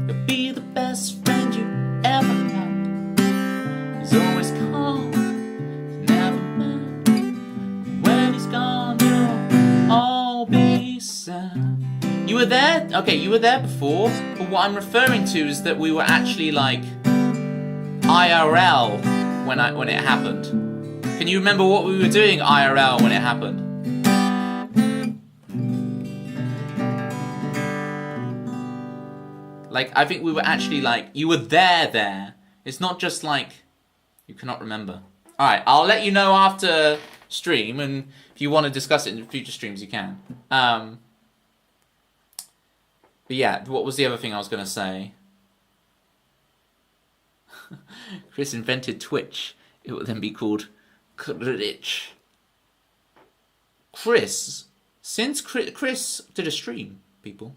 He'll be the best friend you ever had. He's always calm, he's never mad. When he's gone, you'll all be sad. You were there? Okay, you were there before, but what I'm referring to is that we were actually like IRL when it happened. Can you remember what we were doing IRL when it happened? Like, I think we were actually like, you were there. It's not just like, you cannot remember. Alright, I'll let you know after stream, and if you want to discuss it in future streams, you can. But yeah, what was the other thing I was going to say? Chris invented Twitch. It would then be called Twitch. Chris, since Chris did a stream, people.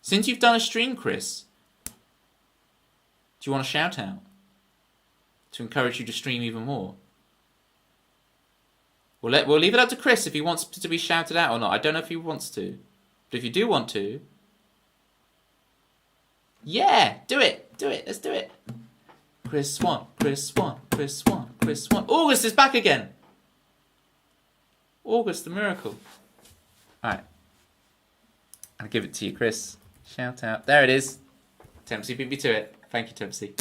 Since you've done a stream, Chris, do you want a shout out? To encourage you to stream even more? We'll leave it up to Chris if he wants to be shouted out or not. I don't know if he wants to. But if you do want to, yeah, do it. Let's do it. Chris Swan. August is back again. August the miracle. Alright. I'll give it to you, Chris. Shout out. There it is. Tempsy beat me to it. Thank you, Tempsy.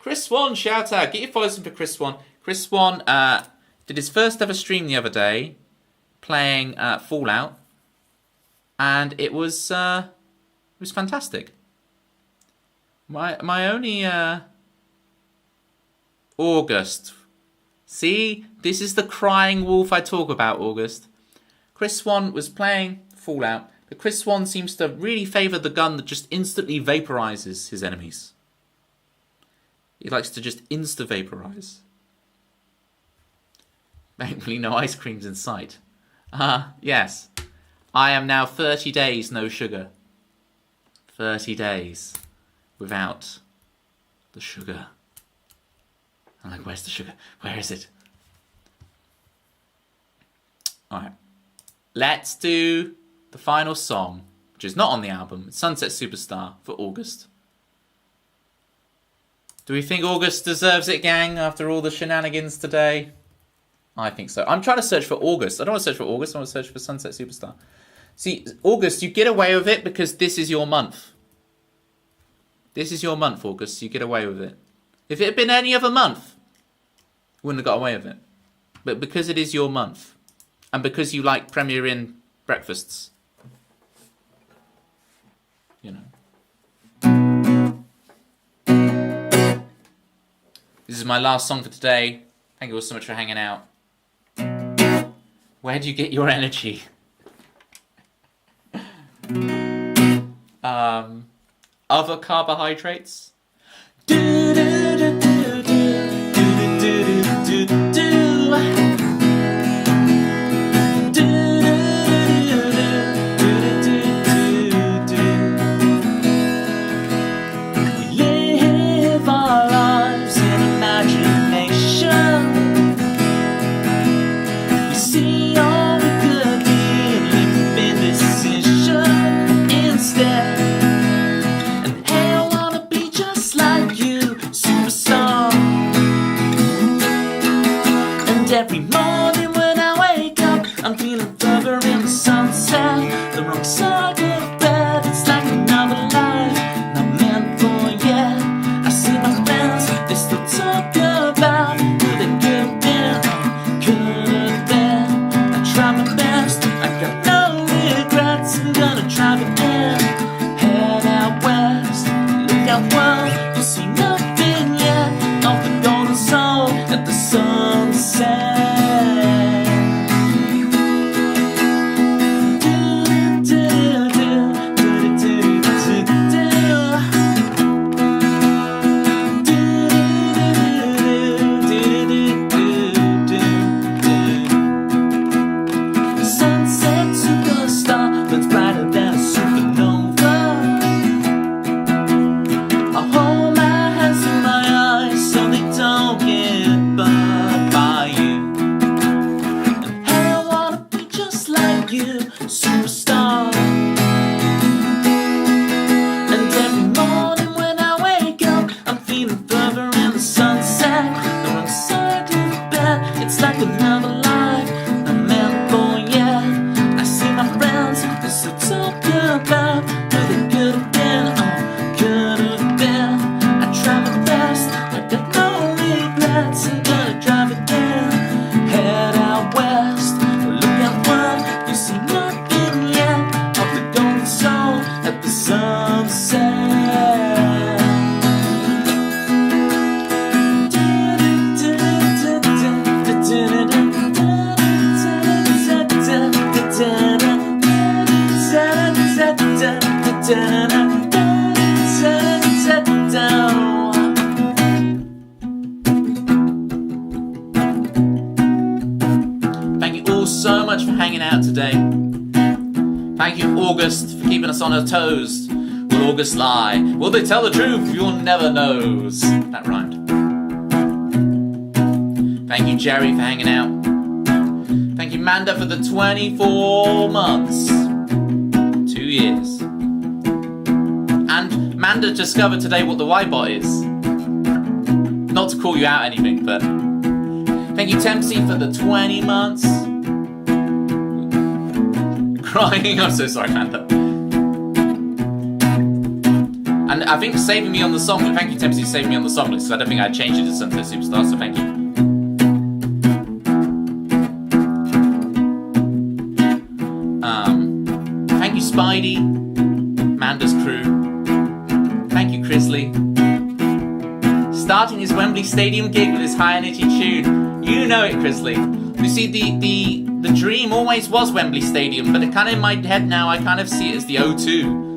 Chris Swan, shout out. Get your followers in for Chris Swan. Chris Swan did his first ever stream the other day, playing Fallout, and it was fantastic. My only August. See, this is the crying wolf I talk about, August. Chris Swan was playing Fallout, But Chris Swan seems to really favour the gun that just instantly vaporizes his enemies. He likes to just insta-vaporize. Thankfully no ice creams in sight. Yes. I am now 30 days no sugar. 30 days without the sugar. I'm like, where's the sugar? Where is it? Alright. Let's do the final song, which is not on the album. It's Sunset Superstar for August. Do we think August deserves it, gang, after all the shenanigans today? I think so. I'm trying to search for August. I don't want to search for August. I want to search for Sunset Superstar. See, August, you get away with it because this is your month. This is your month, August. You get away with it. If it had been any other month, you wouldn't have got away with it. But because it is your month, and because you like Premier Inn breakfasts, you know. This is my last song for today. Thank you all so much for hanging out. Where do you get your energy? Other carbohydrates? Every morning when I wake up, I'm feeling further in the sunset. The wrong side of bed, it's like another life not meant for yet. I see my friends, they still talk about who they could have been, could have been. I try my best, I got no regrets. I'm gonna try again. Head out west, look out well, you see nothing yet of the golden soul at the sunset. Thank you all so much for hanging out today. Thank you, August, for keeping us on our toes. Will August lie? Will they tell the truth? You'll never knows. That rhymed. Thank you, Jerry, for hanging out. Thank you, Manda, for the 24 months. 2 years. And Manda discovered today what the Y-bot is. Not to call you out anything, but thank you, Tempsy, for the 20 months. Crying, I'm so sorry, Manda. And I think saving me on the song, thank you, Tempsy, for saving me on the song list, because I don't think I'd change it to Sunset Superstar, so thank you. Thank you, Spidey, Manda's crew. Thank you, Chrisley. Starting his Wembley Stadium gig with his high energy tune. You know it, Chrisley. You see, the dream always was Wembley Stadium, but it kind of in my head now, I kind of see it as the O2.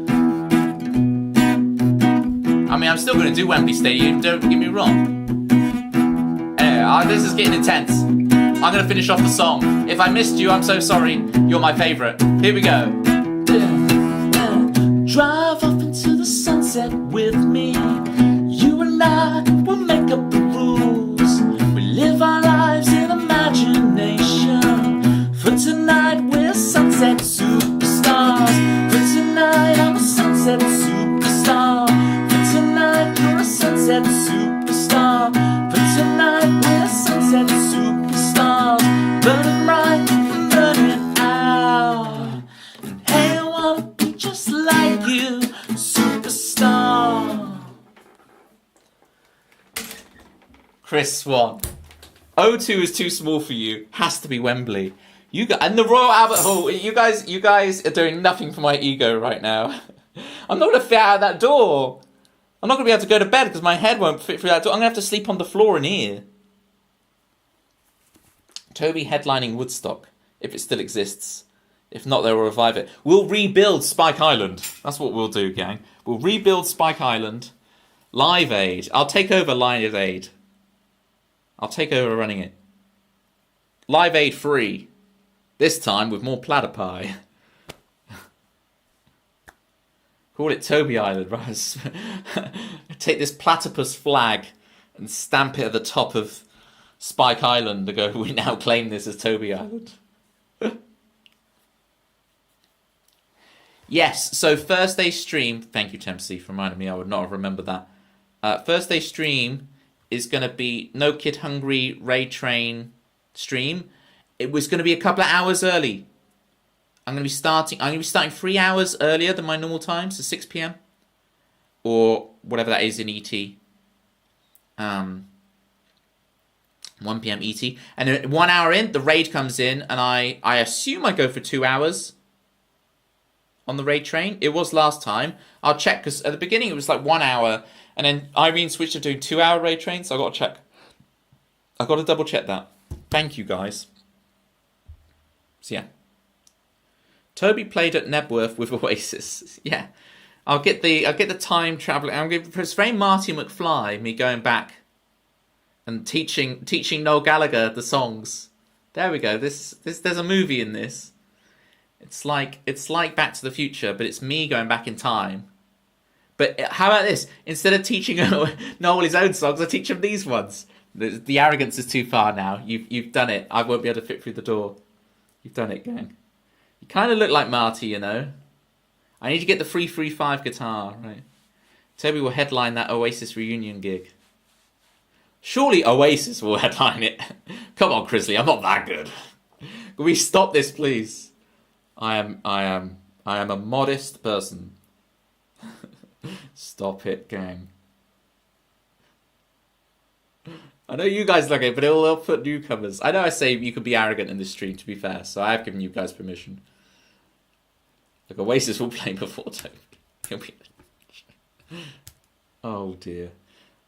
I mean, I'm still going to do Wembley Stadium, don't get me wrong. Anyway, this is getting intense. I'm going to finish off the song. If I missed you, I'm so sorry. You're my favourite. Here we go. Drive off into the sunset with me. You and I will make up the rules. We live our lives in imagination. For tonight, we're sunset superstars. For tonight, I'm a sunset superstar. You're a sunset superstar. For tonight, we're sunset superstars. Burning bright and burning out. And hey, I wanna be just like you, superstar. Chris Swan. O2 is too small for you. Has to be Wembley. You got and the Royal Albert Hall. You guys are doing nothing for my ego right now. I'm not gonna fit out that door. I'm not going to be able to go to bed because my head won't fit through that door. I'm going to have to sleep on the floor in here. Toby headlining Woodstock, if it still exists. If not, they'll revive it. We'll rebuild Spike Island. That's what we'll do, gang. We'll rebuild Spike Island. Live Aid. I'll take over Live Aid. I'll take over running it. Live Aid free. This time with more platter pie. Call it Toby Island, right? Take this platypus flag and stamp it at the top of Spike Island to go, we now claim this as Toby Island. Yes, so first day stream, thank you Tempsy for reminding me, I would not have remembered that. First day stream is going to be No Kid Hungry Raid Train stream. It was going to be a couple of hours early. I'm going to be starting 3 hours earlier than my normal time, so 6 p.m. Or whatever that is in ET. 1 p.m. ET. And then 1 hour in, the raid comes in, and I assume I go for 2 hours on the raid train. It was last time. I'll check, because at the beginning it was like 1 hour, and then Irene switched to doing 2 hour raid trains, so I've got to check. I've got to double check that. Thank you, guys. So yeah. Toby played at Nebworth with Oasis. Yeah, I'll get the time traveling. I'm going to portray Marty McFly, me going back and teaching Noel Gallagher the songs. There we go. There's a movie in this. It's like Back to the Future, but it's me going back in time. But how about this? Instead of teaching Noel his own songs, I teach him these ones. The arrogance is too far now. You've done it. I won't be able to fit through the door. You've done it, gang. You kind of look like Marty, you know. I need to get the 335 guitar, right? Toby will headline that Oasis reunion gig. Surely Oasis will headline it. Come on, Chrisley, I'm not that good. Can we stop this, please? I am a modest person. Stop it, gang. I know you guys like it, but it'll put newcomers. I know I say you could be arrogant in this stream, to be fair, so I have given you guys permission. Look, Oasis will play before Toby. Oh dear.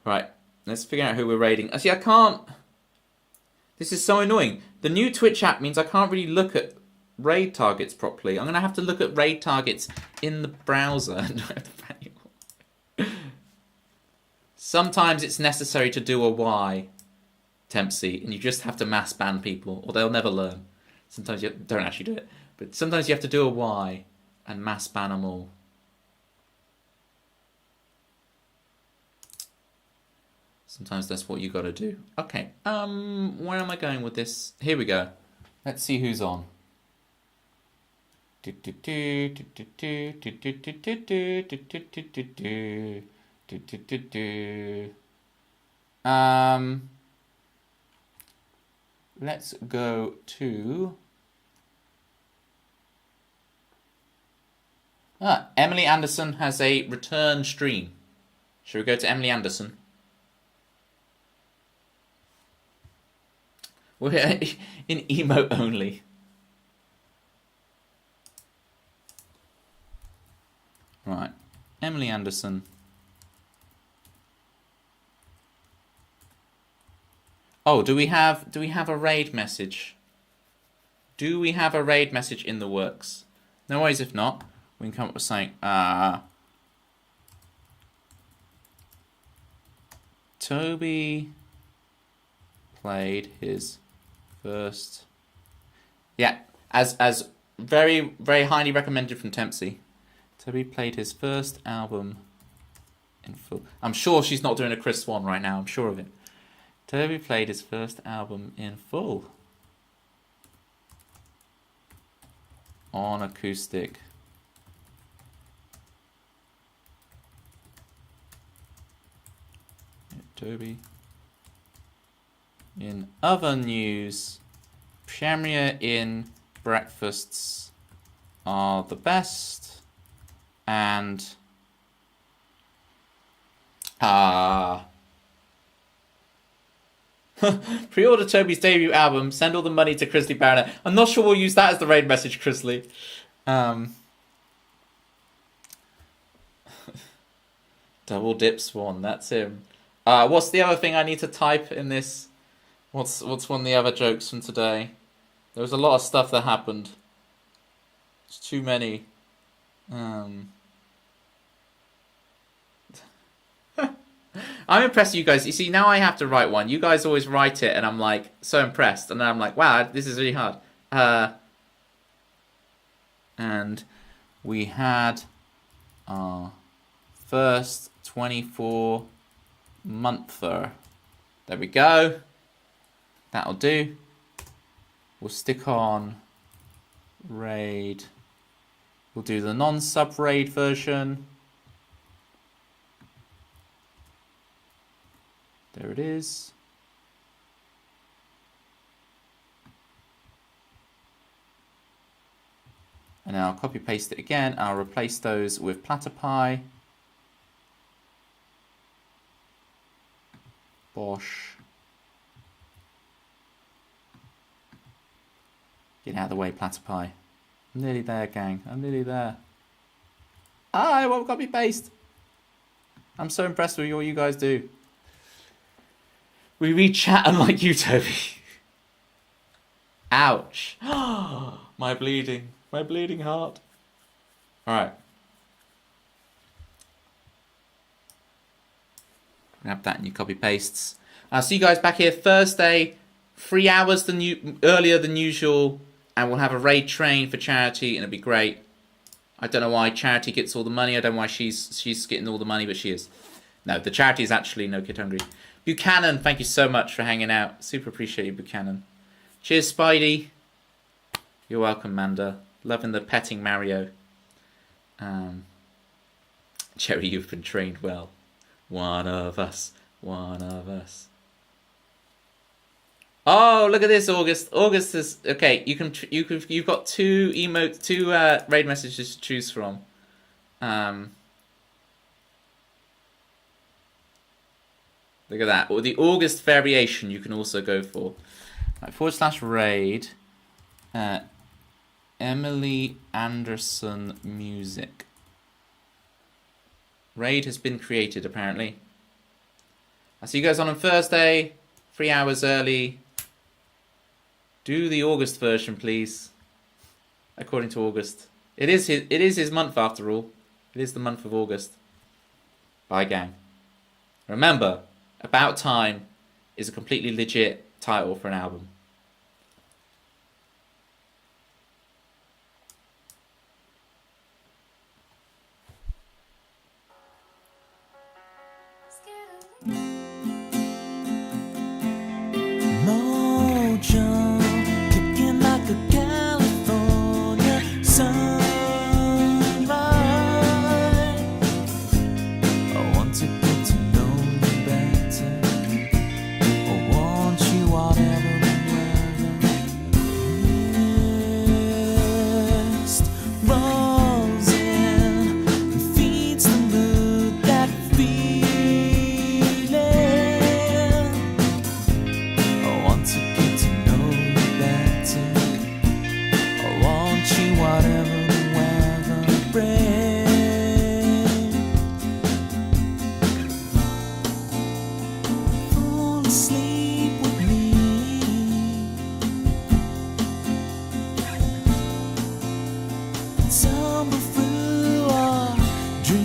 Right, let's figure out who we're raiding. See, I can't... This is so annoying. The new Twitch app means I can't really look at raid targets properly. I'm going to have to look at raid targets in the browser. Sometimes it's necessary to do a Y, Tempsy, and you just have to mass ban people, or they'll never learn. Sometimes you don't actually do it, but sometimes you have to do a Y and mass ban them all. Sometimes that's what you got to do. Okay, where am I going with this? Here we go. Let's see who's on. Let's go to Emily Anderson has a return stream. Shall we go to Emily Anderson? We're in emote only. Right, Emily Anderson. Oh, do we have a raid message? Do we have a raid message in the works? No worries if not. We can come up with something. Toby played his first. Yeah, as very, very highly recommended from Tempsy. Toby played his first album in full. I'm sure she's not doing a Chris Swan right now. I'm sure of it. Toby played his first album in full on acoustic. Toby. In other news, Premiere in breakfasts are the best, and pre-order Toby's debut album. Send all the money to Chrisley Barrett. I'm not sure we'll use that as the raid message, Chrisley. Double dip Swan. That's him. What's the other thing I need to type in this? What's one of the other jokes from today? There was a lot of stuff that happened. It's too many. I'm impressed with you guys. You see, now I have to write one. You guys always write it, and I'm like so impressed. And then I'm like, wow, this is really hard. And we had our first 24 monther. There we go. That'll do. We'll stick on raid. We'll do the non-sub raid version. There it is. And now I'll copy paste it again. I'll replace those with platypi. Bosh. Get out of the way, platypi. I'm nearly there, gang. I'm nearly there. I won't copy paste. I'm so impressed with what you guys do. We read chat unlike you, Toby. Ouch. My bleeding heart. Alright. Grab that and you copy pastes. I'll see you guys back here Thursday, 3 hours earlier than usual, and we'll have a raid train for charity, and it'll be great. I don't know why charity gets all the money. I don't know why she's getting all the money, but she is. No, the charity is actually No Kid Hungry. Buchanan, thank you so much for hanging out. Super appreciate you, Buchanan. Cheers, Spidey. You're welcome, Manda. Loving the petting Mario. Jerry, you've been trained well. One of us. One of us. Oh, look at this, August. August is okay. You've got two raid messages to choose from. Look at that. Or the August variation you can also go for. Right, /raid. Emily Anderson music. Raid has been created, apparently. I'll see you guys on Thursday, 3 hours early. Do the August version, please. According to August. It is his month, after all. It is the month of August. Bye, gang. Remember, About Time is a completely legit title for an album.